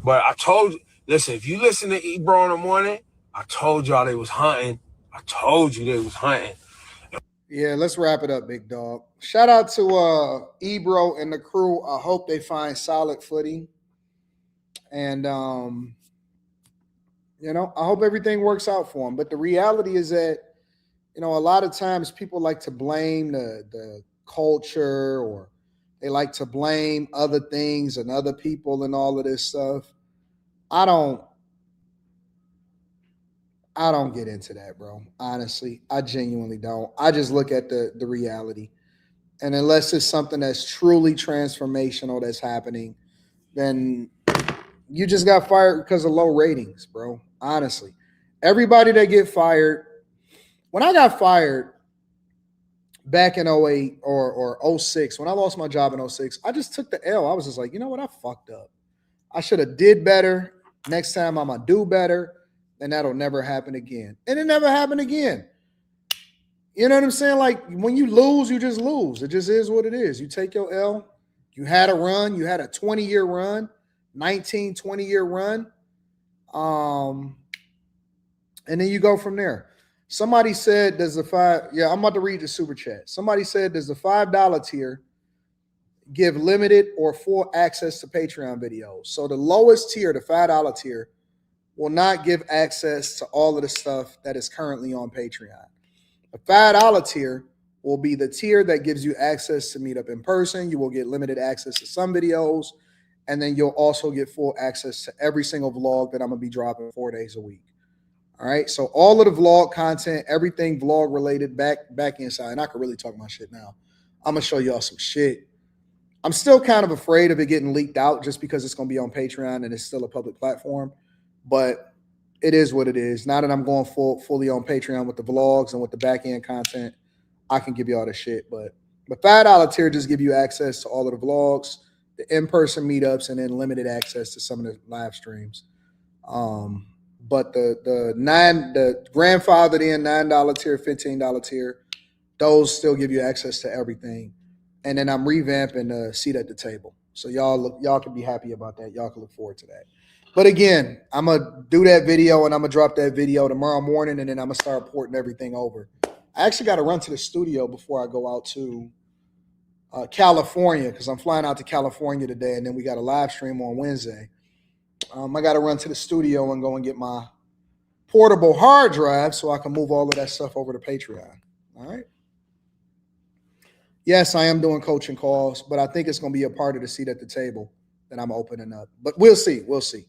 But I told you, listen, if you listen to Ebro in the morning, I told y'all they was hunting. I told you they was hunting. Yeah, let's wrap it up, big dog. Shout out to Ebro and the crew. I hope they find solid footing. And I hope everything works out for them. But the reality is that, a lot of times people like to blame the culture, or they like to blame other things and other people and all of this stuff. I don't get into that, bro. Honestly, I genuinely don't. I just look at the reality. And unless it's something that's truly transformational that's happening, then you just got fired because of low ratings, bro. Honestly. Everybody that get fired, when I got fired back in 08 or 06, when I lost my job in 06, I just took the L. I was just like, you know what? I fucked up. I should have did better. Next time I'm going to do better, and that'll never happen again. And it never happened again. You know what I'm saying? Like, when you lose, you just lose. It just is what it is. You take your L. You had a run. You had a 20-year run, 20-year run. And then you go from there. Somebody said, I'm about to read the super chat. Somebody said, does the $5 tier give limited or full access to Patreon videos? So the lowest tier, the $5 tier, will not give access to all of the stuff that is currently on Patreon. The $5 tier will be the tier that gives you access to meet up in person. You will get limited access to some videos, and then you'll also get full access to every single vlog that I'm going to be dropping 4 days a week. All right, so all of the vlog content, everything vlog related, back inside, and I can really talk my shit now. I'm going to show y'all some shit. I'm still kind of afraid of it getting leaked out just because it's going to be on Patreon and it's still a public platform, but it is what it is. Now that I'm going fully on Patreon with the vlogs and with the back end content, I can give you all the shit. But the $5 tier just give you access to all of the vlogs, the in-person meetups, and then limited access to some of the live streams. But the grandfathered in $9 tier, $15 tier, those still give you access to everything. And then I'm revamping the seat at the table. So y'all can be happy about that. Y'all can look forward to that. But again, I'm going to do that video and I'm going to drop that video tomorrow morning, and then I'm going to start porting everything over. I actually got to run to the studio before I go out to California, because I'm flying out to California today, and then we got a live stream on Wednesday. I got to run to the studio and go and get my portable hard drive so I can move all of that stuff over to Patreon. All right. Yes, I am doing coaching calls, but I think it's going to be a part of the seat at the table that I'm opening up. But we'll see. We'll see.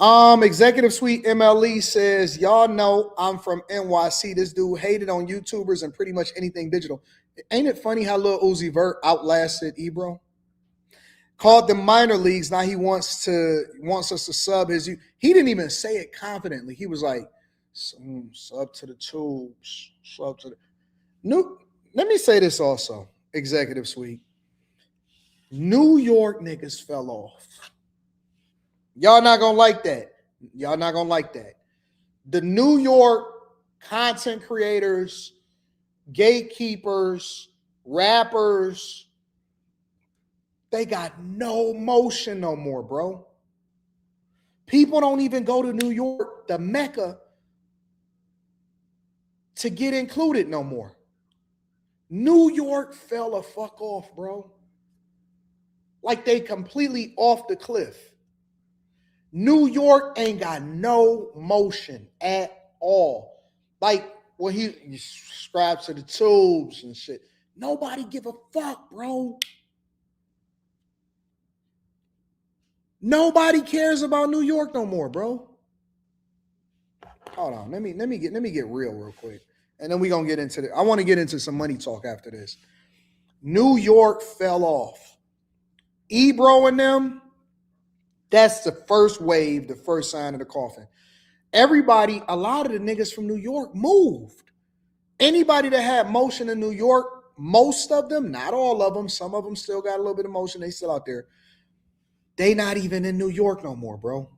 Executive Suite MLE says, y'all know I'm from NYC. This dude hated on YouTubers and pretty much anything digital. Ain't it funny how Lil Uzi Vert outlasted Ebro? Called the minor leagues. Now he wants us to sub his. He didn't even say it confidently. He was like, sub to the tubes, sub to the new. Let me say this also, Executive Suite. New York niggas fell off. Y'all not gonna like that. Y'all not gonna like that. The New York content creators, gatekeepers, rappers, they got no motion no more, bro. People don't even go to New York, the Mecca, to get included no more. New York fell the fuck off, bro. Like they completely off the cliff. New York ain't got no motion at all. Like when he subscribes to the tubes and shit. Nobody give a fuck, bro. Nobody cares about New York no more, bro. Hold on, let me get real quick, and then we gonna get into I want to get into some money talk after this. New York fell off. Ebro and them. That's the first wave, the first sign of the coffin. Everybody, a lot of the niggas from New York moved. Anybody that had motion in New York, most of them, not all of them, some of them still got a little bit of motion. They still out there. They not even in New York no more, bro.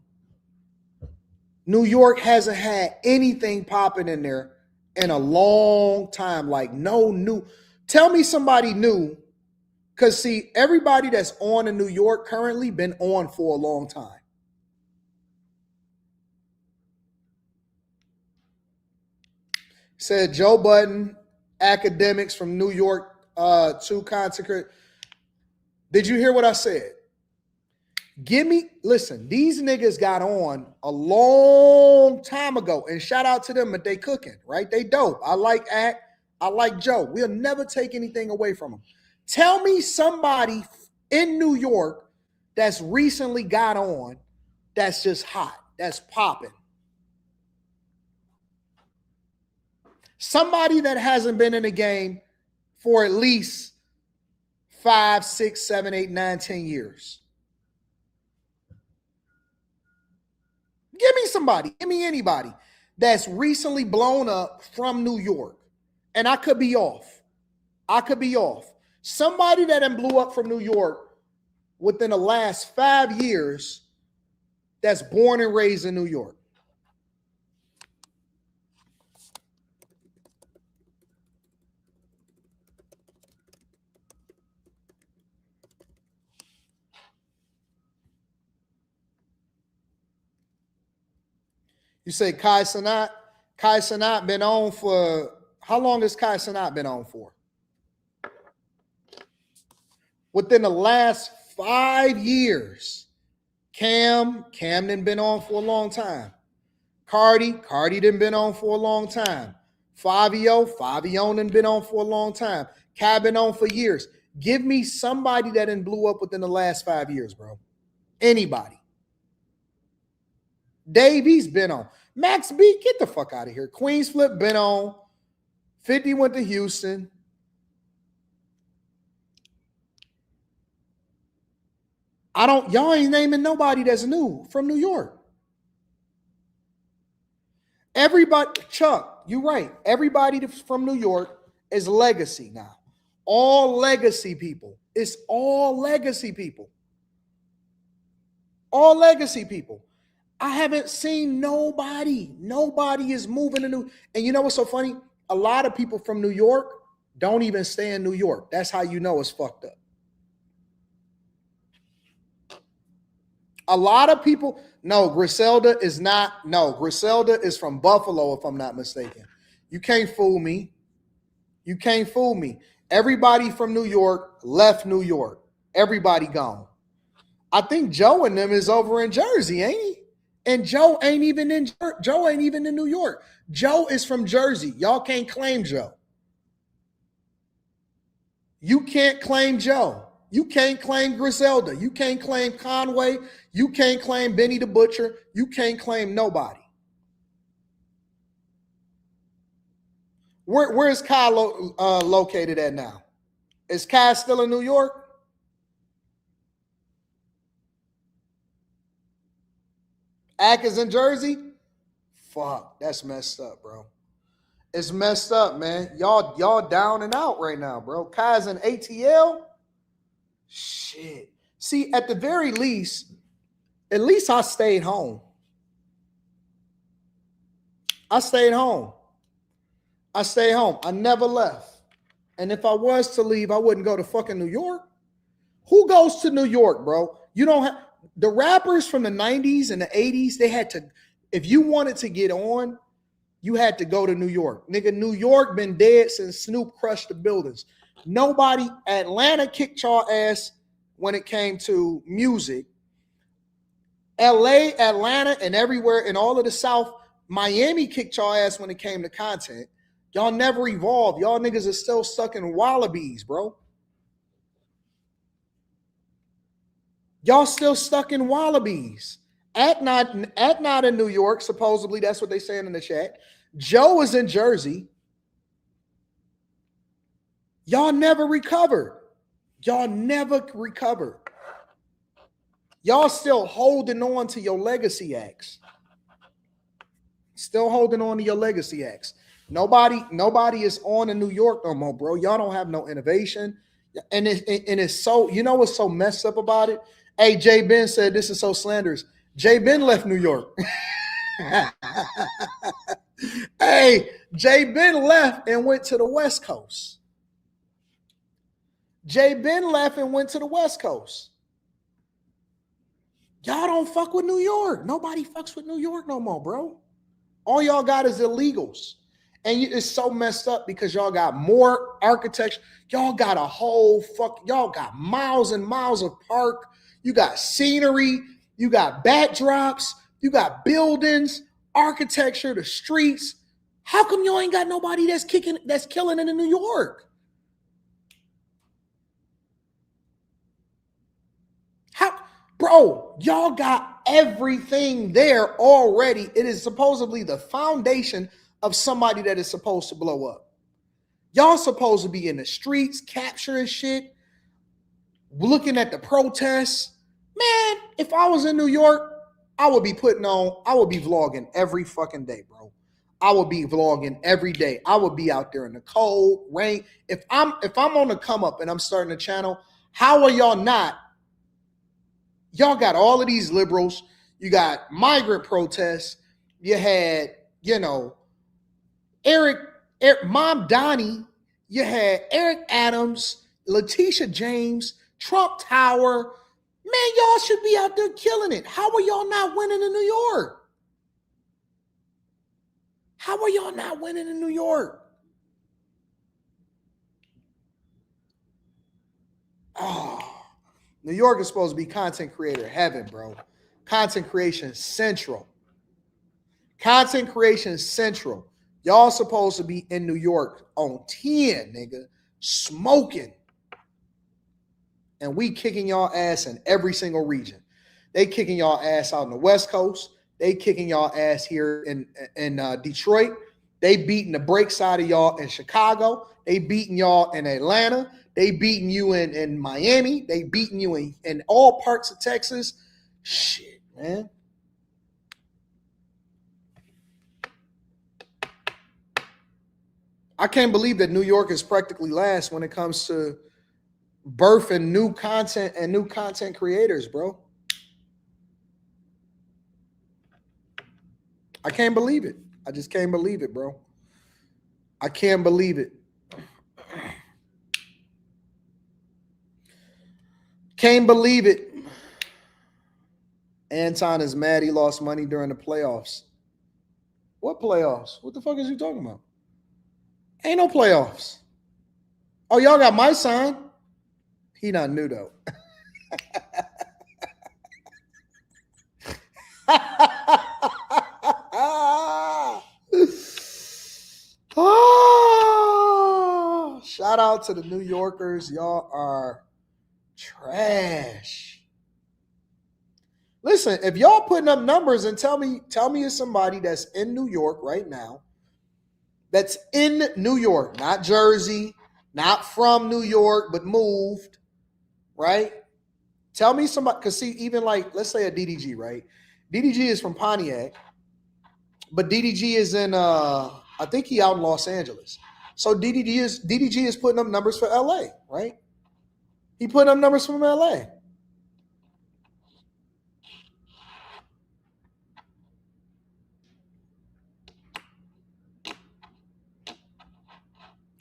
New York hasn't had anything popping in there in a long time. Like no new. Tell me somebody new. Because see, everybody that's on in New York currently been on for a long time. Said Joe Budden, academics from New York, two consecrate. Did you hear what I said? Listen, these niggas got on a long time ago, and shout out to them, but they cooking, right? They dope. I like Act. I like Joe. We'll never take anything away from them. Tell me somebody in New York that's recently got on that's just hot, that's popping. Somebody that hasn't been in the game for at least 5, 6, 7, 8, 9, 10 years. Give me somebody, give me anybody that's recently blown up from New York. And I could be off. Somebody that blew up from New York within the last 5 years that's born and raised in New York. You say Kai Cenat? Kai Cenat been on for, how long has Kai Cenat been on for? Within the last 5 years. Cam done been on for a long time. Cardi done been on for a long time. Fabio done been on for a long time. Kai been on for years. Give me somebody that done blew up within the last 5 years, bro. Anybody. Davies been on. Max B, get the fuck out of here. Queens Flip been on. 50 went to Houston. Y'all ain't naming nobody that's new from New York. Everybody, Chuck, you're right. Everybody from New York is legacy now. All legacy people. It's all legacy people. All legacy people. I haven't seen nobody. Nobody is moving to New. And you know what's so funny? A lot of people from New York don't even stay in New York. That's how you know it's fucked up. A lot of people. No, Griselda is not. No, Griselda is from Buffalo, if I'm not mistaken. You can't fool me. You can't fool me. Everybody from New York left New York. Everybody gone. I think Joe and them is over in Jersey, ain't he? And Joe ain't even in New York. Joe is from Jersey. Y'all can't claim Joe. You can't claim Joe. You can't claim Griselda. You can't claim Conway. You can't claim Benny the Butcher. You can't claim nobody. Where is Kai located at now? Is Kai still in New York? Ack is in Jersey? Fuck, that's messed up, bro. It's messed up, man. Y'all down and out right now, bro. Kai's in ATL? Shit. See, at the very least, at least I stayed home. I stayed home. I never left. And if I was to leave, I wouldn't go to fucking New York. Who goes to New York, bro? You don't have the rappers from the 90s and the 80s, they had to, if you wanted to get on, you had to go to New York. Nigga, New York been dead since Snoop crushed the buildings. Nobody, Atlanta kicked y'all ass when it came to music. LA, Atlanta, and everywhere in all of the South, Miami kicked y'all ass when it came to content. Y'all never evolved. Y'all niggas are still stuck in wallabies, bro. Y'all still stuck in wallabies. At not in New York, supposedly, that's what they saying in the chat. Joe is in Jersey. Y'all never recovered. Y'all never recovered. Y'all still holding on to your legacy acts. Still holding on to your legacy acts. Nobody is on in New York no more, bro. Y'all don't have no innovation. And it's so, you know what's so messed up about it? Hey, Jay Ben said this is so slanderous. Jay Ben left New York. Hey, Jay Ben left and went to the West Coast. Jay Ben left and went to the West Coast. Y'all don't fuck with New York. Nobody fucks with New York no more, bro. All y'all got is illegals. And it's so messed up because y'all got more architecture. Y'all got a whole y'all got miles and miles of park. You got scenery. You got backdrops. You got buildings, architecture, the streets. How come y'all ain't got nobody that's killing it in New York? Bro, y'all got everything there already. It is supposedly the foundation of somebody that is supposed to blow up. Y'all supposed to be in the streets, capturing shit, looking at the protests. Man, if I was in New York, I would be vlogging every fucking day, bro. I would be vlogging every day. I would be out there in the cold, rain. If I'm on the come up and I'm starting a channel, how are y'all not? Y'all got all of these liberals. You got migrant protests. You had, Eric Mom Donnie. You had Eric Adams, Letitia James, Trump Tower. Man, y'all should be out there killing it. How are y'all not winning in New York? How are y'all not winning in New York? Oh, New York is supposed to be content creator heaven, bro. Content creation central. Content creation central. Y'all supposed to be in New York on 10, nigga, smoking. And we kicking y'all ass in every single region. They kicking y'all ass out on the West Coast. They kicking y'all ass here in Detroit. They beating the brakes out of y'all in Chicago. They beating y'all in Atlanta. They beating you in Miami. They beating you in all parts of Texas. Shit, man. I can't believe that New York is practically last when it comes to birthing new content and new content creators, bro. I can't believe it. I just can't believe it, bro. I can't believe it. Can't believe it. Anton is mad he lost money during the playoffs. What playoffs? What the fuck is you talking about? Ain't no playoffs. Oh, y'all got my sign? He not new though. Oh, shout out to the New Yorkers. Y'all are Trash. Listen, if y'all putting up numbers and tell me it's somebody that's in New York right now, that's in New York, not Jersey, not from New York, but moved, right? Tell me somebody, because see, even like, let's say a DDG, right? DDG is from Pontiac, but DDG is in, I think he out in Los Angeles. So DDG is putting up numbers for LA, right? He putting up numbers from LA.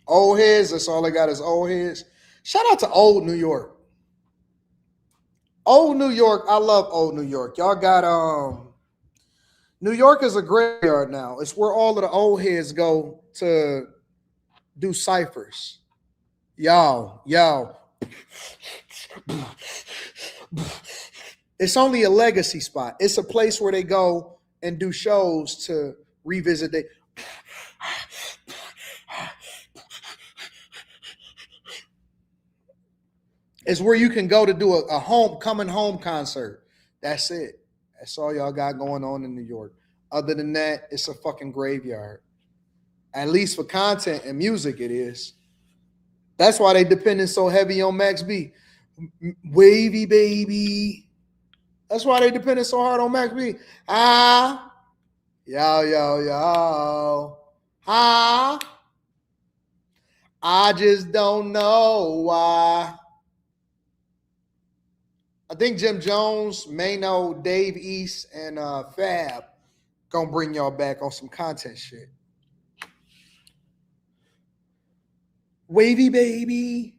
Old heads, that's all they got is old heads. Shout out to old New York. Old New York, I love old New York. Y'all got New York is a graveyard now. It's where all of the old heads go to do ciphers. Yo. It's only a legacy spot. It's a place where they go and do shows to revisit the. It's where you can go to do a homecoming home concert. That's it. That's all y'all got going on in New York. Other than that, it's a fucking graveyard. At least for content and music, it is. That's why they depending so heavy on Max B. Wavy baby. That's why they depending so hard on Max B. Yo. I just don't know why. I think Jim Jones, Mano, Dave East, and Fab gonna bring y'all back on some content shit. Wavy baby,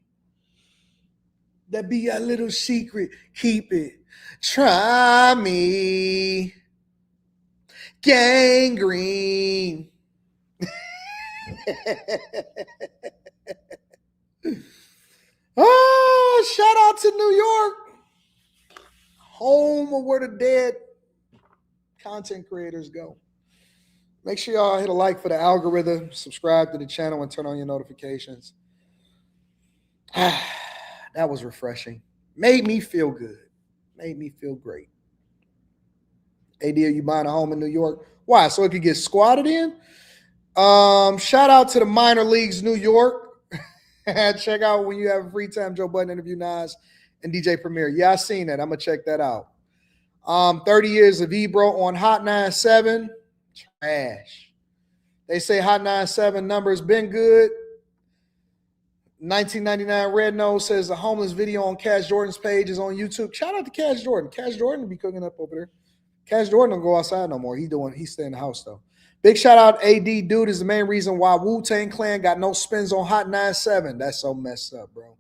that be a little secret. Keep it. Try me. Gangrene. Oh, shout out to New York. Home of where the dead content creators go. Make sure y'all hit a like for the algorithm, subscribe to the channel, and turn on your notifications. That was refreshing. Made me feel good. Made me feel great. AD, are you buying a home in New York? Why? So it could get squatted in? Shout out to the minor leagues, New York. Check out when you have a free time Joe Budden interview Nas and DJ Premier. Yeah, I seen that. I'm gonna check that out. 30 years of Ebro on Hot 97. Trash. They say Hot 97 numbers been good. 1999 Red Nose says the homeless video on Cash Jordan's page is on YouTube. Shout out to Cash Jordan. Cash Jordan will be cooking up over there. Cash Jordan don't go outside no more. He stay in the house though. Big shout out AD Dude is the main reason why Wu-Tang Clan got no spins on Hot 97. That's so messed up, bro.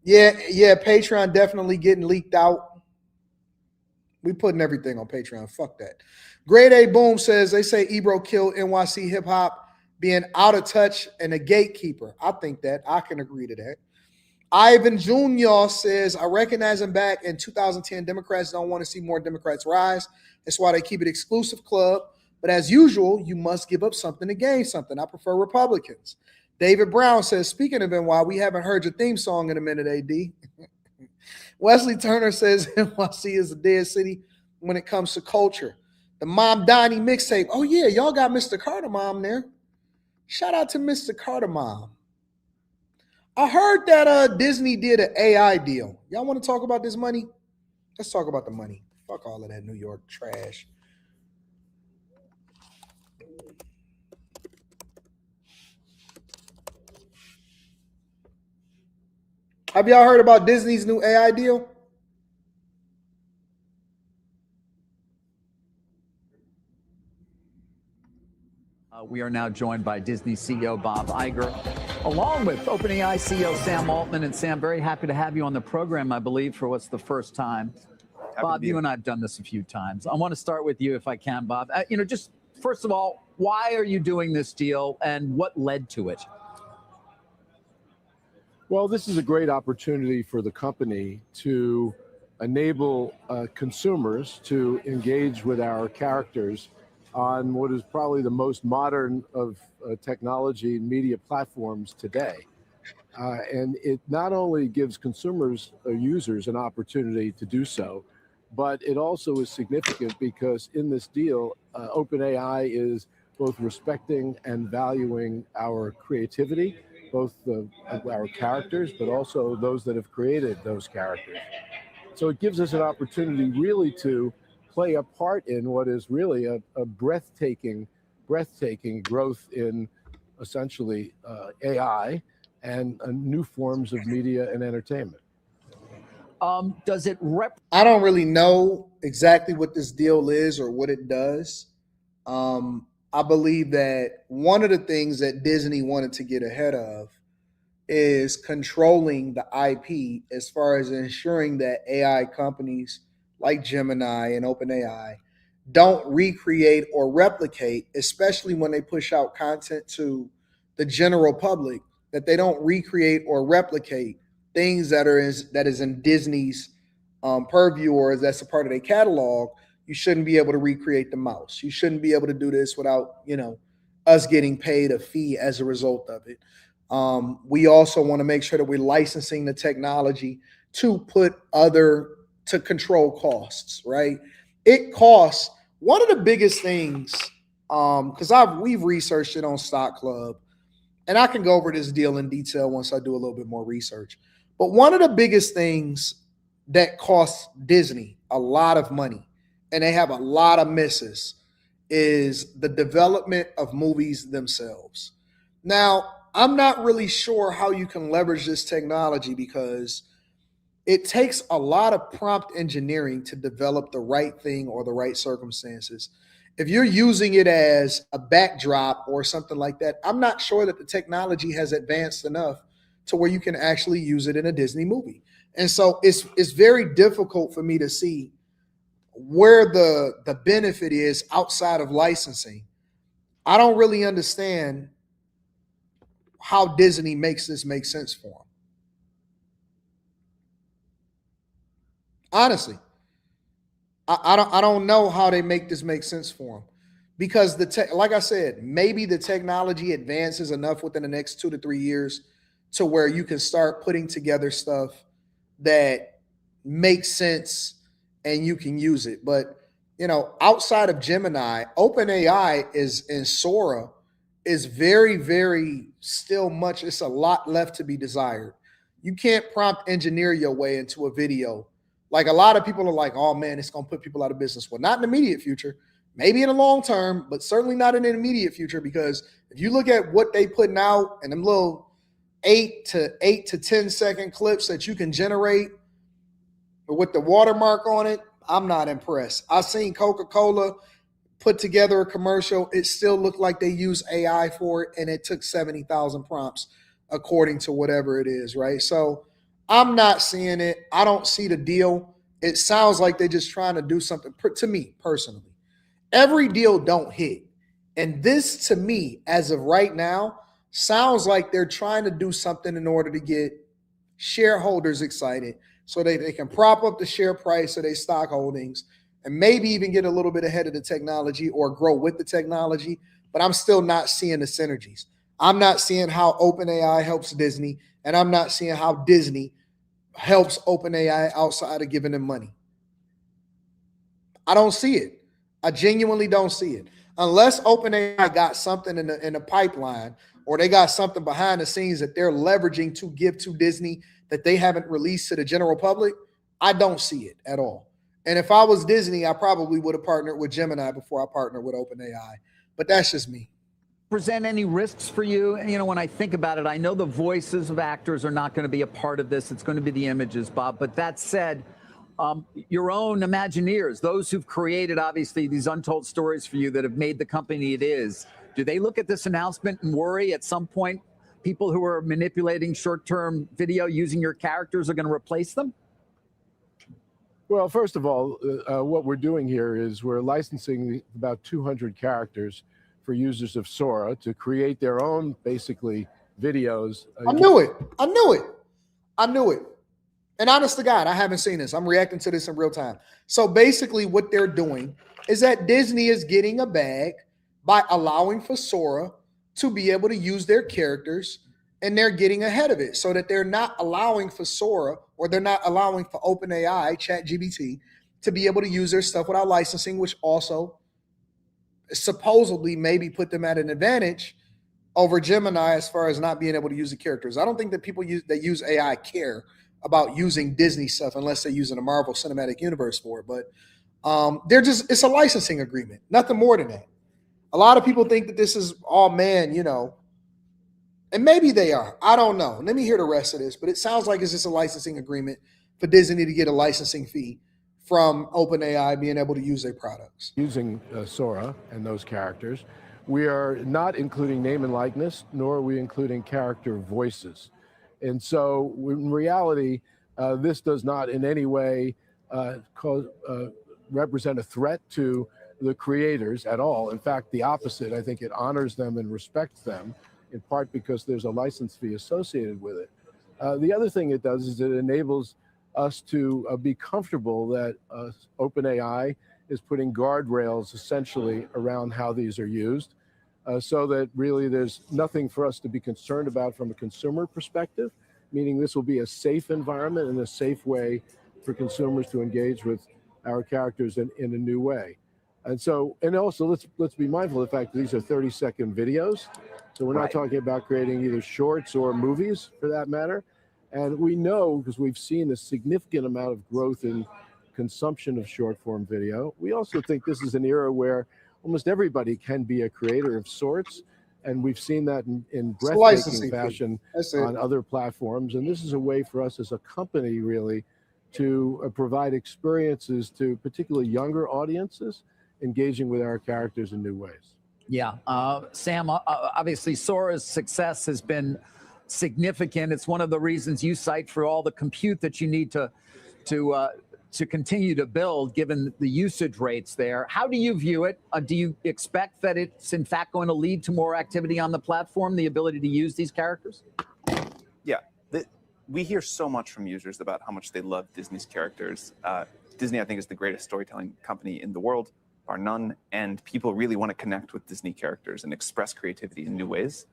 Yeah, Patreon definitely getting leaked out. We putting everything on Patreon. Fuck that. Grade A Boom says they say Ebro killed NYC hip hop being out of touch and a gatekeeper. I think that. I can agree to that. Ivan Jr. says, I recognize him back in 2010. Democrats don't want to see more Democrats rise. That's why they keep it exclusive club. But as usual, you must give up something to gain something. I prefer Republicans. David Brown says, speaking of NY, we haven't heard your theme song in a minute, AD. Wesley Turner says NYC is a dead city when it comes to culture. The Mom Donnie mixtape. Oh, yeah, y'all got Mr. Carter Mom there. Shout out to Mr. Carter Mom. I heard that Disney did an AI deal. Y'all want to talk about this money? Let's talk about the money. Fuck all of that New York trash. Have y'all heard about Disney's new AI deal? We are now joined by Disney CEO Bob Iger, along with OpenAI CEO Sam Altman. And Sam, very happy to have you on the program, I believe, for what's the first time. Bob, you and I have done this a few times. I want to start with you, if I can, Bob. Just first of all, why are you doing this deal and what led to it? Well, this is a great opportunity for the company to enable consumers to engage with our characters on what is probably the most modern of technology and media platforms today. And it not only gives consumers or users an opportunity to do so, but it also is significant because in this deal, OpenAI is both respecting and valuing our creativity, both of our characters, but also those that have created those characters. So it gives us an opportunity really to play a part in what is really a breathtaking growth in essentially AI and new forms of media and entertainment. Does it I don't really know exactly what this deal is or what it does. I believe that one of the things that Disney wanted to get ahead of is controlling the IP as far as ensuring that AI companies like Gemini and OpenAI don't recreate or replicate, especially when they push out content to the general public, that they don't recreate or replicate things that is in Disney's purview or that's a part of their catalog. You shouldn't be able to recreate the mouse. You shouldn't be able to do this without us getting paid a fee as a result of it. We also want to make sure that we're licensing the technology to control costs, right? It costs one of the biggest things, because we've researched it on Stock Club, and I can go over this deal in detail once I do a little bit more research. But one of the biggest things that costs Disney a lot of money, and they have a lot of misses, is the development of movies themselves. Now, I'm not really sure how you can leverage this technology because it takes a lot of prompt engineering to develop the right thing or the right circumstances. If you're using it as a backdrop or something like that, I'm not sure that the technology has advanced enough to where you can actually use it in a Disney movie. And so it's very difficult for me to see where the benefit is outside of licensing. I don't really understand how Disney makes this make sense for them. Honestly, I don't know how they make this make sense for them, because like I said, maybe the technology advances enough within the next 2 to 3 years to where you can start putting together stuff that makes sense and you can use it. But outside of Gemini, OpenAI and Sora is very, very still much. It's a lot left to be desired. You can't prompt engineer your way into a video. Like, a lot of people are like, oh man, it's going to put people out of business. Well, not in the immediate future, maybe in the long term, but certainly not in the immediate future, because if you look at what they putting out and them little 8 to 10 second clips that you can generate with the watermark on it, I'm not impressed. I've seen Coca-Cola put together a commercial. It still looked like they used AI for it, and it took 70,000 prompts according to whatever it is, right? So I'm not seeing it. I don't see the deal. It sounds like they're just trying to do something. To me personally, every deal don't hit. And this, to me, as of right now, sounds like they're trying to do something in order to get shareholders excited so they can prop up the share price of their stock holdings and maybe even get a little bit ahead of the technology or grow with the technology. But I'm still not seeing the synergies. I'm not seeing how OpenAI helps Disney, and I'm not seeing how Disney helps OpenAI outside of giving them money. I don't see it. I genuinely don't see it. Unless OpenAI got something in the pipeline, or they got something behind the scenes that they're leveraging to give to Disney that they haven't released to the general public, I don't see it at all. And if I was Disney, I probably would have partnered with Gemini before I partnered with OpenAI. But that's just me. Present any risks for you? And, when I think about it, I know the voices of actors are not going to be a part of this. It's going to be the images, Bob. But that said, your own Imagineers, those who've created, obviously, these untold stories for you that have made the company it is, do they look at this announcement and worry at some point people who are manipulating short-term video using your characters are going to replace them? Well, first of all, what we're doing here is we're licensing about 200 characters for users of Sora to create their own, basically, videos. I knew it. And honest to God, I haven't seen this. I'm reacting to this in real time. So basically what they're doing is that Disney is getting a bag by allowing for Sora to be able to use their characters and they're getting ahead of it so that they're not allowing for Sora or they're not allowing for OpenAI, ChatGPT, to be able to use their stuff without licensing, which also supposedly maybe put them at an advantage over Gemini as far as not being able to use the characters. I don't think that people that use AI care about using Disney stuff unless they're using a Marvel Cinematic Universe for it. But it's a licensing agreement, nothing more than that. A lot of people think that this is all man, and maybe they are. I don't know. Let me hear the rest of this, but it sounds like it's just a licensing agreement for Disney to get a licensing fee from OpenAI being able to use their products. Using Sora and those characters, we are not including name and likeness, nor are we including character voices. And so in reality, this does not in any way represent a threat to the creators at all. In fact, the opposite. I think it honors them and respects them, in part because there's a license fee associated with it. The other thing it does is it enables us to be comfortable that OpenAI is putting guardrails essentially around how these are used, so that really there's nothing for us to be concerned about from a consumer perspective, meaning this will be a safe environment and a safe way for consumers to engage with our characters in a new way. And so, and also let's be mindful of the fact that these are 30-second videos. So we're not talking about creating either shorts or movies for that matter. And we know, because we've seen a significant amount of growth in consumption of short form video. We also think this is an era where almost everybody can be a creator of sorts. And we've seen that in breathtaking fashion on other platforms. And this is a way for us as a company really to provide experiences to particularly younger audiences engaging with our characters in new ways. Yeah. Sam, obviously Sora's success has been significant. It's one of the reasons you cite for all the compute that you need to continue to build, given the usage rates there. How do you view it? Do you expect that it's in fact going to lead to more activity on the platform, the ability to use these characters? Yeah. We hear so much from users about how much they love Disney's characters. Disney, I think, is the greatest storytelling company in the world, bar none, and people really want to connect with Disney characters and express creativity in new ways.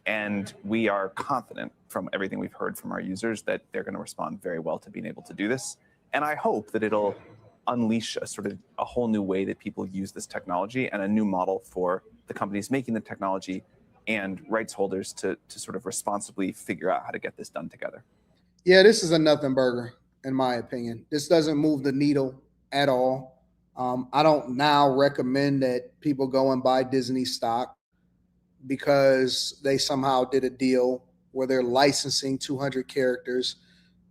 And we are confident from everything we've heard from our users that they're going to respond very well to being able to do this. And I hope that it'll unleash a whole new way that people use this technology and a new model for the companies making the technology and rights holders to sort of responsibly figure out how to get this done together. Yeah, this is a nothing burger, in my opinion. This doesn't move the needle at all. I don't now recommend that people go and buy Disney stock because they somehow did a deal where they're licensing 200 characters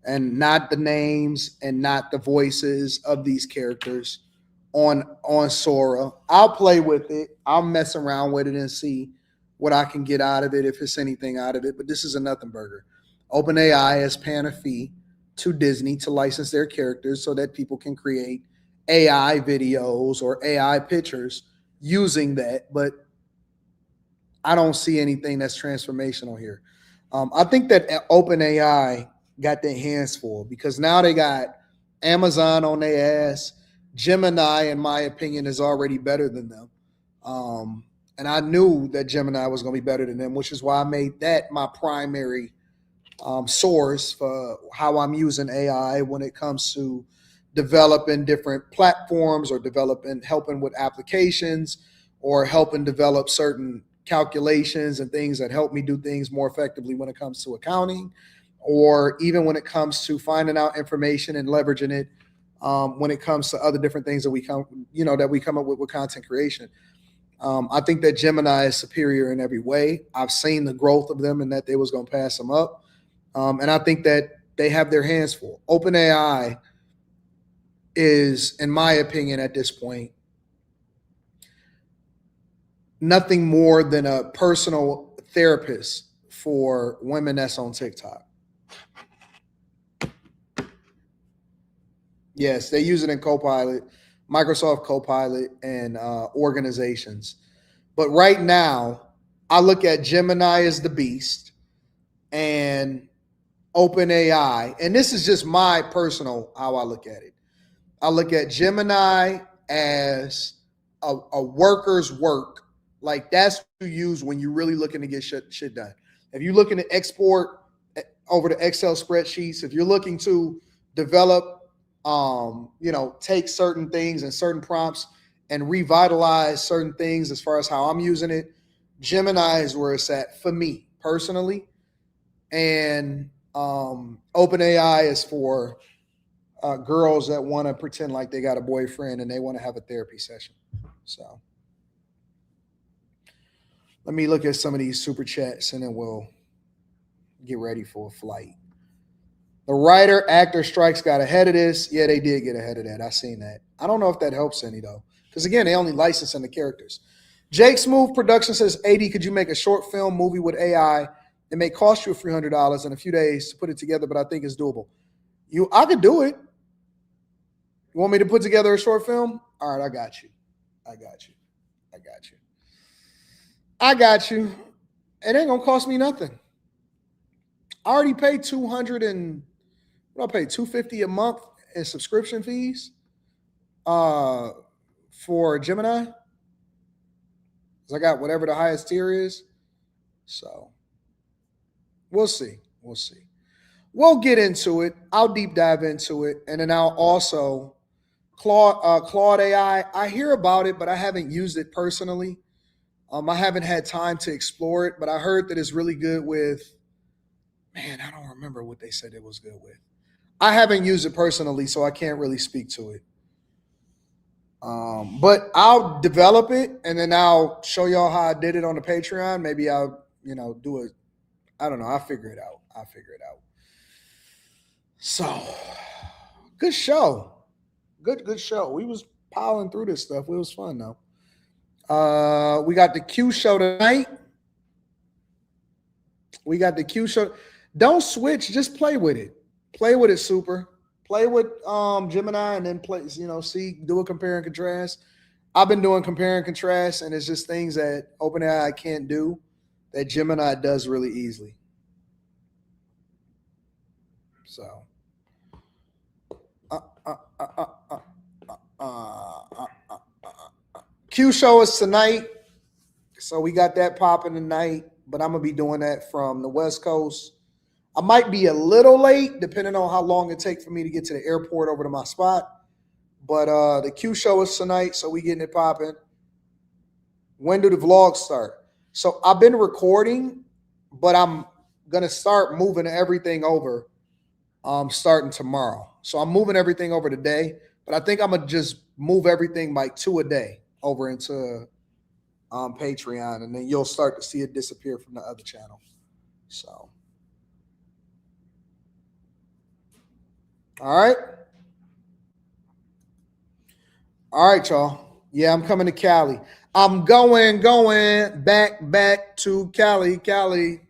and not the names and not the voices of these characters on Sora. I'll play with it. I'll mess around with it and see what I can get out of it, if it's anything out of it. But this is a nothing burger. OpenAI is paying a fee to Disney to license their characters so that people can create AI videos or AI pictures using that. But I don't see anything that's transformational here. I think that OpenAI got their hands full because now they got Amazon on their ass. Gemini, in my opinion, is already better than them. And I knew that Gemini was going to be better than them, which is why I made that my primary source for how I'm using AI when it comes to developing different platforms or helping with applications or helping develop certain calculations and things that help me do things more effectively when it comes to accounting, or even when it comes to finding out information and leveraging it when it comes to other different things that we come up with content creation. I think that Gemini is superior in every way. I've seen the growth of them and that they was going to pass them up. And I think that they have their hands full. OpenAI is, in my opinion, at this point, nothing more than a personal therapist for women that's on TikTok. Yes, they use it in Copilot, Microsoft Copilot, and organizations. But right now, I look at Gemini as the beast and OpenAI, and this is just my personal how I look at it. I look at Gemini as a worker's work. Like that's what you use when you're really looking to get shit done. If you're looking to export over to Excel spreadsheets, if you're looking to develop, take certain things and certain prompts and revitalize certain things as far as how I'm using it, Gemini is where it's at for me personally. And OpenAI is for girls that want to pretend like they got a boyfriend and they want to have a therapy session. So let me look at some of these super chats and then we'll get ready for a flight. The writer actor strikes got ahead of this. Yeah, they did get ahead of that. I seen that. I don't know if that helps any though, because again, they only licensing the characters. Jake Smooth Production says, AD, could you make a short film movie with AI? It may cost you $300 in a few days to put it together, but I think it's doable. I could do it. You want me to put together a short film? All right, I got you. It ain't gonna cost me nothing. I already paid $250 a month in subscription fees for Gemini. I got whatever the highest tier is. So we'll see. We'll get into it. I'll deep dive into it. And then I'll also Claude AI. I hear about it, but I haven't used it personally. I haven't had time to explore it, but I heard that it's really good with, I don't remember what they said it was good with. I haven't used it personally, so I can't really speak to it. But I'll develop it and then I'll show y'all how I did it on the Patreon. Maybe I'll, do it. I don't know. I'll figure it out. So good show. Good show. We was piling through this stuff. It was fun though. We got the Q show tonight. Don't switch. Just play with it. Super. Play with Gemini and then play, do a compare and contrast. I've been doing compare and contrast, and it's just things that OpenAI can't do that Gemini does really easily. So Q show is tonight. So we got that popping tonight, but I'm gonna be doing that from the West Coast. I might be a little late, depending on how long it takes for me to get to the airport over to my spot. But the Q show is tonight, so we getting it popping. When do the vlogs start? So I've been recording, but I'm gonna start moving everything over starting tomorrow. So I'm moving everything over today, but I think I'm gonna just move everything like 2 a day over into Patreon, and then you'll start to see it disappear from the other channel. So. All right, y'all. Yeah, I'm coming to Cali. I'm going back to Cali.